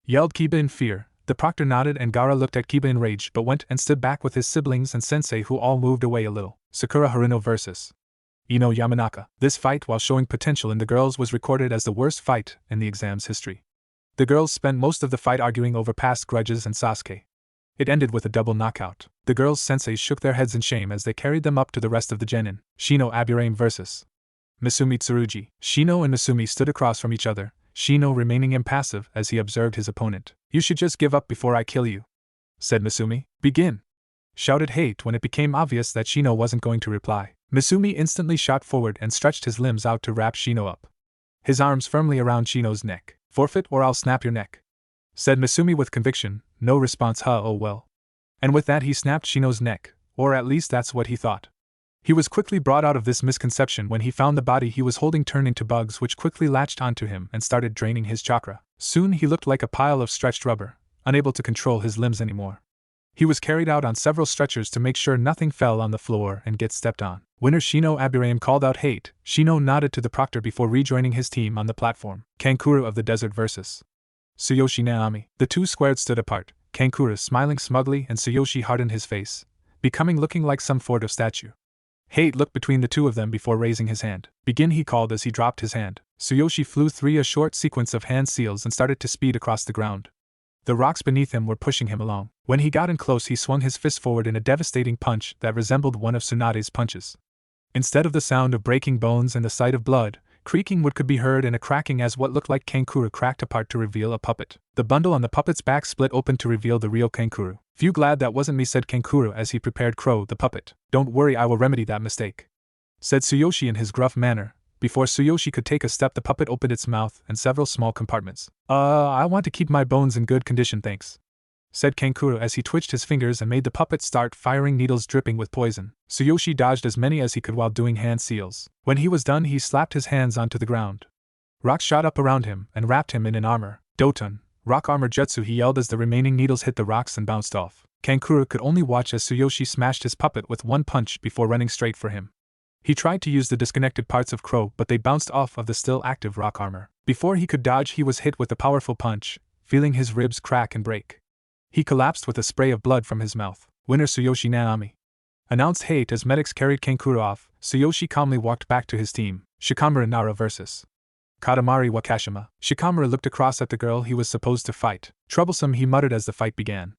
yelled Kiba in fear. The proctor nodded and Gaara looked at Kiba enraged but went and stood back with his siblings and sensei, who all moved away a little. Sakura Haruno vs. Ino Yamanaka. This fight, while showing potential in the girls, was recorded as the worst fight in the exam's history. The girls spent most of the fight arguing over past grudges and Sasuke. It ended with a double knockout. The girls' senseis shook their heads in shame as they carried them up to the rest of the genin. Shino Aburame vs. Misumi Tsurugi. Shino and Misumi stood across from each other, Shino remaining impassive as he observed his opponent. "You should just give up before I kill you," said Misumi. "Begin!" shouted Hate when it became obvious that Shino wasn't going to reply. Misumi instantly shot forward and stretched his limbs out to wrap Shino up, his arms firmly around Shino's neck. "Forfeit or I'll snap your neck," said Misumi with conviction. No response. Oh well. And with that he snapped Shino's neck, or at least that's what he thought. He was quickly brought out of this misconception when he found the body he was holding turn into bugs, which quickly latched onto him and started draining his chakra. Soon he looked like a pile of stretched rubber, unable to control his limbs anymore. He was carried out on several stretchers to make sure nothing fell on the floor and get stepped on. Winner Shino Abirayam called out hate. Shino nodded to the proctor before rejoining his team on the platform. Kankuro of the Desert vs. Tsuyoshi Naomi. The two squared stood apart, Kankuro smiling smugly and Tsuyoshi hardened his face, looking like some sort of statue. Hate looked between the two of them before raising his hand. Begin, he called as he dropped his hand. Tsuyoshi flew a short sequence of hand seals and started to speed across the ground. The rocks beneath him were pushing him along. When he got in close, he swung his fist forward in a devastating punch that resembled one of Tsunade's punches. Instead of the sound of breaking bones and the sight of blood, creaking wood could be heard and a cracking as what looked like Kankuro cracked apart to reveal a puppet. The bundle on the puppet's back split open to reveal the real Kankuro. "Phew, glad that wasn't me," said Kankuro as he prepared Crow the puppet. "Don't worry, I will remedy that mistake," said Tsuyoshi in his gruff manner. Before Tsuyoshi could take a step, the puppet opened its mouth and several small compartments. I want to keep my bones in good condition, thanks," said Kankuro as he twitched his fingers and made the puppet start firing needles dripping with poison. Tsuyoshi dodged as many as he could while doing hand seals. When he was done, he slapped his hands onto the ground. Rocks shot up around him and wrapped him in an armor. "Doton, rock armor jutsu," he yelled as the remaining needles hit the rocks and bounced off. Kankuro could only watch as Tsuyoshi smashed his puppet with one punch before running straight for him. He tried to use the disconnected parts of Crow, but they bounced off of the still active rock armor. Before he could dodge, he was hit with a powerful punch, feeling his ribs crack and break. He collapsed with a spray of blood from his mouth. "Winner Tsuyoshi Naomi," announced Hate as medics carried Kankuro off. Tsuyoshi calmly walked back to his team. Shikamaru Nara vs. Katamari Wakashima. Shikamaru looked across at the girl he was supposed to fight. "Troublesome," he muttered as the fight began.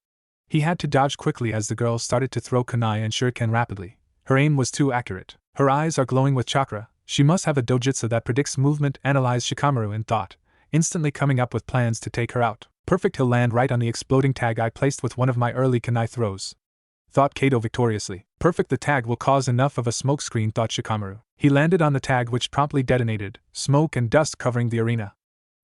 He had to dodge quickly as the girl started to throw kunai and shuriken rapidly. Her aim was too accurate. "Her eyes are glowing with chakra. She must have a dojutsu that predicts movement," analyzed Shikamaru in thought, instantly coming up with plans to take her out. "Perfect, he'll land right on the exploding tag I placed with one of my early kunai throws," thought Kato victoriously. "Perfect, the tag will cause enough of a smoke screen," thought Shikamaru. He landed on the tag, which promptly detonated, smoke and dust covering the arena.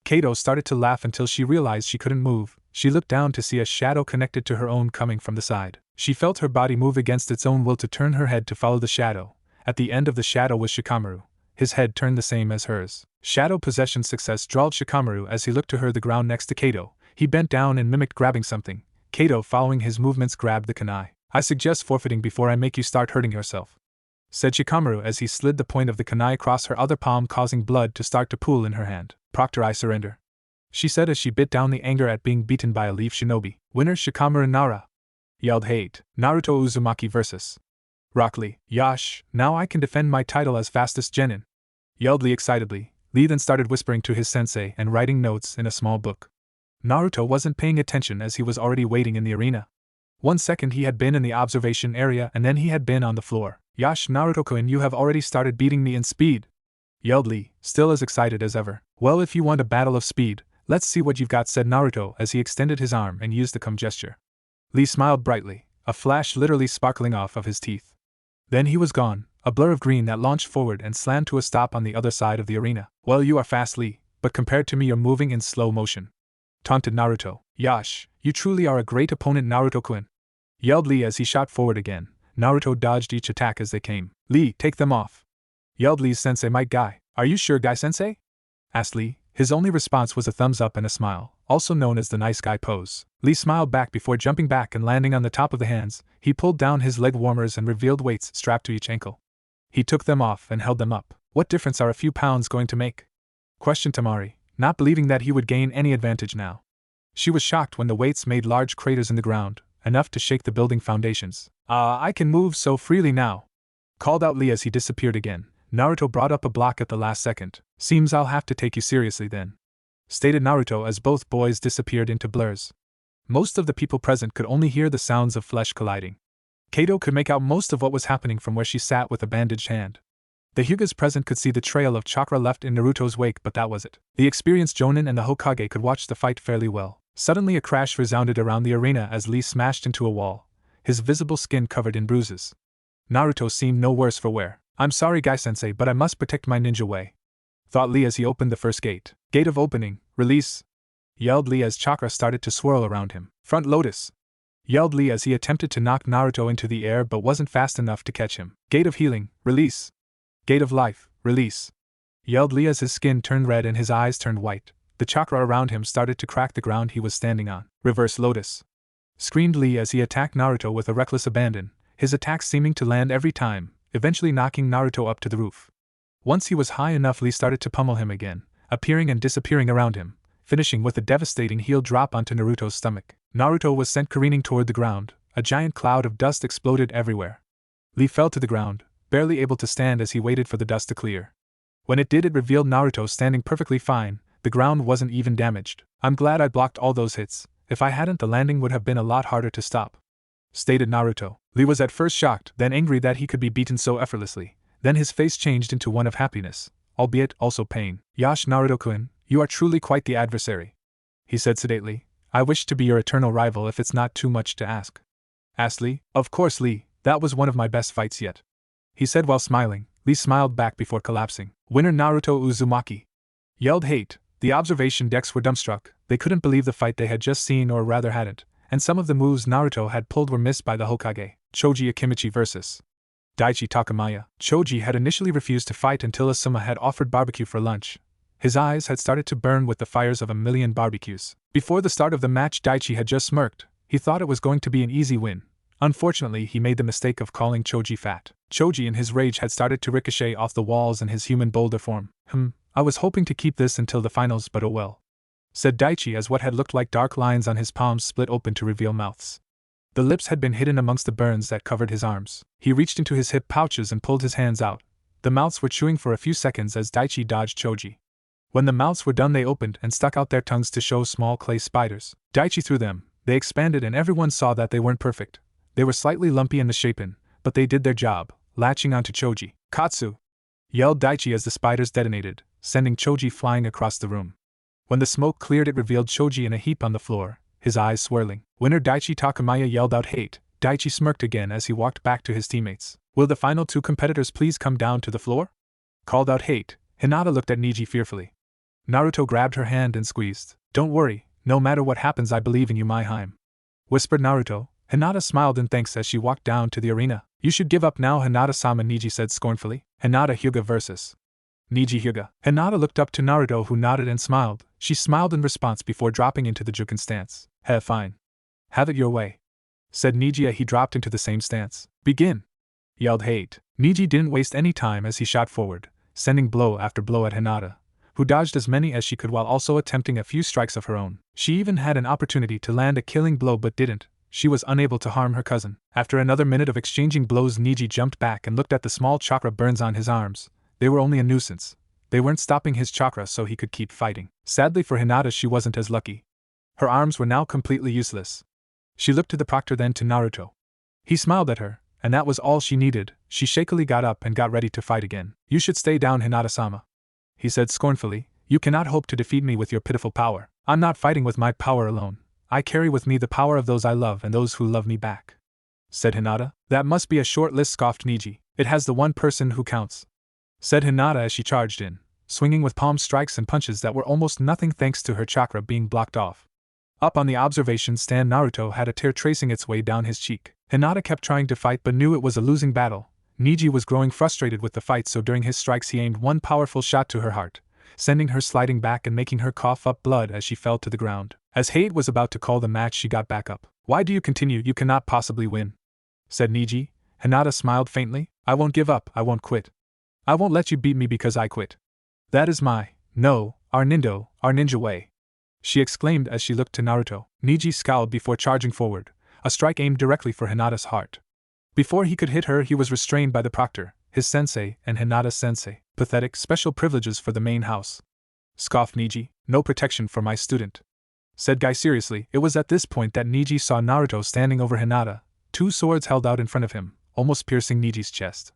Kato started to laugh until she realized she couldn't move. She looked down to see a shadow connected to her own coming from the side. She felt her body move against its own will to turn her head to follow the shadow. At the end of the shadow was Shikamaru. His head turned the same as hers. Shadow possession success, drawled Shikamaru as he looked to her the ground next to Kato. He bent down and mimicked grabbing something. Kato, following his movements, grabbed the kunai. "I suggest forfeiting before I make you start hurting yourself," said Shikamaru as he slid the point of the kunai across her other palm, causing blood to start to pool in her hand. "Proctor, I surrender," she said as she bit down the anger at being beaten by a leaf shinobi. "Winner Shikamaru Nara," yelled Hate. Naruto Uzumaki vs. Rock Lee. "Yash, now I can defend my title as fastest genin," yelled Lee excitedly. Lee then started whispering to his sensei and writing notes in a small book. Naruto wasn't paying attention as he was already waiting in the arena. 1 second he had been in the observation area and then he had been on the floor. "Yash, Naruto-kun, you have already started beating me in speed," yelled Lee, still as excited as ever. "Well, if you want a battle of speed, let's see what you've got," said Naruto as he extended his arm and used the come gesture. Lee smiled brightly, a flash literally sparkling off of his teeth. Then he was gone, a blur of green that launched forward and slammed to a stop on the other side of the arena. "Well, you are fast, Lee, but compared to me you're moving in slow motion," taunted Naruto. "Yash, you truly are a great opponent, Naruto-kun," yelled Lee as he shot forward again. Naruto dodged each attack as they came. "Lee, take them off," yelled Lee's sensei Might Guy. "Are you sure, Guy-sensei?" asked Lee. His only response was a thumbs up and a smile, also known as the nice guy pose. Lee smiled back before jumping back and landing on the top of the hands. He pulled down his leg warmers and revealed weights strapped to each ankle. He took them off and held them up. "What difference are a few pounds going to make?" questioned Tamari, not believing that he would gain any advantage now. She was shocked when the weights made large craters in the ground, enough to shake the building foundations. I can move so freely now," called out Lee as he disappeared again. Naruto brought up a block at the last second. "Seems I'll have to take you seriously then," stated Naruto as both boys disappeared into blurs. Most of the people present could only hear the sounds of flesh colliding. Kato could make out most of what was happening from where she sat with a bandaged hand. The Hyugas present could see the trail of chakra left in Naruto's wake, but that was it. The experienced Jonin and the Hokage could watch the fight fairly well. Suddenly a crash resounded around the arena as Lee smashed into a wall, his visible skin covered in bruises. Naruto seemed no worse for wear. "I'm sorry, Guy-sensei, but I must protect my ninja way," thought Lee as he opened the first gate. "Gate of opening, release," yelled Lee as chakra started to swirl around him. "Front lotus," yelled Lee as he attempted to knock Naruto into the air but wasn't fast enough to catch him. "Gate of healing, release." "Gate of life, release," yelled Lee as his skin turned red and his eyes turned white. The chakra around him started to crack the ground he was standing on. "Reverse lotus," screamed Lee as he attacked Naruto with a reckless abandon, his attacks seeming to land every time, eventually knocking Naruto up to the roof. Once he was high enough, Lee started to pummel him again, appearing and disappearing around him, finishing with a devastating heel drop onto Naruto's stomach. Naruto was sent careening toward the ground, a giant cloud of dust exploded everywhere. Lee fell to the ground, barely able to stand as he waited for the dust to clear. When it did, it revealed Naruto standing perfectly fine. The ground wasn't even damaged. "I'm glad I blocked all those hits. If I hadn't, the landing would have been a lot harder to stop," stated Naruto. Lee was at first shocked, then angry that he could be beaten so effortlessly. Then his face changed into one of happiness, albeit also pain. "Yash Naruto-kun, you are truly quite the adversary," he said sedately. "I wish to be your eternal rival if it's not too much to ask." Asked Lee. "Of course, Lee, that was one of my best fights yet," he said while smiling. Lee smiled back before collapsing. "Winner Naruto Uzumaki!" yelled Hate. The observation decks were dumbstruck. They couldn't believe the fight they had just seen, or rather hadn't, and some of the moves Naruto had pulled were missed by the Hokage. Choji Akimichi vs. Daichi Takamaya. Choji had initially refused to fight until Asuma had offered barbecue for lunch. His eyes had started to burn with the fires of a million barbecues. Before the start of the match, Daichi had just smirked. He thought it was going to be an easy win. Unfortunately, he made the mistake of calling Choji fat. Choji in his rage had started to ricochet off the walls in his human boulder form. I was hoping to keep this until the finals, but oh well," said Daichi as what had looked like dark lines on his palms split open to reveal mouths. The lips had been hidden amongst the burns that covered his arms. He reached into his hip pouches and pulled his hands out. The mouths were chewing for a few seconds as Daichi dodged Choji. When the mouths were done, they opened and stuck out their tongues to show small clay spiders. Daichi threw them. They expanded and everyone saw that they weren't perfect. They were slightly lumpy and misshapen, but they did their job, latching onto Choji. "Katsu!" yelled Daichi as the spiders detonated, sending Choji flying across the room. When the smoke cleared, it revealed Choji in a heap on the floor, his eyes swirling. Winner Daichi Takamaya yelled out Hate. Daichi smirked again as he walked back to his teammates. "Will the final two competitors please come down to the floor?" called out Hate. Hinata looked at Neji fearfully. Naruto grabbed her hand and squeezed. "Don't worry, no matter what happens, I believe in you, my Haim," whispered Naruto. Hinata smiled in thanks as she walked down to the arena. "You should give up now, Hinata-sama," Neji said scornfully. Hinata Hyuga vs. Neji Hyuga. Hinata looked up to Naruto, who nodded and smiled. She smiled in response before dropping into the Juken stance. Fine. Have it your way," said Neji as he dropped into the same stance. "Begin!" yelled Hate. Neji didn't waste any time as he shot forward, sending blow after blow at Hinata, who dodged as many as she could while also attempting a few strikes of her own. She even had an opportunity to land a killing blow but didn't. She was unable to harm her cousin. After another minute of exchanging blows, Neji jumped back and looked at the small chakra burns on his arms. They were only a nuisance. They weren't stopping his chakra so he could keep fighting. Sadly for Hinata, she wasn't as lucky. Her arms were now completely useless. She looked to the proctor, then to Naruto. He smiled at her, and that was all she needed. She shakily got up and got ready to fight again. "You should stay down, Hinata-sama," he said scornfully. "You cannot hope to defeat me with your pitiful power. I'm not fighting with my power alone. I carry with me the power of those I love and those who love me back," said Hinata. "That must be a short list," scoffed Neji. "It has the one person who counts," said Hinata as she charged in, swinging with palm strikes and punches that were almost nothing thanks to her chakra being blocked off. Up on the observation stand, Naruto had a tear tracing its way down his cheek. Hinata kept trying to fight but knew it was a losing battle. Neji was growing frustrated with the fight, so during his strikes he aimed one powerful shot to her heart, sending her sliding back and making her cough up blood as she fell to the ground. As Hate was about to call the match, she got back up. "Why do you continue? You cannot possibly win," said Neji. Hinata smiled faintly. "I won't give up, I won't quit. I won't let you beat me because I quit. That is our ninja way," she exclaimed as she looked to Naruto. Neji scowled before charging forward, a strike aimed directly for Hinata's heart. Before he could hit her, he was restrained by the proctor, his sensei, and Hinata's sensei. "Pathetic special privileges for the main house," scoffed Neji. "No protection for my student," said Guy seriously. It was at this point that Neji saw Naruto standing over Hinata, two swords held out in front of him, almost piercing Neji's chest.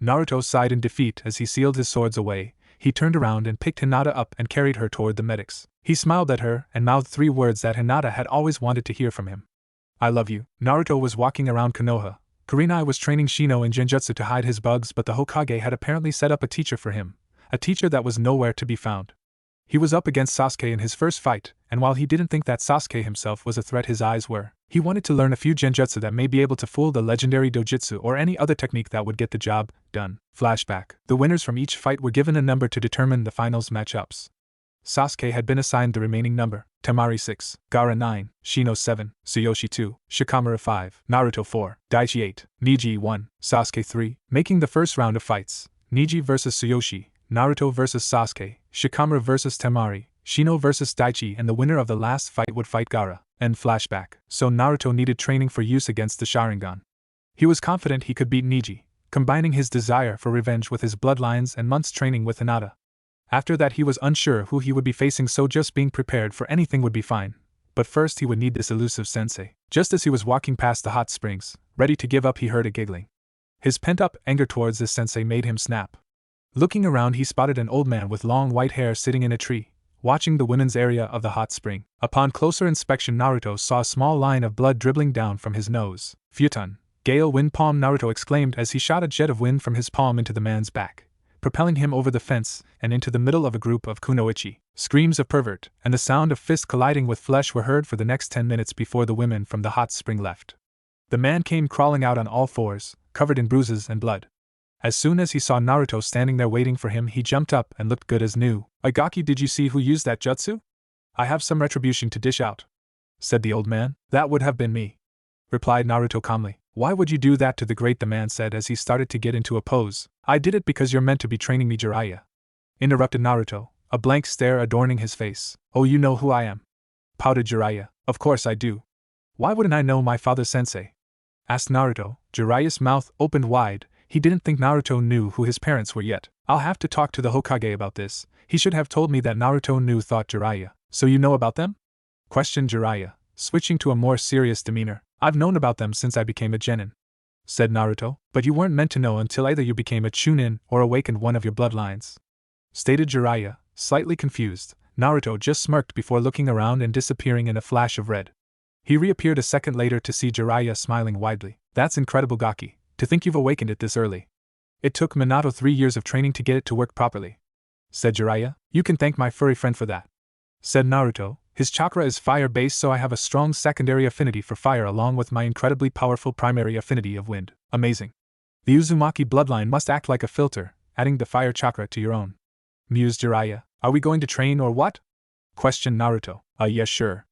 Naruto sighed in defeat as he sealed his swords away. He turned around and picked Hinata up and carried her toward the medics. He smiled at her and mouthed 3 words that Hinata had always wanted to hear from him. "I love you." Naruto was walking around Konoha. Kurenai was training Shino in Genjutsu to hide his bugs, but the Hokage had apparently set up a teacher for him, a teacher that was nowhere to be found. He was up against Sasuke in his first fight, and while he didn't think that Sasuke himself was a threat, his eyes were. He wanted to learn a few Genjutsu that may be able to fool the legendary Dojutsu or any other technique that would get the job done. Flashback. The winners from each fight were given a number to determine the finals matchups. Sasuke had been assigned the remaining number: Temari 6, Gaara 9, Shino 7, Tsuyoshi 2, Shikamaru 5, Naruto 4, Daichi 8, Neji 1, Sasuke 3, making the first round of fights: Neji vs Tsuyoshi, Naruto vs Sasuke, Shikamaru vs Temari, Shino vs Daichi, and the winner of the last fight would fight Gaara. End flashback. So Naruto needed training for use against the Sharingan. He was confident he could beat Neji, combining his desire for revenge with his bloodlines and months training with Hinata. After that he was unsure who he would be facing, so just being prepared for anything would be fine. But first he would need this elusive sensei. Just as he was walking past the hot springs, ready to give up, he heard a giggling. His pent-up anger towards this sensei made him snap. Looking around he spotted an old man with long white hair sitting in a tree, watching the women's area of the hot spring. Upon closer inspection Naruto saw a small line of blood dribbling down from his nose. Futon, Gale Wind Palm, Naruto exclaimed as he shot a jet of wind from his palm into the man's back, propelling him over the fence and into the middle of a group of kunoichi. Screams of pervert and the sound of fists colliding with flesh were heard for the next 10 minutes before the women from the hot spring left. The man came crawling out on all fours, covered in bruises and blood. As soon as he saw Naruto standing there waiting for him, he jumped up and looked good as new. "Igaki, did you see who used that jutsu? I have some retribution to dish out," said the old man. "That would have been me," replied Naruto calmly. "Why would you do that to the great?" the man said as he started to get into a pose. "I did it because you're meant to be training me, Jiraiya," interrupted Naruto, a blank stare adorning his face. "Oh, you know who I am?" pouted Jiraiya. "Of course I do. Why wouldn't I know my father's sensei?" asked Naruto. Jiraiya's mouth opened wide. He didn't think Naruto knew who his parents were yet. "I'll have to talk to the Hokage about this. He should have told me that." Naruto knew, thought Jiraiya. "So you know about them?" questioned Jiraiya, switching to a more serious demeanor. "I've known about them since I became a Genin," said Naruto. "But you weren't meant to know until either you became a Chunin or awakened one of your bloodlines," stated Jiraiya, slightly confused. Naruto just smirked before looking around and disappearing in a flash of red. He reappeared a second later to see Jiraiya smiling widely. "That's incredible, Gaki. To think you've awakened it this early. It took Minato 3 years of training to get it to work properly," said Jiraiya. "You can thank my furry friend for that," said Naruto. "His chakra is fire-based, so I have a strong secondary affinity for fire along with my incredibly powerful primary affinity of wind. Amazing. The Uzumaki bloodline must act like a filter, adding the fire chakra to your own," mused Jiraiya. "Are we going to train or what?" questioned Naruto. Yes, sure.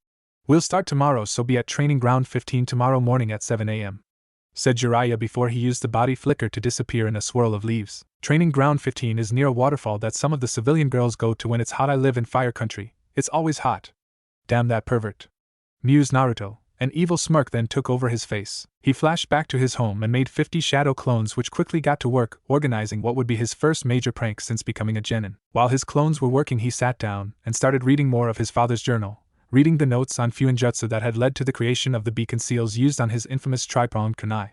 We'll start tomorrow, so be at training ground 15 tomorrow morning at 7 a.m., said Jiraiya before he used the body flicker to disappear in a swirl of leaves. Training ground 15 is near a waterfall that some of the civilian girls go to when it's hot. I live in fire country. It's always hot. Damn that pervert, mused Naruto. An evil smirk then took over his face. He flashed back to his home and made 50 shadow clones, which quickly got to work, organizing what would be his first major prank since becoming a Genin. While his clones were working, he sat down and started reading more of his father's journal, reading the notes on Fuinjutsu that had led to the creation of the beacon seals used on his infamous tri-pronged kunai.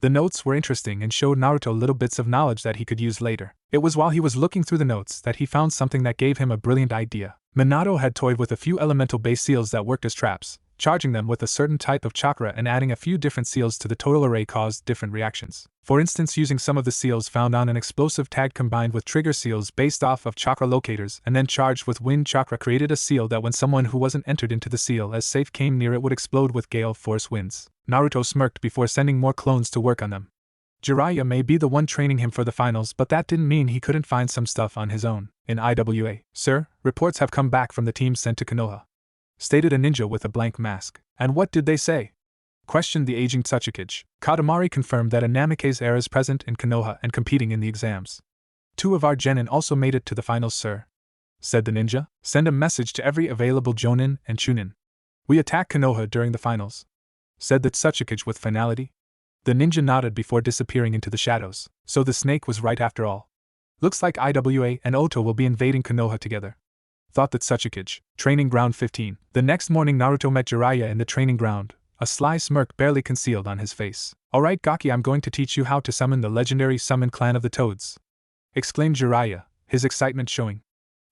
The notes were interesting and showed Naruto little bits of knowledge that he could use later. It was while he was looking through the notes that he found something that gave him a brilliant idea. Minato had toyed with a few elemental base seals that worked as traps. Charging them with a certain type of chakra and adding a few different seals to the total array caused different reactions. For instance, using some of the seals found on an explosive tag combined with trigger seals based off of chakra locators and then charged with wind chakra created a seal that when someone who wasn't entered into the seal as safe came near it would explode with gale force winds. Naruto smirked before sending more clones to work on them. Jiraiya may be the one training him for the finals, but that didn't mean he couldn't find some stuff on his own. In IWA, "Sir, reports have come back from the team sent to Konoha," stated a ninja with a blank mask. "And what did they say?" questioned the aging Tsuchikage. "Katamari confirmed that a Namikaze heir is present in Konoha and competing in the exams. 2 of our Genin also made it to the finals, sir," said the ninja. "Send a message to every available Jonin and Chunin. We attack Konoha during the finals," said the Tsuchikage with finality. The ninja nodded before disappearing into the shadows. So the snake was right after all. Looks like IWA and Oto will be invading Konoha together, thought the Tsuchikage. Training ground 15. The next morning Naruto met Jiraiya in the training ground, a sly smirk barely concealed on his face. "Alright Gaki, I'm going to teach you how to summon the legendary Summon Clan of the Toads," exclaimed Jiraiya, his excitement showing.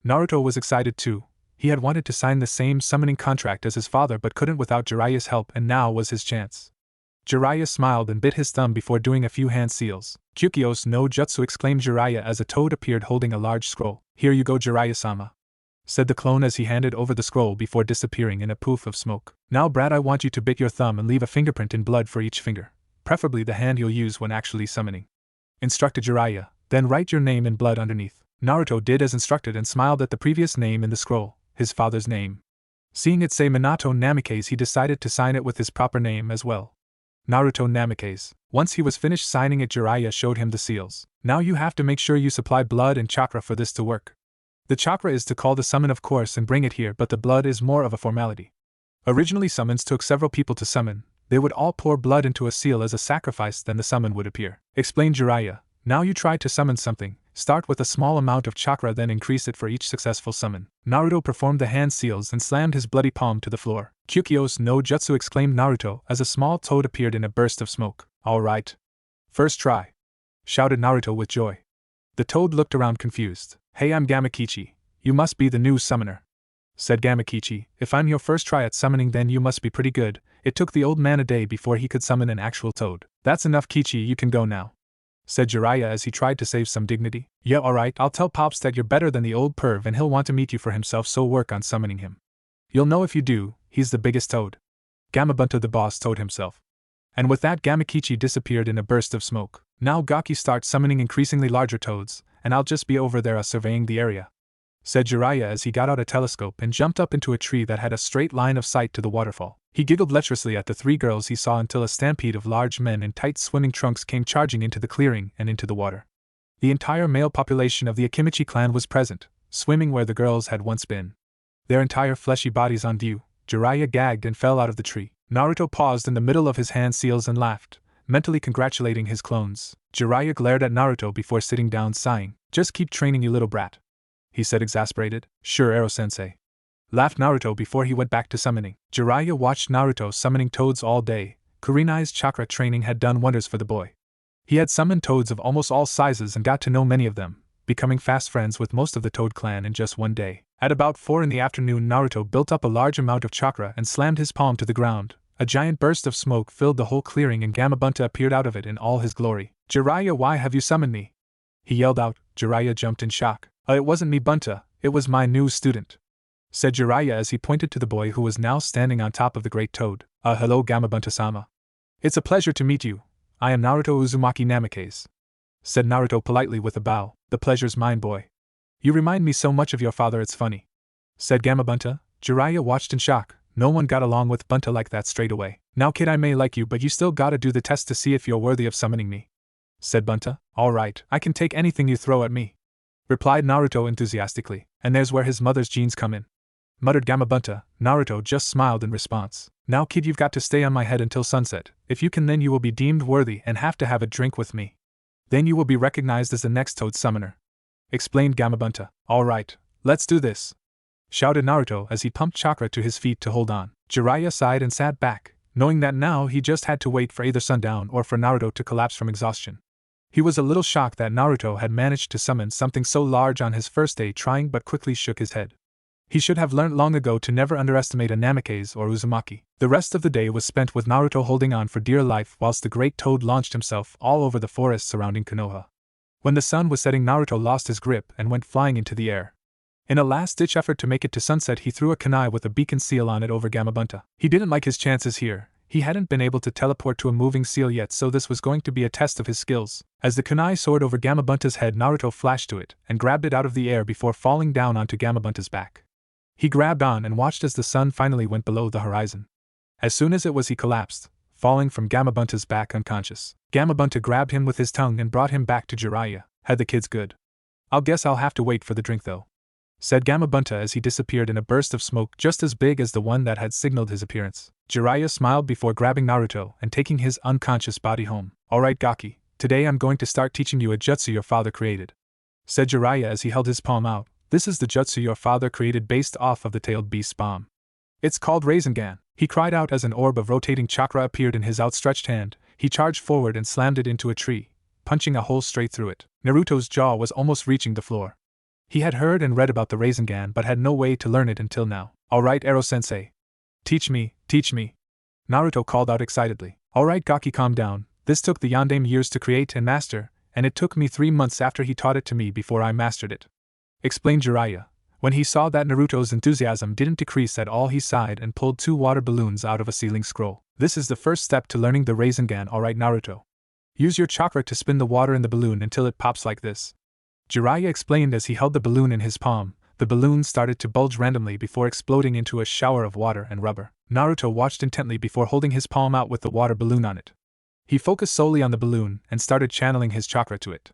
Naruto was excited too. He had wanted to sign the same summoning contract as his father but couldn't without Jiraiya's help, and now was his chance. Jiraiya smiled and bit his thumb before doing a few hand seals. "Kyukyos no Jutsu," exclaimed Jiraiya as a toad appeared holding a large scroll. "Here you go, Jiraiya-sama," said the clone as he handed over the scroll before disappearing in a poof of smoke. "Now Brad, I want you to bit your thumb and leave a fingerprint in blood for each finger, preferably the hand you'll use when actually summoning," instructed Jiraiya. "Then write your name in blood underneath." Naruto did as instructed and smiled at the previous name in the scroll, his father's name. Seeing it say Minato Namikaze, he decided to sign it with his proper name as well. Naruto Namikaze. Once he was finished signing it, Jiraiya showed him the seals. Now you have to make sure you supply blood and chakra for this to work. The chakra is to call the summon of course and bring it here, but the blood is more of a formality. Originally summons took several people to summon. They would all pour blood into a seal as a sacrifice, then the summon would appear. Explained Jiraiya. Now you try to summon something. Start with a small amount of chakra, then increase it for each successful summon. Naruto performed the hand seals and slammed his bloody palm to the floor. Kyukyo's no jutsu, exclaimed Naruto as a small toad appeared in a burst of smoke. Alright. First try, shouted Naruto with joy. The toad looked around confused. Hey, I'm Gamakichi. You must be the new summoner, said Gamakichi. If I'm your first try at summoning, then you must be pretty good. It took the old man a day before he could summon an actual toad. That's enough, Kichi, you can go now, said Jiraiya as he tried to save some dignity. Yeah, alright, I'll tell Pops that you're better than the old perv and he'll want to meet you for himself, so work on summoning him. You'll know if you do, he's the biggest toad. Gamabunta the boss told himself. And with that, Gamakichi disappeared in a burst of smoke. Now Gaki, start summoning increasingly larger toads, and I'll just be over there surveying the area, said Jiraiya as he got out a telescope and jumped up into a tree that had a straight line of sight to the waterfall. He giggled lecherously at the three girls he saw until a stampede of large men in tight swimming trunks came charging into the clearing and into the water. The entire male population of the Akimichi clan was present, swimming where the girls had once been. Their entire fleshy bodies on view, Jiraiya gagged and fell out of the tree. Naruto paused in the middle of his hand seals and laughed, mentally congratulating his clones. Jiraiya glared at Naruto before sitting down, sighing. Just keep training, you little brat, he said, exasperated. Sure, Ero-sensei, laughed Naruto before he went back to summoning. Jiraiya watched Naruto summoning toads all day. Kurenai's chakra training had done wonders for the boy. He had summoned toads of almost all sizes and got to know many of them, becoming fast friends with most of the Toad clan in just one day. At about 4 in the afternoon, Naruto built up a large amount of chakra and slammed his palm to the ground. A giant burst of smoke filled the whole clearing and Gamabunta appeared out of it in all his glory. Jiraiya, why have you summoned me? He yelled out. Jiraiya jumped in shock. It wasn't me, Bunta, it was my new student, said Jiraiya as he pointed to the boy who was now standing on top of the great toad. Hello, Gamabunta-sama. It's a pleasure to meet you. I am Naruto Uzumaki Namikaze, said Naruto politely with a bow. The pleasure's mine, boy. You remind me so much of your father, it's funny, said Gamabunta. Jiraiya watched in shock. No one got along with Bunta like that straight away. Now kid, I may like you, but you still gotta do the test to see if you're worthy of summoning me, said Bunta. Alright, I can take anything you throw at me, replied Naruto enthusiastically. And there's where his mother's genes come in, muttered Gamabunta. Naruto just smiled in response. Now kid, you've got to stay on my head until sunset. If you can, then you will be deemed worthy and have to have a drink with me. Then you will be recognized as the next Toad summoner, explained Gamabunta. Alright, let's do this, shouted Naruto as he pumped chakra to his feet to hold on. Jiraiya sighed and sat back, knowing that now he just had to wait for either sundown or for Naruto to collapse from exhaustion. He was a little shocked that Naruto had managed to summon something so large on his first day trying, but quickly shook his head. He should have learnt long ago to never underestimate a Namikaze or Uzumaki. The rest of the day was spent with Naruto holding on for dear life whilst the great toad launched himself all over the forest surrounding Konoha. When the sun was setting, Naruto lost his grip and went flying into the air. In a last-ditch effort to make it to sunset, he threw a kunai with a beacon seal on it over Gamabunta. He didn't like his chances here. He hadn't been able to teleport to a moving seal yet, so this was going to be a test of his skills. As the kunai soared over Gamabunta's head, Naruto flashed to it and grabbed it out of the air before falling down onto Gamabunta's back. He grabbed on and watched as the sun finally went below the horizon. As soon as it was, he collapsed, falling from Gamabunta's back unconscious. Gamabunta grabbed him with his tongue and brought him back to Jiraiya. Had the kids good? I guess I'll have to wait for the drink though, said Gamabunta as he disappeared in a burst of smoke just as big as the one that had signaled his appearance. Jiraiya smiled before grabbing Naruto and taking his unconscious body home. Alright Gaki, today I'm going to start teaching you a jutsu your father created, said Jiraiya as he held his palm out. This is the jutsu your father created based off of the tailed beast's bomb. It's called rasengan, he cried out as an orb of rotating chakra appeared in his outstretched hand. He charged forward and slammed it into a tree, punching a hole straight through it. Naruto's jaw was almost reaching the floor. He had heard and read about the rasengan but had no way to learn it until now. Alright Ero-sensei. Teach me, Naruto called out excitedly. Alright Gaki, calm down. This took the Yondaime years to create and master, and it took me 3 months after he taught it to me before I mastered it, explained Jiraiya. When he saw that Naruto's enthusiasm didn't decrease at all, he sighed and pulled 2 water balloons out of a sealing scroll. This is the first step to learning the rasengan. Alright Naruto. Use your chakra to spin the water in the balloon until it pops like this. Jiraiya explained as he held the balloon in his palm. The balloon started to bulge randomly before exploding into a shower of water and rubber. Naruto watched intently before holding his palm out with the water balloon on it. He focused solely on the balloon and started channeling his chakra to it.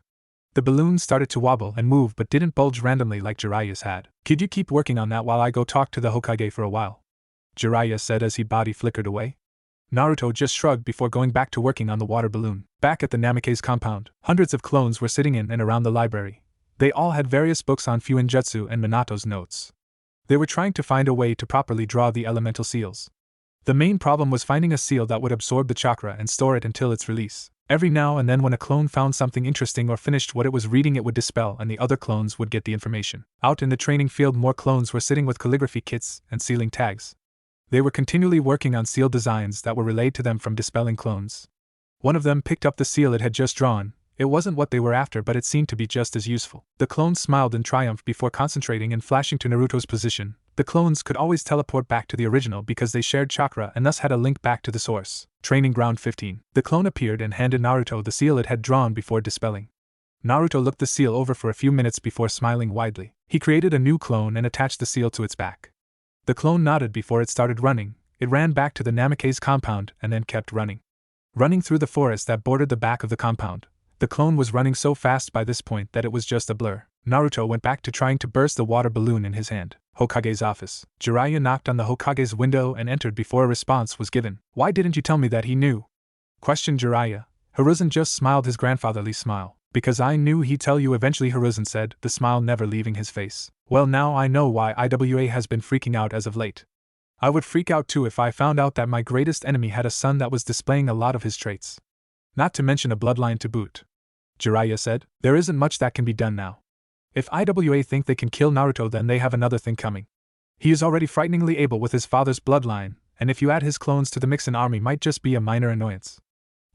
The balloon started to wobble and move but didn't bulge randomly like Jiraiya's had. "Could you keep working on that while I go talk to the Hokage for a while?" Jiraiya said as his body flickered away. Naruto just shrugged before going back to working on the water balloon. Back at the Namikaze compound, hundreds of clones were sitting in and around the library. They all had various books on Fuinjutsu and Minato's notes. They were trying to find a way to properly draw the elemental seals. The main problem was finding a seal that would absorb the chakra and store it until its release. Every now and then when a clone found something interesting or finished what it was reading, it would dispel and the other clones would get the information. Out in the training field, more clones were sitting with calligraphy kits and sealing tags. They were continually working on seal designs that were relayed to them from dispelling clones. One of them picked up the seal it had just drawn. It wasn't what they were after, but it seemed to be just as useful. The clones smiled in triumph before concentrating and flashing to Naruto's position. The clones could always teleport back to the original because they shared chakra and thus had a link back to the source. Training Ground 15. The clone appeared and handed Naruto the seal it had drawn before dispelling. Naruto looked the seal over for a few minutes before smiling widely. He created a new clone and attached the seal to its back. The clone nodded before it started running. It ran back to the Namikaze compound and then kept running. Running through the forest that bordered the back of the compound. The clone was running so fast by this point that it was just a blur. Naruto went back to trying to burst the water balloon in his hand. Hokage's office. Jiraiya knocked on the Hokage's window and entered before a response was given. "Why didn't you tell me that he knew?" questioned Jiraiya. Hiruzen just smiled his grandfatherly smile. "Because I knew he'd tell you eventually," Hiruzen said, the smile never leaving his face. "Well, now I know why IWA has been freaking out as of late. I would freak out too if I found out that my greatest enemy had a son that was displaying a lot of his traits. Not to mention a bloodline to boot." Jiraiya said. "There isn't much that can be done now. If IWA think they can kill Naruto, then they have another thing coming. He is already frighteningly able with his father's bloodline, and if you add his clones to the mix, an army might just be a minor annoyance,"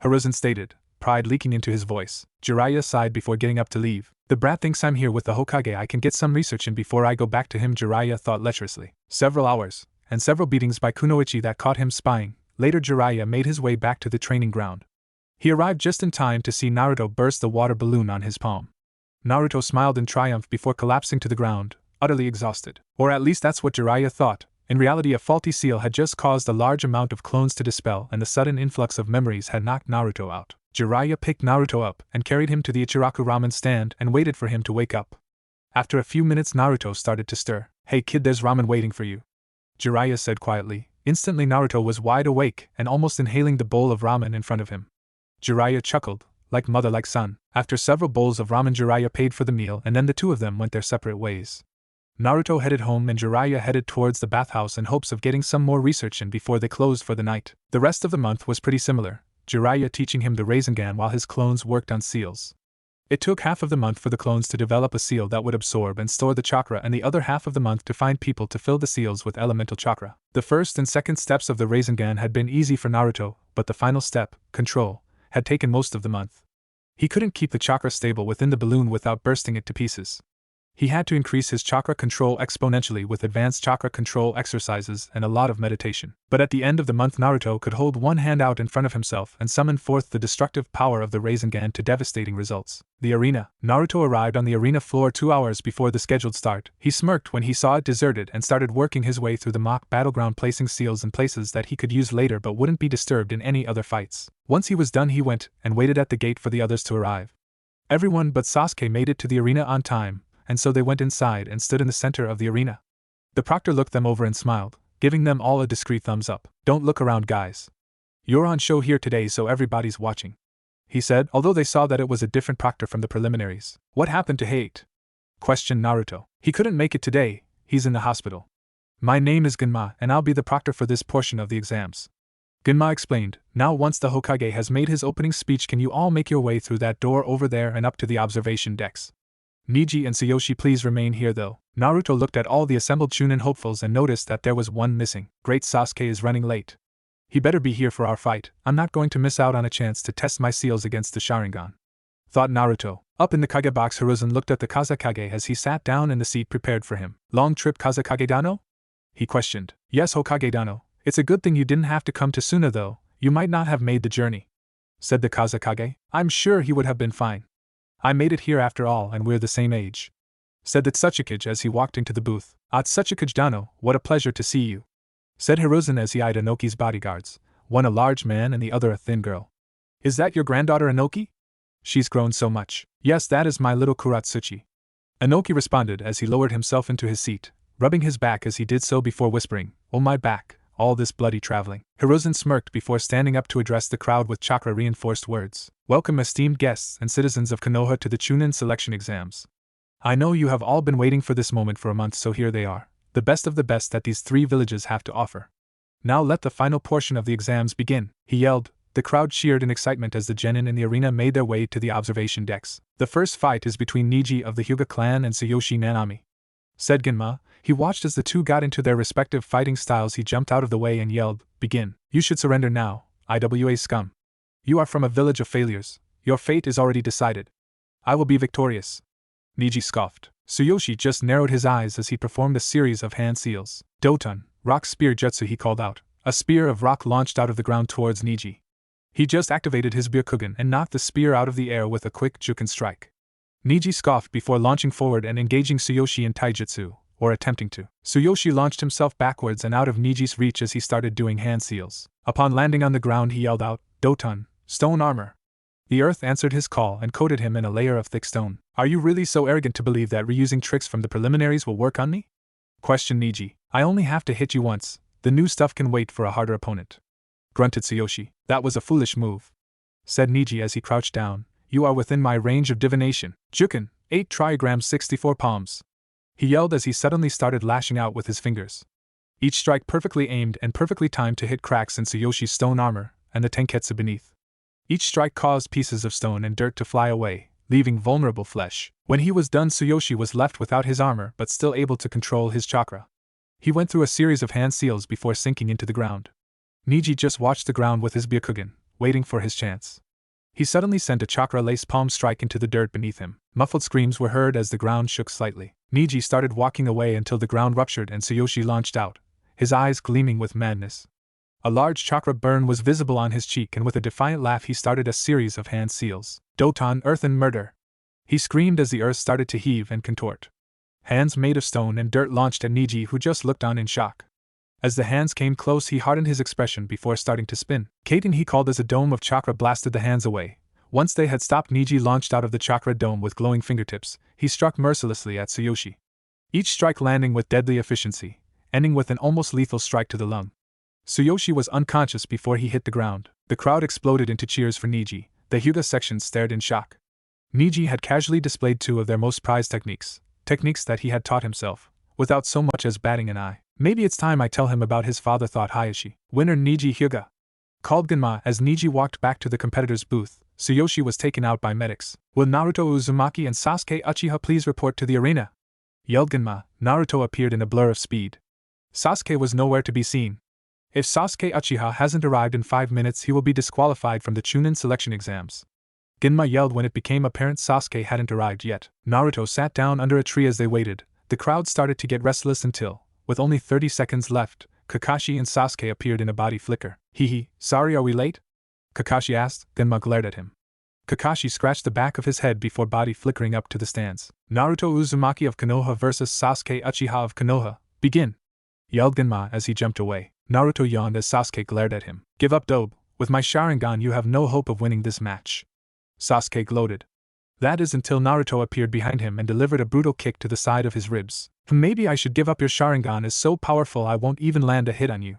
Hiruzen stated, pride leaking into his voice. Jiraiya sighed before getting up to leave. "The brat thinks I'm here with the Hokage. I can get some research in before I go back to him," Jiraiya thought lecherously. Several hours, and several beatings by Kunoichi that caught him spying. Later, Jiraiya made his way back to the training ground. He arrived just in time to see Naruto burst the water balloon on his palm. Naruto smiled in triumph before collapsing to the ground, utterly exhausted. Or at least that's what Jiraiya thought. In reality, a faulty seal had just caused a large amount of clones to dispel, and the sudden influx of memories had knocked Naruto out. Jiraiya picked Naruto up and carried him to the Ichiraku ramen stand and waited for him to wake up. After a few minutes, Naruto started to stir. "Hey kid, there's ramen waiting for you," Jiraiya said quietly. Instantly, Naruto was wide awake and almost inhaling the bowl of ramen in front of him. Jiraiya chuckled, like mother like son. After several bowls of ramen, Jiraiya paid for the meal and then the two of them went their separate ways. Naruto headed home and Jiraiya headed towards the bathhouse in hopes of getting some more research in before they closed for the night. The rest of the month was pretty similar, Jiraiya teaching him the rasengan while his clones worked on seals. It took half of the month for the clones to develop a seal that would absorb and store the chakra, and the other half of the month to find people to fill the seals with elemental chakra. The first and second steps of the rasengan had been easy for Naruto, but the final step, control, had taken most of the month. He couldn't keep the chakra stable within the balloon without bursting it to pieces. He had to increase his chakra control exponentially with advanced chakra control exercises and a lot of meditation. But at the end of the month, Naruto could hold one hand out in front of himself and summon forth the destructive power of the rasengan to devastating results. The arena. Naruto arrived on the arena floor 2 hours before the scheduled start. He smirked when he saw it deserted and started working his way through the mock battleground, placing seals in places that he could use later but wouldn't be disturbed in any other fights. Once he was done, he went and waited at the gate for the others to arrive. Everyone but Sasuke made it to the arena on time, and so they went inside and stood in the center of the arena. The proctor looked them over and smiled, giving them all a discreet thumbs up. "Don't look around, guys. You're on show here today, so everybody's watching," he said, although they saw that it was a different proctor from the preliminaries. "What happened to Hate?" questioned Naruto. "He couldn't make it today, he's in the hospital. My name is Genma, and I'll be the proctor for this portion of the exams," Genma explained. "Now once the Hokage has made his opening speech, can you all make your way through that door over there and up to the observation decks? Neji and Tsuyoshi, please remain here though." Naruto looked at all the assembled Chunin hopefuls and noticed that there was one missing. "Great, Sasuke is running late. He better be here for our fight. I'm not going to miss out on a chance to test my seals against the Sharingan," thought Naruto. Up in the Kage box, Hiruzen looked at the Kazekage as he sat down in the seat prepared for him. "Long trip, Kazekage-dano?" he questioned. "Yes, Hokage-dano. It's a good thing you didn't have to come to Suna though, you might not have made the journey," said the Kazekage. "I'm sure he would have been fine," I made it here after all, and we're the same age, said the Tsuchikage as he walked into the booth. Ah, Tsuchikage Dano, what a pleasure to see you, said Hiruzen as he eyed Inoki's bodyguards, one a large man and the other a thin girl. Is that your granddaughter Inoki? She's grown so much. Yes, that is my little Kuratsuchi, Inoki responded as he lowered himself into his seat, rubbing his back as he did so before whispering, "Oh my back, all this bloody traveling." Hiruzen smirked before standing up to address the crowd with chakra-reinforced words. Welcome esteemed guests and citizens of Konoha to the Chunin selection exams. I know you have all been waiting for this moment for a month, so here they are, the best of the best that these 3 villages have to offer. Now let the final portion of the exams begin, he yelled. The crowd cheered in excitement as the genin in the arena made their way to the observation decks. The first fight is between Neji of the Hyuga clan and Tsuyoshi Nanami, said Genma. He watched as the two got into their respective fighting styles. He jumped out of the way and yelled, "Begin! You should surrender now, IWA scum. You are from a village of failures. Your fate is already decided. I will be victorious." Neji scoffed. Tsuyoshi just narrowed his eyes as he performed a series of hand seals. Doton, rock spear jutsu, he called out. A spear of rock launched out of the ground towards Neji. He just activated his Byakugan and knocked the spear out of the air with a quick Juken strike. Neji scoffed before launching forward and engaging Tsuyoshi in taijutsu, or attempting to. Tsuyoshi launched himself backwards and out of Neji's reach as he started doing hand seals. Upon landing on the ground, he yelled out, "Doton, stone armor." The earth answered his call and coated him in a layer of thick stone. Are you really so arrogant to believe that reusing tricks from the preliminaries will work on me? Questioned Neji. I only have to hit you once. The new stuff can wait for a harder opponent. Grunted Tsuyoshi. That was a foolish move, said Neji as he crouched down. You are within my range of divination. Juken, 8 trigrams 64 palms. He yelled as he suddenly started lashing out with his fingers. Each strike perfectly aimed and perfectly timed to hit cracks in Tsuyoshi's stone armor and the tenketsu beneath. Each strike caused pieces of stone and dirt to fly away, leaving vulnerable flesh. When he was done, Tsuyoshi was left without his armor but still able to control his chakra. He went through a series of hand seals before sinking into the ground. Neji just watched the ground with his Byakugan, waiting for his chance. He suddenly sent a chakra-laced palm strike into the dirt beneath him. Muffled screams were heard as the ground shook slightly. Neji started walking away until the ground ruptured and Tsuyoshi launched out, his eyes gleaming with madness. A large chakra burn was visible on his cheek, and with a defiant laugh he started a series of hand seals. Doton, earth and murder! He screamed as the earth started to heave and contort. Hands made of stone and dirt launched at Neji, who just looked on in shock. As the hands came close, he hardened his expression before starting to spin. Katen, he called as a dome of chakra blasted the hands away. Once they had stopped, Neji launched out of the chakra dome with glowing fingertips. He struck mercilessly at Tsuyoshi, each strike landing with deadly efficiency, ending with an almost lethal strike to the lung. Tsuyoshi was unconscious before he hit the ground. The crowd exploded into cheers for Neji. The Hyuga section stared in shock. Neji had casually displayed 2 of their most prized techniques that he had taught himself, without so much as batting an eye. Maybe it's time I tell him about his father, thought Hayashi. Winner Neji Hyuga, called Genma as Neji walked back to the competitor's booth. Tsuyoshi was taken out by medics. Will Naruto Uzumaki and Sasuke Uchiha please report to the arena? Yelled Genma. Naruto appeared in a blur of speed. Sasuke was nowhere to be seen. If Sasuke Uchiha hasn't arrived in 5 minutes, he will be disqualified from the Chunin selection exams. Genma yelled when it became apparent Sasuke hadn't arrived yet. Naruto sat down under a tree as they waited. The crowd started to get restless until, with only 30 seconds left, Kakashi and Sasuke appeared in a body flicker. Hee, sorry, are we late? Kakashi asked. Genma glared at him. Kakashi scratched the back of his head before body flickering up to the stands. Naruto Uzumaki of Konoha versus Sasuke Uchiha of Konoha. Begin! Yelled Genma as he jumped away. Naruto yawned as Sasuke glared at him. Give up, Dobe. With my Sharingan you have no hope of winning this match. Sasuke gloated. That is until Naruto appeared behind him and delivered a brutal kick to the side of his ribs. Maybe I should give up, your Sharingan is so powerful I won't even land a hit on you.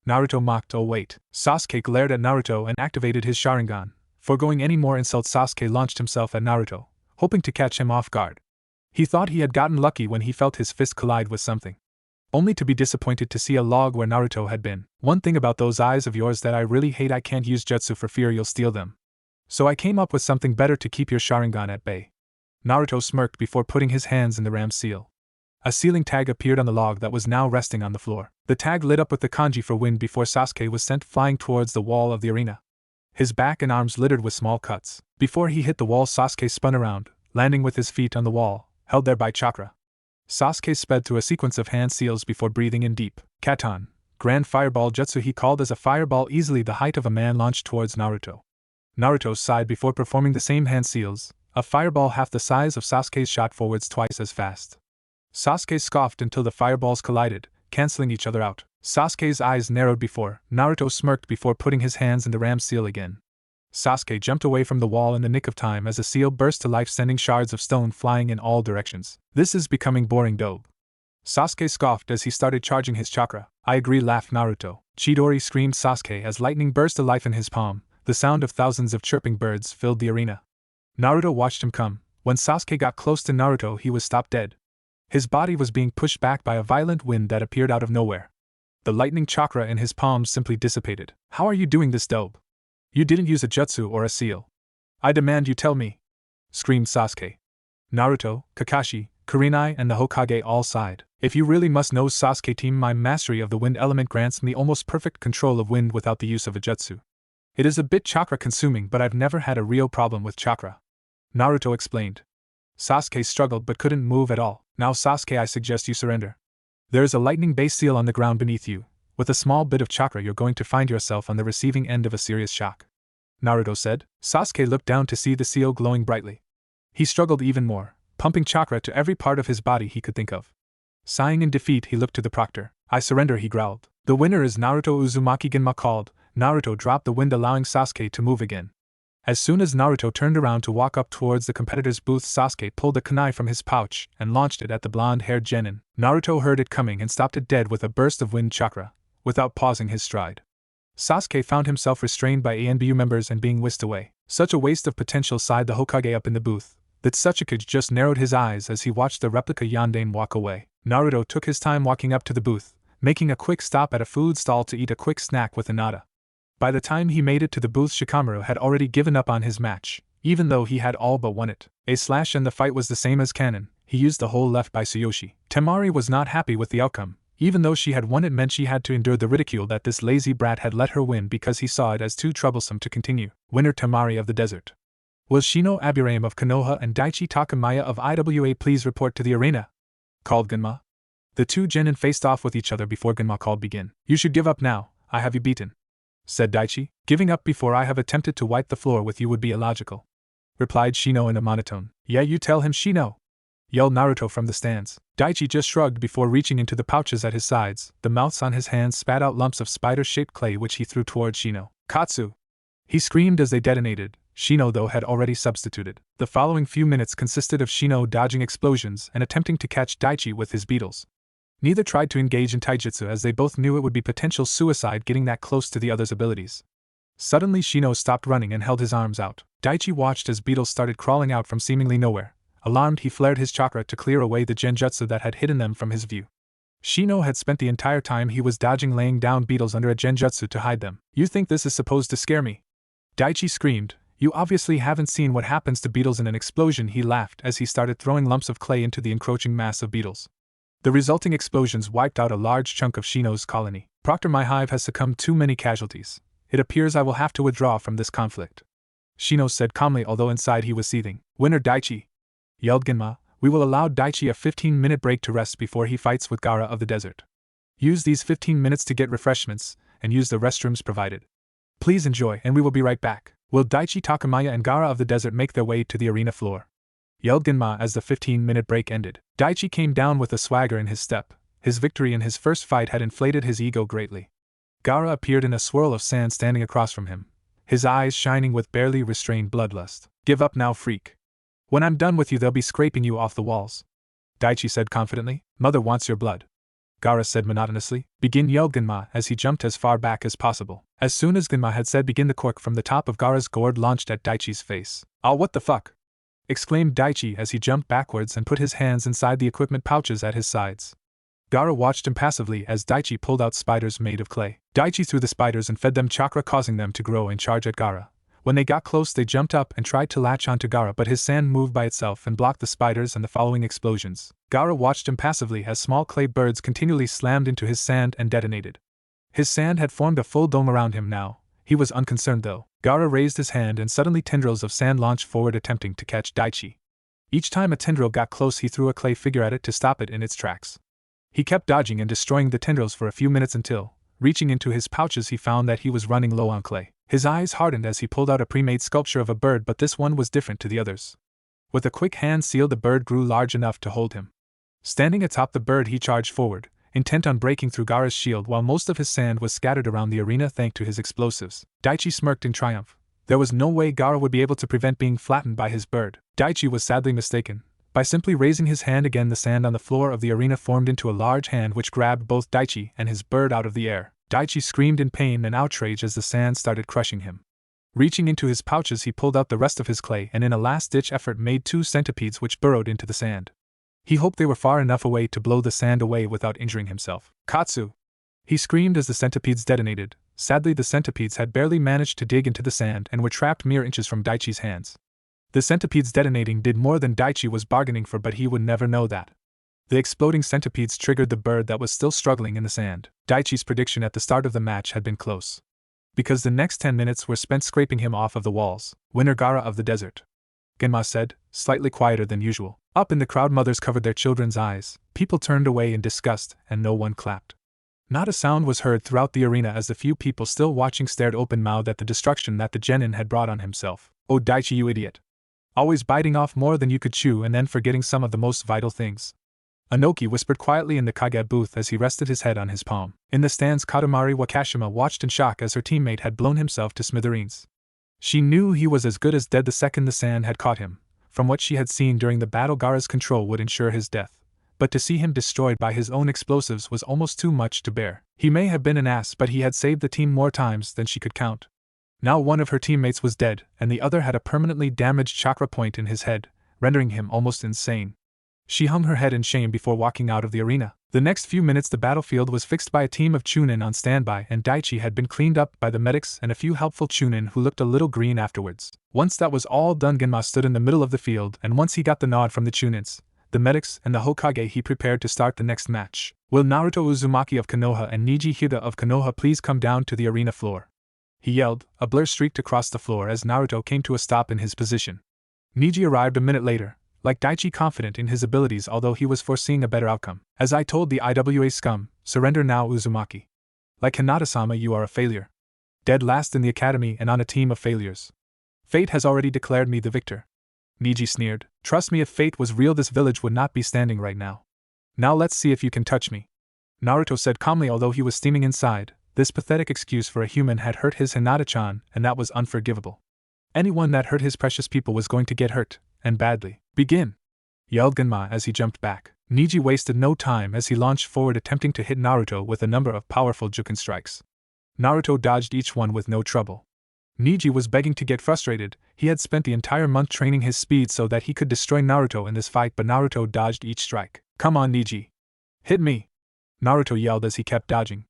Naruto mocked. Oh wait. Sasuke glared at Naruto and activated his Sharingan. Foregoing any more insults, Sasuke launched himself at Naruto, hoping to catch him off guard. He thought he had gotten lucky when he felt his fist collide with something, only to be disappointed to see a log where Naruto had been. One thing about those eyes of yours that I really hate, I can't use jutsu for fear you'll steal them. So I came up with something better to keep your Sharingan at bay. Naruto smirked before putting his hands in the ram's seal. A sealing tag appeared on the log that was now resting on the floor. The tag lit up with the kanji for wind before Sasuke was sent flying towards the wall of the arena, his back and arms littered with small cuts. Before he hit the wall, Sasuke spun around, landing with his feet on the wall, held there by chakra. Sasuke sped through a sequence of hand seals before breathing in deep. Katon, Grand Fireball Jutsu, he called as a fireball easily the height of a man launched towards Naruto. Naruto sighed before performing the same hand seals, A fireball half the size of Sasuke's shot forwards twice as fast. Sasuke scoffed until the fireballs collided, canceling each other out. Sasuke's eyes narrowed before Naruto smirked before putting his hands in the ram seal again. Sasuke jumped away from the wall in the nick of time as the seal burst to life, sending shards of stone flying in all directions. This is becoming boring, dope. Sasuke scoffed as he started charging his chakra. I agree, laughed Naruto. Chidori, screamed Sasuke as lightning burst to life in his palm. The sound of thousands of chirping birds filled the arena. Naruto watched him come. When Sasuke got close to Naruto, he was stopped dead. His body was being pushed back by a violent wind that appeared out of nowhere. The lightning chakra in his palms simply dissipated. How are you doing this, dope? You didn't use a jutsu or a seal. I demand you tell me, screamed Sasuke. Naruto, Kakashi, Kurenai, and the Hokage all sighed. If you really must know, Sasuke team, my mastery of the wind element grants me almost perfect control of wind without the use of a jutsu. It is a bit chakra consuming, but I've never had a real problem with chakra, Naruto explained. Sasuke struggled but couldn't move at all. Now Sasuke, I suggest you surrender. There is a lightning base seal on the ground beneath you. With a small bit of chakra you're going to find yourself on the receiving end of a serious shock, Naruto said. Sasuke looked down to see the seal glowing brightly. He struggled even more, pumping chakra to every part of his body he could think of. Sighing in defeat, he looked to the proctor. I surrender, he growled. The winner is Naruto, Uzumaki Genma called. Naruto dropped the wind, allowing Sasuke to move again. As soon as Naruto turned around to walk up towards the competitor's booth, Sasuke pulled a kunai from his pouch and launched it at the blonde-haired Genin. Naruto heard it coming and stopped it dead with a burst of wind chakra, without pausing his stride. Sasuke found himself restrained by ANBU members and being whisked away. Such a waste of potential, sighed the Hokage up in the booth. That Sachikage just narrowed his eyes as he watched the replica Yandane walk away. Naruto took his time walking up to the booth, making a quick stop at a food stall to eat a quick snack with Hinata. By the time he made it to the booth, Shikamaru had already given up on his match, even though he had all but won it. And the fight was the same as canon. He used the hole left by Tsuyoshi. Temari was not happy with the outcome. Even though she had won, it meant she had to endure the ridicule that this lazy brat had let her win because he saw it as too troublesome to continue. Winner Temari of the Desert. Was Shino Aburame of Konoha and Daichi Takamaya of IWA please report to the arena? Called Genma. The two Genin faced off with each other before Genma called begin. You should give up now, I have you beaten, said Daichi. Giving up before I have attempted to wipe the floor with you would be illogical, replied Shino in a monotone. Yeah, you tell him, Shino, yelled Naruto from the stands. Daichi just shrugged before reaching into the pouches at his sides. The mouths on his hands spat out lumps of spider-shaped clay which he threw towards Shino. Katsu! He screamed as they detonated. Shino, though, had already substituted. The following few minutes consisted of Shino dodging explosions and attempting to catch Daichi with his beetles. Neither tried to engage in taijutsu as they both knew it would be potential suicide getting that close to the other's abilities. Suddenly Shino stopped running and held his arms out. Daichi watched as beetles started crawling out from seemingly nowhere. Alarmed, he flared his chakra to clear away the genjutsu that had hidden them from his view. Shino had spent the entire time he was dodging laying down beetles under a genjutsu to hide them. You think this is supposed to scare me? Daichi screamed. You obviously haven't seen what happens to beetles in an explosion, he laughed as he started throwing lumps of clay into the encroaching mass of beetles. The resulting explosions wiped out a large chunk of Shino's colony. Proctor, my hive has succumbed too many casualties. It appears I will have to withdraw from this conflict, Shino said calmly, although inside he was seething. Winner Daichi! Yelled Genma. We will allow Daichi a 15-minute break to rest before he fights with Gaara of the Desert. Use these 15 minutes to get refreshments, and use the restrooms provided. Please enjoy, and we will be right back. Will Daichi, Takamaya, and Gaara of the Desert make their way to the arena floor? Yelled Genma as the 15-minute break ended. Daichi came down with a swagger in his step. His victory in his first fight had inflated his ego greatly. Gaara appeared in a swirl of sand standing across from him, his eyes shining with barely restrained bloodlust. Give up now, freak. When I'm done with you, they'll be scraping you off the walls, Daichi said confidently. Mother wants your blood, Gaara said monotonously. Begin, yelled Genma as he jumped as far back as possible. As soon as Genma had said begin, the cork from the top of Gaara's gourd launched at Daichi's face. Oh, what the fuck? Exclaimed Daichi as he jumped backwards and put his hands inside the equipment pouches at his sides. Gaara watched impassively as Daichi pulled out spiders made of clay. Daichi threw the spiders and fed them chakra, causing them to grow and charge at Gaara. When they got close, they jumped up and tried to latch onto Gaara, but his sand moved by itself and blocked the spiders and the following explosions. Gaara watched impassively as small clay birds continually slammed into his sand and detonated. His sand had formed a full dome around him now. He was unconcerned though. Gaara raised his hand and suddenly tendrils of sand launched forward, attempting to catch Daichi. Each time a tendril got close, he threw a clay figure at it to stop it in its tracks. He kept dodging and destroying the tendrils for a few minutes until, reaching into his pouches, he found that he was running low on clay. His eyes hardened as he pulled out a pre-made sculpture of a bird, but this one was different to the others. With a quick hand seal, the bird grew large enough to hold him. Standing atop the bird, he charged forward, intent on breaking through Gaara's shield while most of his sand was scattered around the arena thanks to his explosives. Daichi smirked in triumph. There was no way Gaara would be able to prevent being flattened by his bird. Daichi was sadly mistaken. By simply raising his hand again, the sand on the floor of the arena formed into a large hand which grabbed both Daichi and his bird out of the air. Daichi screamed in pain and outrage as the sand started crushing him. Reaching into his pouches, he pulled out the rest of his clay and in a last-ditch effort made 2 centipedes which burrowed into the sand. He hoped they were far enough away to blow the sand away without injuring himself. Katsu! He screamed as the centipedes detonated. Sadly, the centipedes had barely managed to dig into the sand and were trapped mere inches from Daichi's hands. The centipedes detonating did more than Daichi was bargaining for, but he would never know that. The exploding centipedes triggered the bird that was still struggling in the sand. Daichi's prediction at the start of the match had been close, because the next 10 minutes were spent scraping him off of the walls. Winner Gaara of the desert, Genma said, slightly quieter than usual. Up in the crowd, mothers covered their children's eyes, people turned away in disgust, and no one clapped. Not a sound was heard throughout the arena as the few people still watching stared open-mouthed at the destruction that the Genin had brought on himself. Oh Daichi, you idiot! Always biting off more than you could chew and then forgetting some of the most vital things. Anoki whispered quietly in the Kage booth as he rested his head on his palm. In the stands, Katamari Wakashima watched in shock as her teammate had blown himself to smithereens. She knew he was as good as dead the second the sand had caught him. From what she had seen during the battle, Gaara's control would ensure his death. But to see him destroyed by his own explosives was almost too much to bear. He may have been an ass, but he had saved the team more times than she could count. Now one of her teammates was dead, and the other had a permanently damaged chakra point in his head, rendering him almost insane. She hung her head in shame before walking out of the arena. The next few minutes the battlefield was fixed by a team of Chunin on standby, and Daichi had been cleaned up by the medics and a few helpful Chunin who looked a little green afterwards. Once that was all done, Genma stood in the middle of the field, and once he got the nod from the Chunins, the medics, and the Hokage, he prepared to start the next match. Will Naruto Uzumaki of Konoha and Neji Hyuga of Konoha please come down to the arena floor? He yelled. A blur streaked across the floor as Naruto came to a stop in his position. Neji arrived a minute later, like Daichi, confident in his abilities, although he was foreseeing a better outcome. As I told the IWA scum, surrender now, Uzumaki. Like Hinata-sama, you are a failure. Dead last in the academy and on a team of failures. Fate has already declared me the victor. Neji sneered. Trust me, if fate was real, this village would not be standing right now. Now let's see if you can touch me. Naruto said calmly, although he was steaming inside. This pathetic excuse for a human had hurt his Hinata-chan, and that was unforgivable. Anyone that hurt his precious people was going to get hurt, and badly. Begin! Yelled Genma as he jumped back. Neji wasted no time as he launched forward, attempting to hit Naruto with a number of powerful Juken strikes. Naruto dodged each one with no trouble. Neji was begging to get frustrated. He had spent the entire month training his speed so that he could destroy Naruto in this fight, but Naruto dodged each strike. Come on, Neji! Hit me! Naruto yelled as he kept dodging.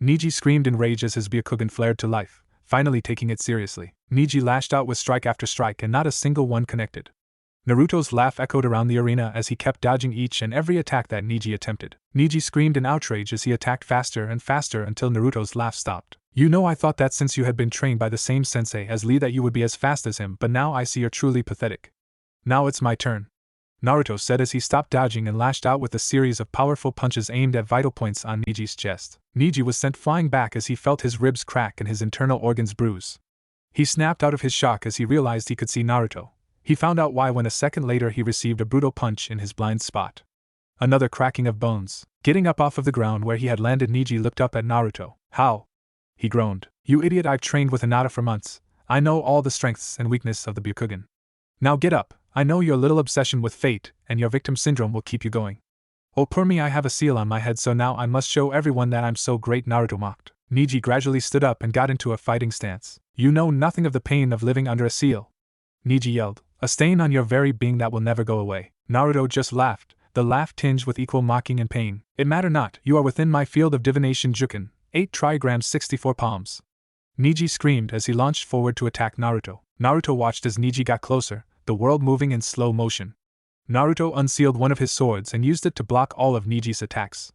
Neji screamed in rage as his Byakugan flared to life, finally taking it seriously. Neji lashed out with strike after strike and not a single one connected. Naruto's laugh echoed around the arena as he kept dodging each and every attack that Neji attempted. Neji screamed in outrage as he attacked faster and faster until Naruto's laugh stopped. You know, I thought that since you had been trained by the same sensei as Lee that you would be as fast as him, but now I see you're truly pathetic. Now it's my turn, Naruto said as he stopped dodging and lashed out with a series of powerful punches aimed at vital points on Neji's chest. Neji was sent flying back as he felt his ribs crack and his internal organs bruise. He snapped out of his shock as he realized he could see Naruto. He found out why when a second later he received a brutal punch in his blind spot. Another cracking of bones. Getting up off of the ground where he had landed, Neji looked up at Naruto. How? He groaned. You idiot, I've trained with Hinata for months. I know all the strengths and weaknesses of the Byakugan. Now get up. I know your little obsession with fate and your victim syndrome will keep you going. Oh, poor me, I have a seal on my head, so now I must show everyone that I'm so great, Naruto mocked. Neji gradually stood up and got into a fighting stance. You know nothing of the pain of living under a seal, Neji yelled. A stain on your very being that will never go away. Naruto just laughed, the laugh tinged with equal mocking and pain. It matter not, you are within my field of divination Juken, 8 trigrams 64 palms. Neji screamed as he launched forward to attack Naruto. Naruto watched as Neji got closer, the world moving in slow motion. Naruto unsealed one of his swords and used it to block all of Neji's attacks.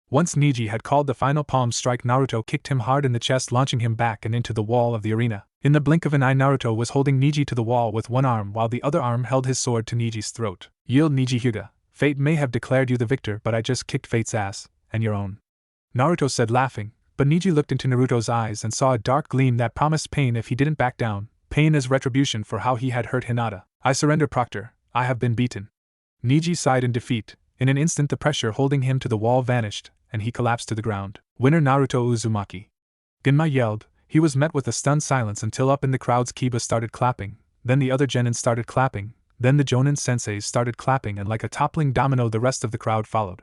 Once Neji had called the final palm strike, Naruto kicked him hard in the chest, launching him back and into the wall of the arena. In the blink of an eye, Naruto was holding Neji to the wall with one arm while the other arm held his sword to Neji's throat. Yield, Neji Hyuga. Fate may have declared you the victor, but I just kicked fate's ass, and your own, Naruto said, laughing, but Neji looked into Naruto's eyes and saw a dark gleam that promised pain if he didn't back down, pain as retribution for how he had hurt Hinata. I surrender, Proctor. I have been beaten. Neji sighed in defeat. In an instant the pressure holding him to the wall vanished, and he collapsed to the ground. Winner Naruto Uzumaki. Genma yelled. He was met with a stunned silence until up in the crowd's Kiba started clapping, then the other Genin started clapping, then the Jonin senseis started clapping, and like a toppling domino the rest of the crowd followed.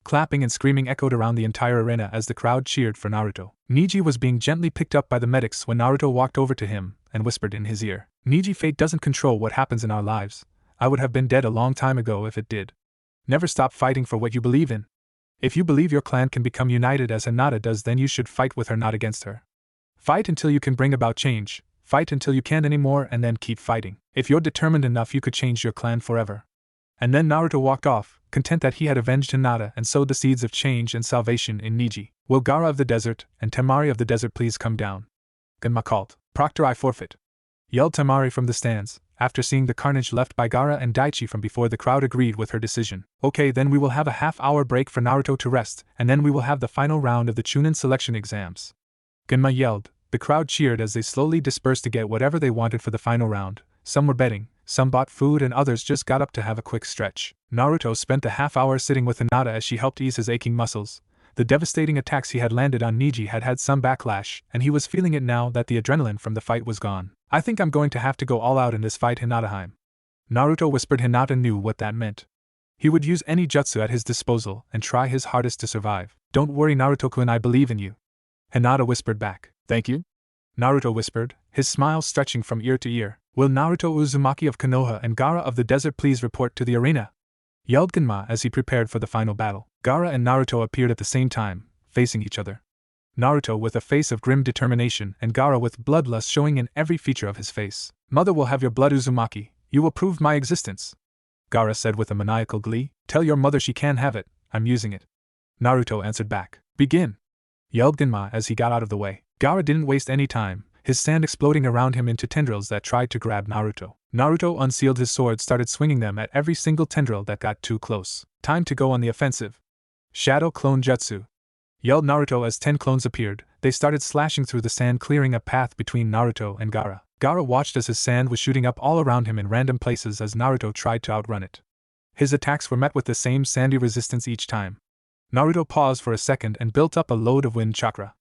Clapping and screaming echoed around the entire arena as the crowd cheered for Naruto. Neji was being gently picked up by the medics when Naruto walked over to him and whispered in his ear, "Neji, fate doesn't control what happens in our lives. I would have been dead a long time ago if it did. Never stop fighting for what you believe in. If you believe your clan can become united as Hinata does, then you should fight with her, not against her. Fight until you can bring about change, fight until you can't anymore, and then keep fighting. If you're determined enough, you could change your clan forever." And then Naruto walked off, content that he had avenged Hinata and sowed the seeds of change and salvation in Neji. "Will Gaara of the desert and Temari of the desert please come down?" Genma called. "Proctor, I forfeit," yelled Temari from the stands. After seeing the carnage left by Gaara and Daichi from before, the crowd agreed with her decision. "Okay, then we will have a half-hour break for Naruto to rest, and then we will have the final round of the Chunin selection exams." Genma yelled. The crowd cheered as they slowly dispersed to get whatever they wanted for the final round. Some were betting, some bought food, and others just got up to have a quick stretch. Naruto spent the half-hour sitting with Hinata as she helped ease his aching muscles. The devastating attacks he had landed on Neji had had some backlash, and he was feeling it now that the adrenaline from the fight was gone. "I think I'm going to have to go all out in this fight, Hinata-heim," Naruto whispered. Hinata knew what that meant. He would use any jutsu at his disposal and try his hardest to survive. "Don't worry, Naruto-kun, I believe in you," Hinata whispered back. "Thank you?" Naruto whispered, his smile stretching from ear to ear. "Will Naruto Uzumaki of Konoha and Gaara of the desert please report to the arena?" yelled Genma as he prepared for the final battle. Gaara and Naruto appeared at the same time, facing each other. Naruto with a face of grim determination and Gaara with bloodlust showing in every feature of his face. "Mother will have your blood, Uzumaki. You will prove my existence," Gaara said with a maniacal glee. "Tell your mother she can have it, I'm using it," Naruto answered back. "Begin," yelled Genma as he got out of the way. Gaara didn't waste any time, his sand exploding around him into tendrils that tried to grab Naruto. Naruto unsealed his sword, started swinging them at every single tendril that got too close. "Time to go on the offensive." "Shadow Clone Jutsu," yelled Naruto as 10 clones appeared. They started slashing through the sand, clearing a path between Naruto and Gaara. Gaara watched as his sand was shooting up all around him in random places as Naruto tried to outrun it. His attacks were met with the same sandy resistance each time. Naruto paused for a second and built up a load of wind chakra.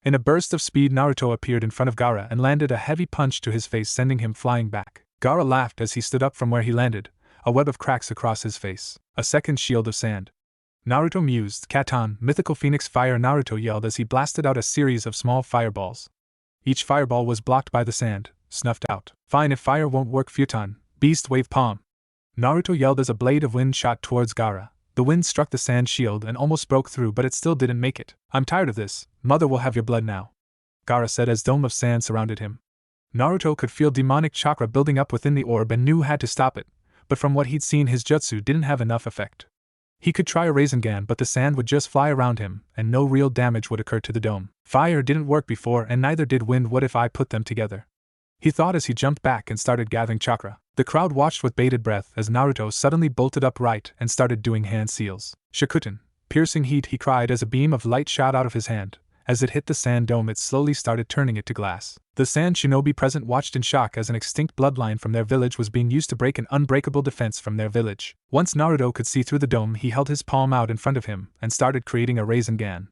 In a burst of speed, Naruto appeared in front of Gaara and landed a heavy punch to his face, sending him flying back. Gaara laughed as he stood up from where he landed, a web of cracks across his face. A second shield of sand. Naruto mused. "Katan, mythical phoenix fire," Naruto yelled as he blasted out a series of small fireballs. Each fireball was blocked by the sand, snuffed out. "Fine, if fire won't work, Futon, beast wave palm," Naruto yelled as a blade of wind shot towards Gaara. The wind struck the sand shield and almost broke through, but it still didn't make it. "I'm tired of this. Mother will have your blood now," Gaara said as dome of sand surrounded him. Naruto could feel demonic chakra building up within the orb and knew had to stop it, but from what he'd seen, his jutsu didn't have enough effect. He could try a rasengan, but the sand would just fly around him, and no real damage would occur to the dome. Fire didn't work before, and neither did wind. What if I put them together? He thought as he jumped back and started gathering chakra. The crowd watched with bated breath as Naruto suddenly bolted upright and started doing hand seals. "Shakuten, piercing heat," he cried as a beam of light shot out of his hand. As it hit the sand dome, it slowly started turning it to glass. The sand shinobi present watched in shock as an extinct bloodline from their village was being used to break an unbreakable defense from their village. Once Naruto could see through the dome, he held his palm out in front of him and started creating a rasengan.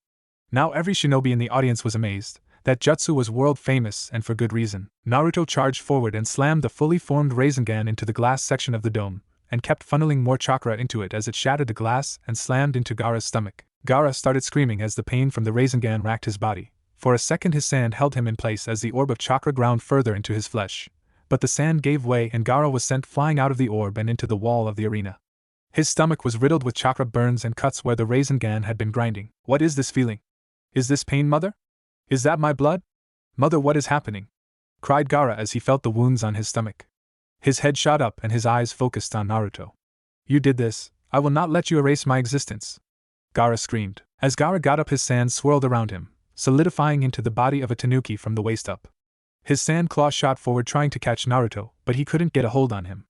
Now every shinobi in the audience was amazed. That jutsu was world famous, and for good reason. Naruto charged forward and slammed the fully formed rasengan into the glass section of the dome, and kept funneling more chakra into it as it shattered the glass and slammed into Gaara's stomach. Gaara started screaming as the pain from the rasengan racked his body. For a second his sand held him in place as the orb of chakra ground further into his flesh. But the sand gave way and Gaara was sent flying out of the orb and into the wall of the arena. His stomach was riddled with chakra burns and cuts where the rasengan had been grinding. "What is this feeling? Is this pain, mother? Is that my blood? Mother, what is happening?" cried Gaara as he felt the wounds on his stomach. His head shot up and his eyes focused on Naruto. "You did this. I will not let you erase my existence," Gaara screamed. As Gaara got up, his sand swirled around him, solidifying into the body of a tanuki from the waist up. His sand claw shot forward trying to catch Naruto, but he couldn't get a hold on him.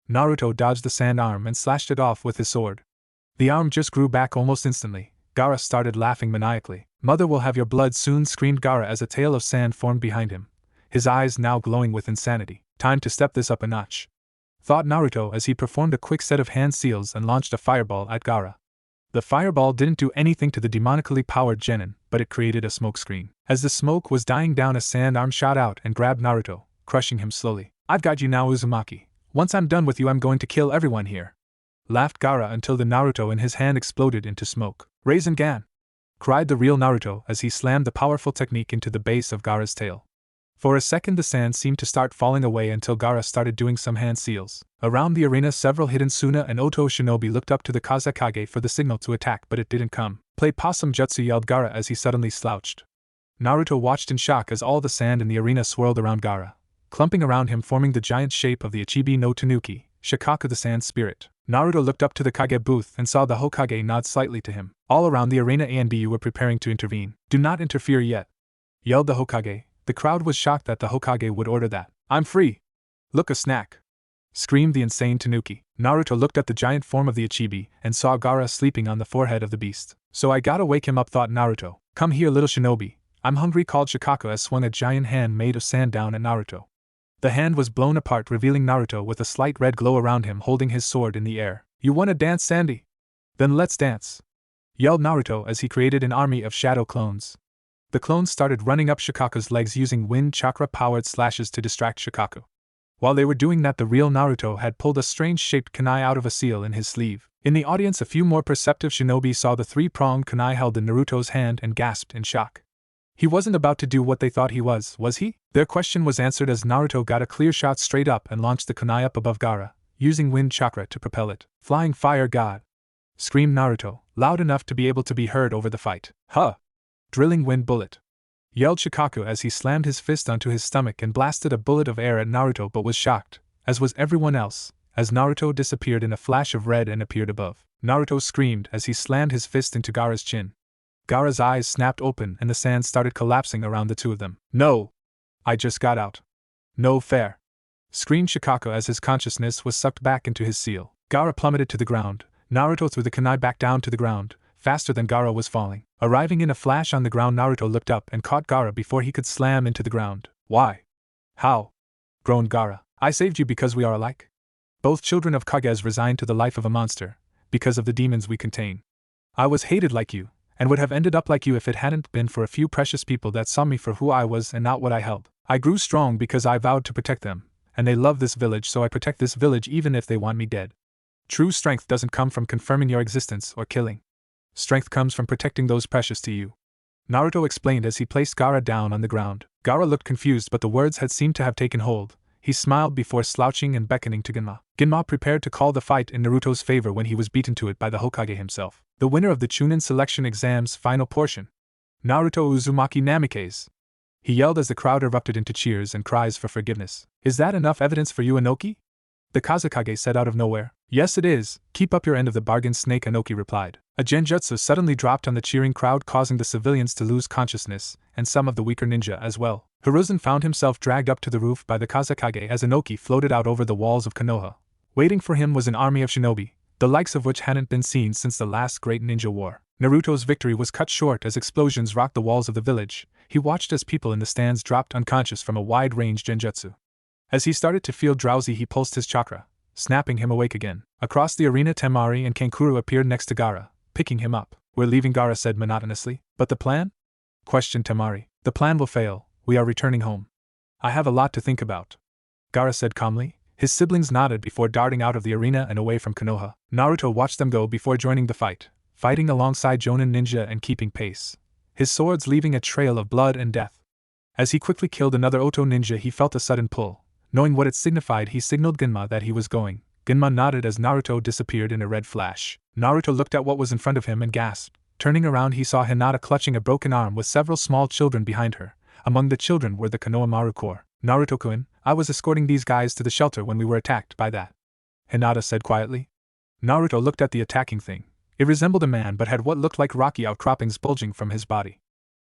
Naruto dodged the sand arm and slashed it off with his sword. The arm just grew back almost instantly. Gaara started laughing maniacally. "Mother will have your blood soon," screamed Gaara as a tail of sand formed behind him, his eyes now glowing with insanity. "Time to step this up a notch." thought Naruto as he performed a quick set of hand seals and launched a fireball at Gaara. The fireball didn't do anything to the demonically powered Genin, but it created a smoke screen. As the smoke was dying down, a sand arm shot out and grabbed Naruto, crushing him slowly. "I've got you now, Uzumaki. Once I'm done with you, I'm going to kill everyone here," laughed Gaara until the Naruto in his hand exploded into smoke. "Rasengan!" cried the real Naruto as he slammed the powerful technique into the base of Gaara's tail. For a second the sand seemed to start falling away until Gaara started doing some hand seals. Around the arena several hidden Suna and Oto shinobi looked up to the Kazekage for the signal to attack, but it didn't come. "Play possum jutsu," yelled Gaara as he suddenly slouched. Naruto watched in shock as all the sand in the arena swirled around Gaara, clumping around him, forming the giant shape of the Ichibi no Tanuki, Shikaku the Sand Spirit. Naruto looked up to the Kage booth and saw the Hokage nod slightly to him. All around the arena A and B were preparing to intervene. "Do not interfere yet," yelled the Hokage. The crowd was shocked that the Hokage would order that. "I'm free! Look, a snack!" screamed the insane Tanuki. Naruto looked at the giant form of the Ichibi and saw Gaara sleeping on the forehead of the beast. "So I gotta wake him up," thought Naruto. "Come here, little shinobi. I'm hungry," called Shikaku as swung a giant hand made of sand down at Naruto. The hand was blown apart, revealing Naruto with a slight red glow around him holding his sword in the air. "You wanna dance, Sandy? Then let's dance!" yelled Naruto as he created an army of shadow clones. The clones started running up Shikaku's legs using wind chakra-powered slashes to distract Shikaku. While they were doing that, the real Naruto had pulled a strange-shaped kunai out of a seal in his sleeve. In the audience, a few more perceptive shinobi saw the three-pronged kunai held in Naruto's hand and gasped in shock. He wasn't about to do what they thought he was he? Their question was answered as Naruto got a clear shot straight up and launched the kunai up above Gaara, using wind chakra to propel it. "Flying fire god!" screamed Naruto, loud enough to be able to be heard over the fight. "Huh! Drilling wind bullet!" yelled Shikaku as he slammed his fist onto his stomach and blasted a bullet of air at Naruto, but was shocked, as was everyone else, as Naruto disappeared in a flash of red and appeared above. Naruto screamed as he slammed his fist into Gaara's chin. Gaara's eyes snapped open and the sand started collapsing around the two of them. "No! I just got out. No fair!" screamed Shikaku as his consciousness was sucked back into his seal. Gaara plummeted to the ground. Naruto threw the kunai back down to the ground, faster than Gaara was falling. Arriving in a flash on the ground, Naruto looked up and caught Gaara before he could slam into the ground. "Why? How?" groaned Gaara. "I saved you because we are alike. Both children of Kages resigned to the life of a monster, because of the demons we contain. I was hated like you, and would have ended up like you if it hadn't been for a few precious people that saw me for who I was and not what I held. I grew strong because I vowed to protect them, and they love this village, so I protect this village even if they want me dead. True strength doesn't come from confirming your existence or killing. Strength comes from protecting those precious to you," Naruto explained as he placed Gaara down on the ground. Gaara looked confused, but the words had seemed to have taken hold. He smiled before slouching and beckoning to Genma. Genma prepared to call the fight in Naruto's favor when he was beaten to it by the Hokage himself. The winner of the Chunin selection exam's final portion, Naruto Uzumaki Namikaze, he yelled as the crowd erupted into cheers and cries for forgiveness. "Is that enough evidence for you, Inoki?" the Kazekage said out of nowhere. "Yes, it is. Keep up your end of the bargain, Snake," Inoki replied. A genjutsu suddenly dropped on the cheering crowd, causing the civilians to lose consciousness, and some of the weaker ninja as well. Hiruzen found himself dragged up to the roof by the Kazekage as Inoki floated out over the walls of Konoha. Waiting for him was an army of shinobi, the likes of which hadn't been seen since the last great ninja war. Naruto's victory was cut short as explosions rocked the walls of the village. He watched as people in the stands dropped unconscious from a wide-range genjutsu. As he started to feel drowsy, he pulsed his chakra, snapping him awake again. Across the arena, Temari and Kankuro appeared next to Gaara, picking him up. "We're leaving," Gaara said monotonously. "But the plan?" questioned Temari. "The plan will fail. We are returning home." "I have a lot to think about," Gaara said calmly. His siblings nodded before darting out of the arena and away from Konoha. Naruto watched them go before joining the fight, fighting alongside Jonin ninja and keeping pace, his swords leaving a trail of blood and death. As he quickly killed another Oto ninja, he felt a sudden pull. Knowing what it signified, he signaled Genma that he was going. Genma nodded as Naruto disappeared in a red flash. Naruto looked at what was in front of him and gasped. Turning around, he saw Hinata clutching a broken arm with several small children behind her. Among the children were the Konohamaru Corps. "Naruto-kun, I was escorting these guys to the shelter when we were attacked by that," Hinata said quietly. Naruto looked at the attacking thing. It resembled a man but had what looked like rocky outcroppings bulging from his body.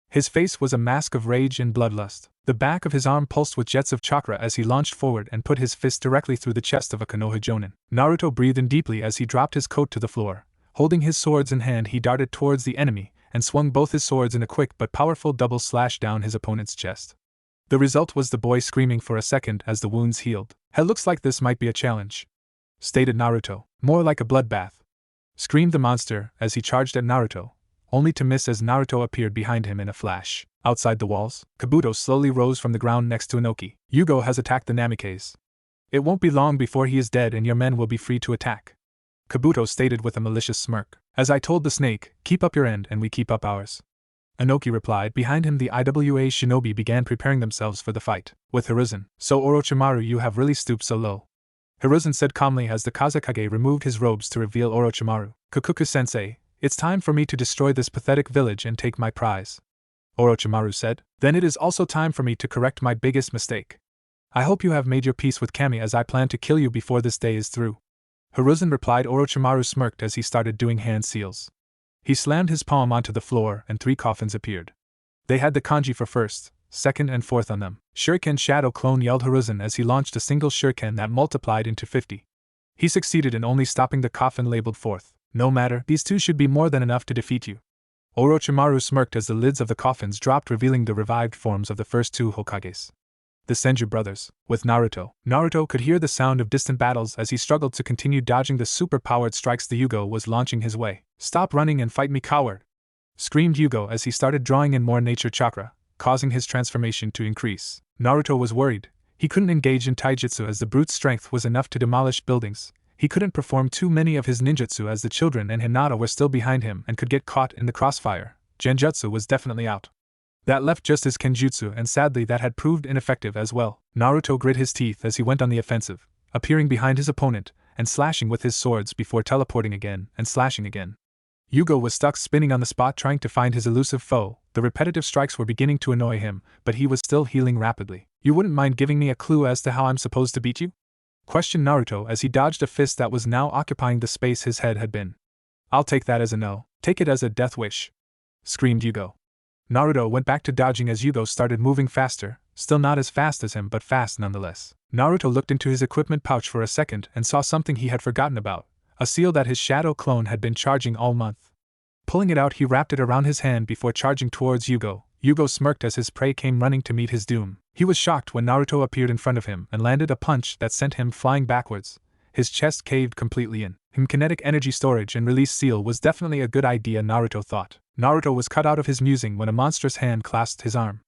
His face was a mask of rage and bloodlust. The back of his arm pulsed with jets of chakra as he launched forward and put his fist directly through the chest of a Konoha Jonin. Naruto breathed in deeply as he dropped his coat to the floor. Holding his swords in hand, he darted towards the enemy and swung both his swords in a quick but powerful double slash down his opponent's chest. The result was the boy screaming for a second as the wounds healed. Hell, looks like this might be a challenge, stated Naruto. More like a bloodbath, screamed the monster as he charged at Naruto, only to miss as Naruto appeared behind him in a flash. Outside the walls, Kabuto slowly rose from the ground next to Inoki. Yugo has attacked the Namikes. It won't be long before he is dead and your men will be free to attack, Kabuto stated with a malicious smirk. As I told the snake, keep up your end and we keep up ours, Inoki replied. Behind him the IWA shinobi began preparing themselves for the fight. With Hiruzen, so Orochimaru, you have really stooped so low, Hiruzen said calmly as the Kazekage removed his robes to reveal Orochimaru. Kukuku-sensei, it's time for me to destroy this pathetic village and take my prize, Orochimaru said. Then it is also time for me to correct my biggest mistake. I hope you have made your peace with Kami, as I plan to kill you before this day is through, Hiruzen replied. Orochimaru smirked as he started doing hand seals. He slammed his palm onto the floor and 3 coffins appeared. They had the kanji for first, second and fourth on them. Shuriken Shadow Clone, yelled Hiruzen as he launched a single shuriken that multiplied into 50. He succeeded in only stopping the coffin labeled fourth. No matter, these 2 should be more than enough to defeat you, Orochimaru smirked as the lids of the coffins dropped, revealing the revived forms of the first 2 Hokages, the Senju brothers. With Naruto, Naruto could hear the sound of distant battles as he struggled to continue dodging the super-powered strikes the Yugo was launching his way. Stop running and fight me, coward, screamed Yugo as he started drawing in more nature chakra, causing his transformation to increase. Naruto was worried. He couldn't engage in taijutsu as the brute's strength was enough to demolish buildings. He couldn't perform too many of his ninjutsu as the children and Hinata were still behind him and could get caught in the crossfire. Genjutsu was definitely out. That left just his kenjutsu, and sadly that had proved ineffective as well. Naruto grit his teeth as he went on the offensive, appearing behind his opponent and slashing with his swords before teleporting again and slashing again. Yugo was stuck spinning on the spot trying to find his elusive foe. The repetitive strikes were beginning to annoy him, but he was still healing rapidly. You wouldn't mind giving me a clue as to how I'm supposed to beat you? Questioned Naruto as he dodged a fist that was now occupying the space his head had been. I'll take that as a no. Take it as a death wish, screamed Yugo. Naruto went back to dodging as Yugo started moving faster, still not as fast as him but fast nonetheless. Naruto looked into his equipment pouch for a second and saw something he had forgotten about, a seal that his shadow clone had been charging all month. Pulling it out, he wrapped it around his hand before charging towards Yugo. Yugo smirked as his prey came running to meet his doom. He was shocked when Naruto appeared in front of him and landed a punch that sent him flying backwards. His chest caved completely in. Kinetic energy storage and release seal was definitely a good idea, Naruto thought. Naruto was cut out of his musing when a monstrous hand clasped his arm.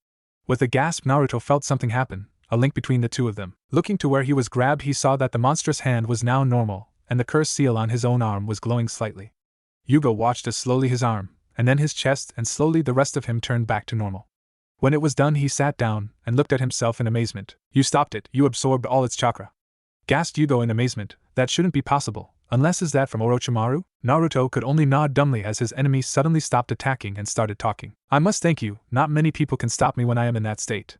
With a gasp, Naruto felt something happen, a link between the 2 of them. Looking to where he was grabbed, he saw that the monstrous hand was now normal, and the curse seal on his own arm was glowing slightly. Yugo watched as slowly his arm, and then his chest, and slowly the rest of him turned back to normal. When it was done, he sat down and looked at himself in amazement. You stopped it, you absorbed all its chakra, gasped Yugo in amazement. That shouldn't be possible. Unless is that from Orochimaru? Naruto could only nod dumbly as his enemy suddenly stopped attacking and started talking. I must thank you, not many people can stop me when I am in that state.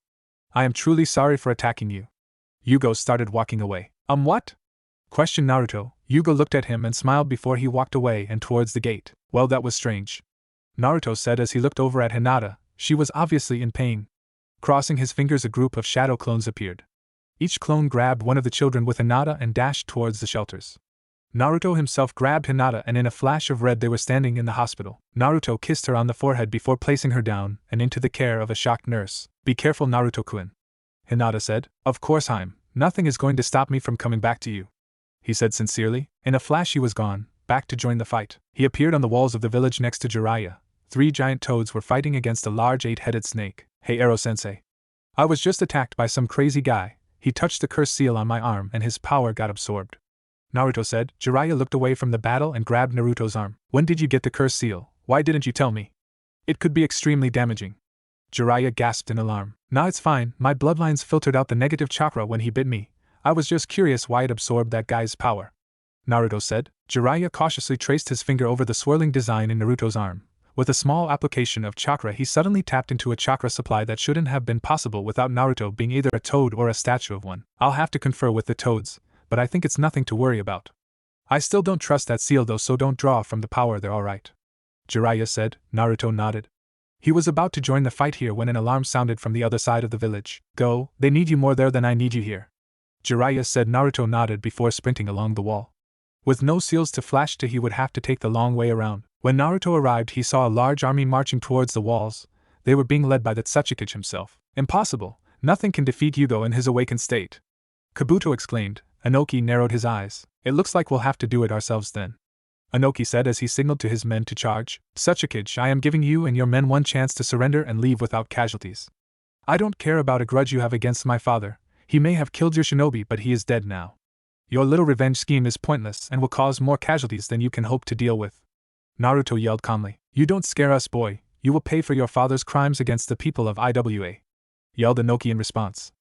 I am truly sorry for attacking you. Yugo started walking away. What? Questioned Naruto. Yugo looked at him and smiled before he walked away and towards the gate. Well, that was strange, Naruto said as he looked over at Hinata. She was obviously in pain. Crossing his fingers, a group of shadow clones appeared. Each clone grabbed one of the children with Hinata and dashed towards the shelters. Naruto himself grabbed Hinata and in a flash of red they were standing in the hospital. Naruto kissed her on the forehead before placing her down and into the care of a shocked nurse. Be careful, Naruto-kun, Hinata said. Of course, nothing is going to stop me from coming back to you, he said sincerely. In a flash he was gone, back to join the fight. He appeared on the walls of the village next to Jiraiya. 3 giant toads were fighting against a large 8-headed snake. Hey Ero-sensei. I was just attacked by some crazy guy. He touched the curse seal on my arm and his power got absorbed, Naruto said. Jiraiya looked away from the battle and grabbed Naruto's arm. When did you get the curse seal? Why didn't you tell me? It could be extremely damaging. Jiraiya gasped in alarm. Nah, it's fine, my bloodlines filtered out the negative chakra when he bit me. I was just curious why it absorbed that guy's power, Naruto said. Jiraiya cautiously traced his finger over the swirling design in Naruto's arm. With a small application of chakra, he suddenly tapped into a chakra supply that shouldn't have been possible without Naruto being either a toad or a statue of one. I'll have to confer with the toads, but I think it's nothing to worry about. I still don't trust that seal though, so don't draw from the power there, alright, Jiraiya said. Naruto nodded. He was about to join the fight here when an alarm sounded from the other side of the village. Go, they need you more there than I need you here, Jiraiya said. Naruto nodded before sprinting along the wall. With no seals to flash to, he would have to take the long way around. When Naruto arrived, he saw a large army marching towards the walls. They were being led by the Tsuchikage himself. Impossible, nothing can defeat Yugo in his awakened state, Kabuto exclaimed. Inoki narrowed his eyes. It looks like we'll have to do it ourselves then. Inoki said as he signaled to his men to charge. Suchikage, I am giving you and your men one chance to surrender and leave without casualties. I don't care about a grudge you have against my father. He may have killed your shinobi, but he is dead now. Your little revenge scheme is pointless and will cause more casualties than you can hope to deal with. Naruto yelled calmly. You don't scare us, boy. You will pay for your father's crimes against the people of IWA. Yelled Inoki in response.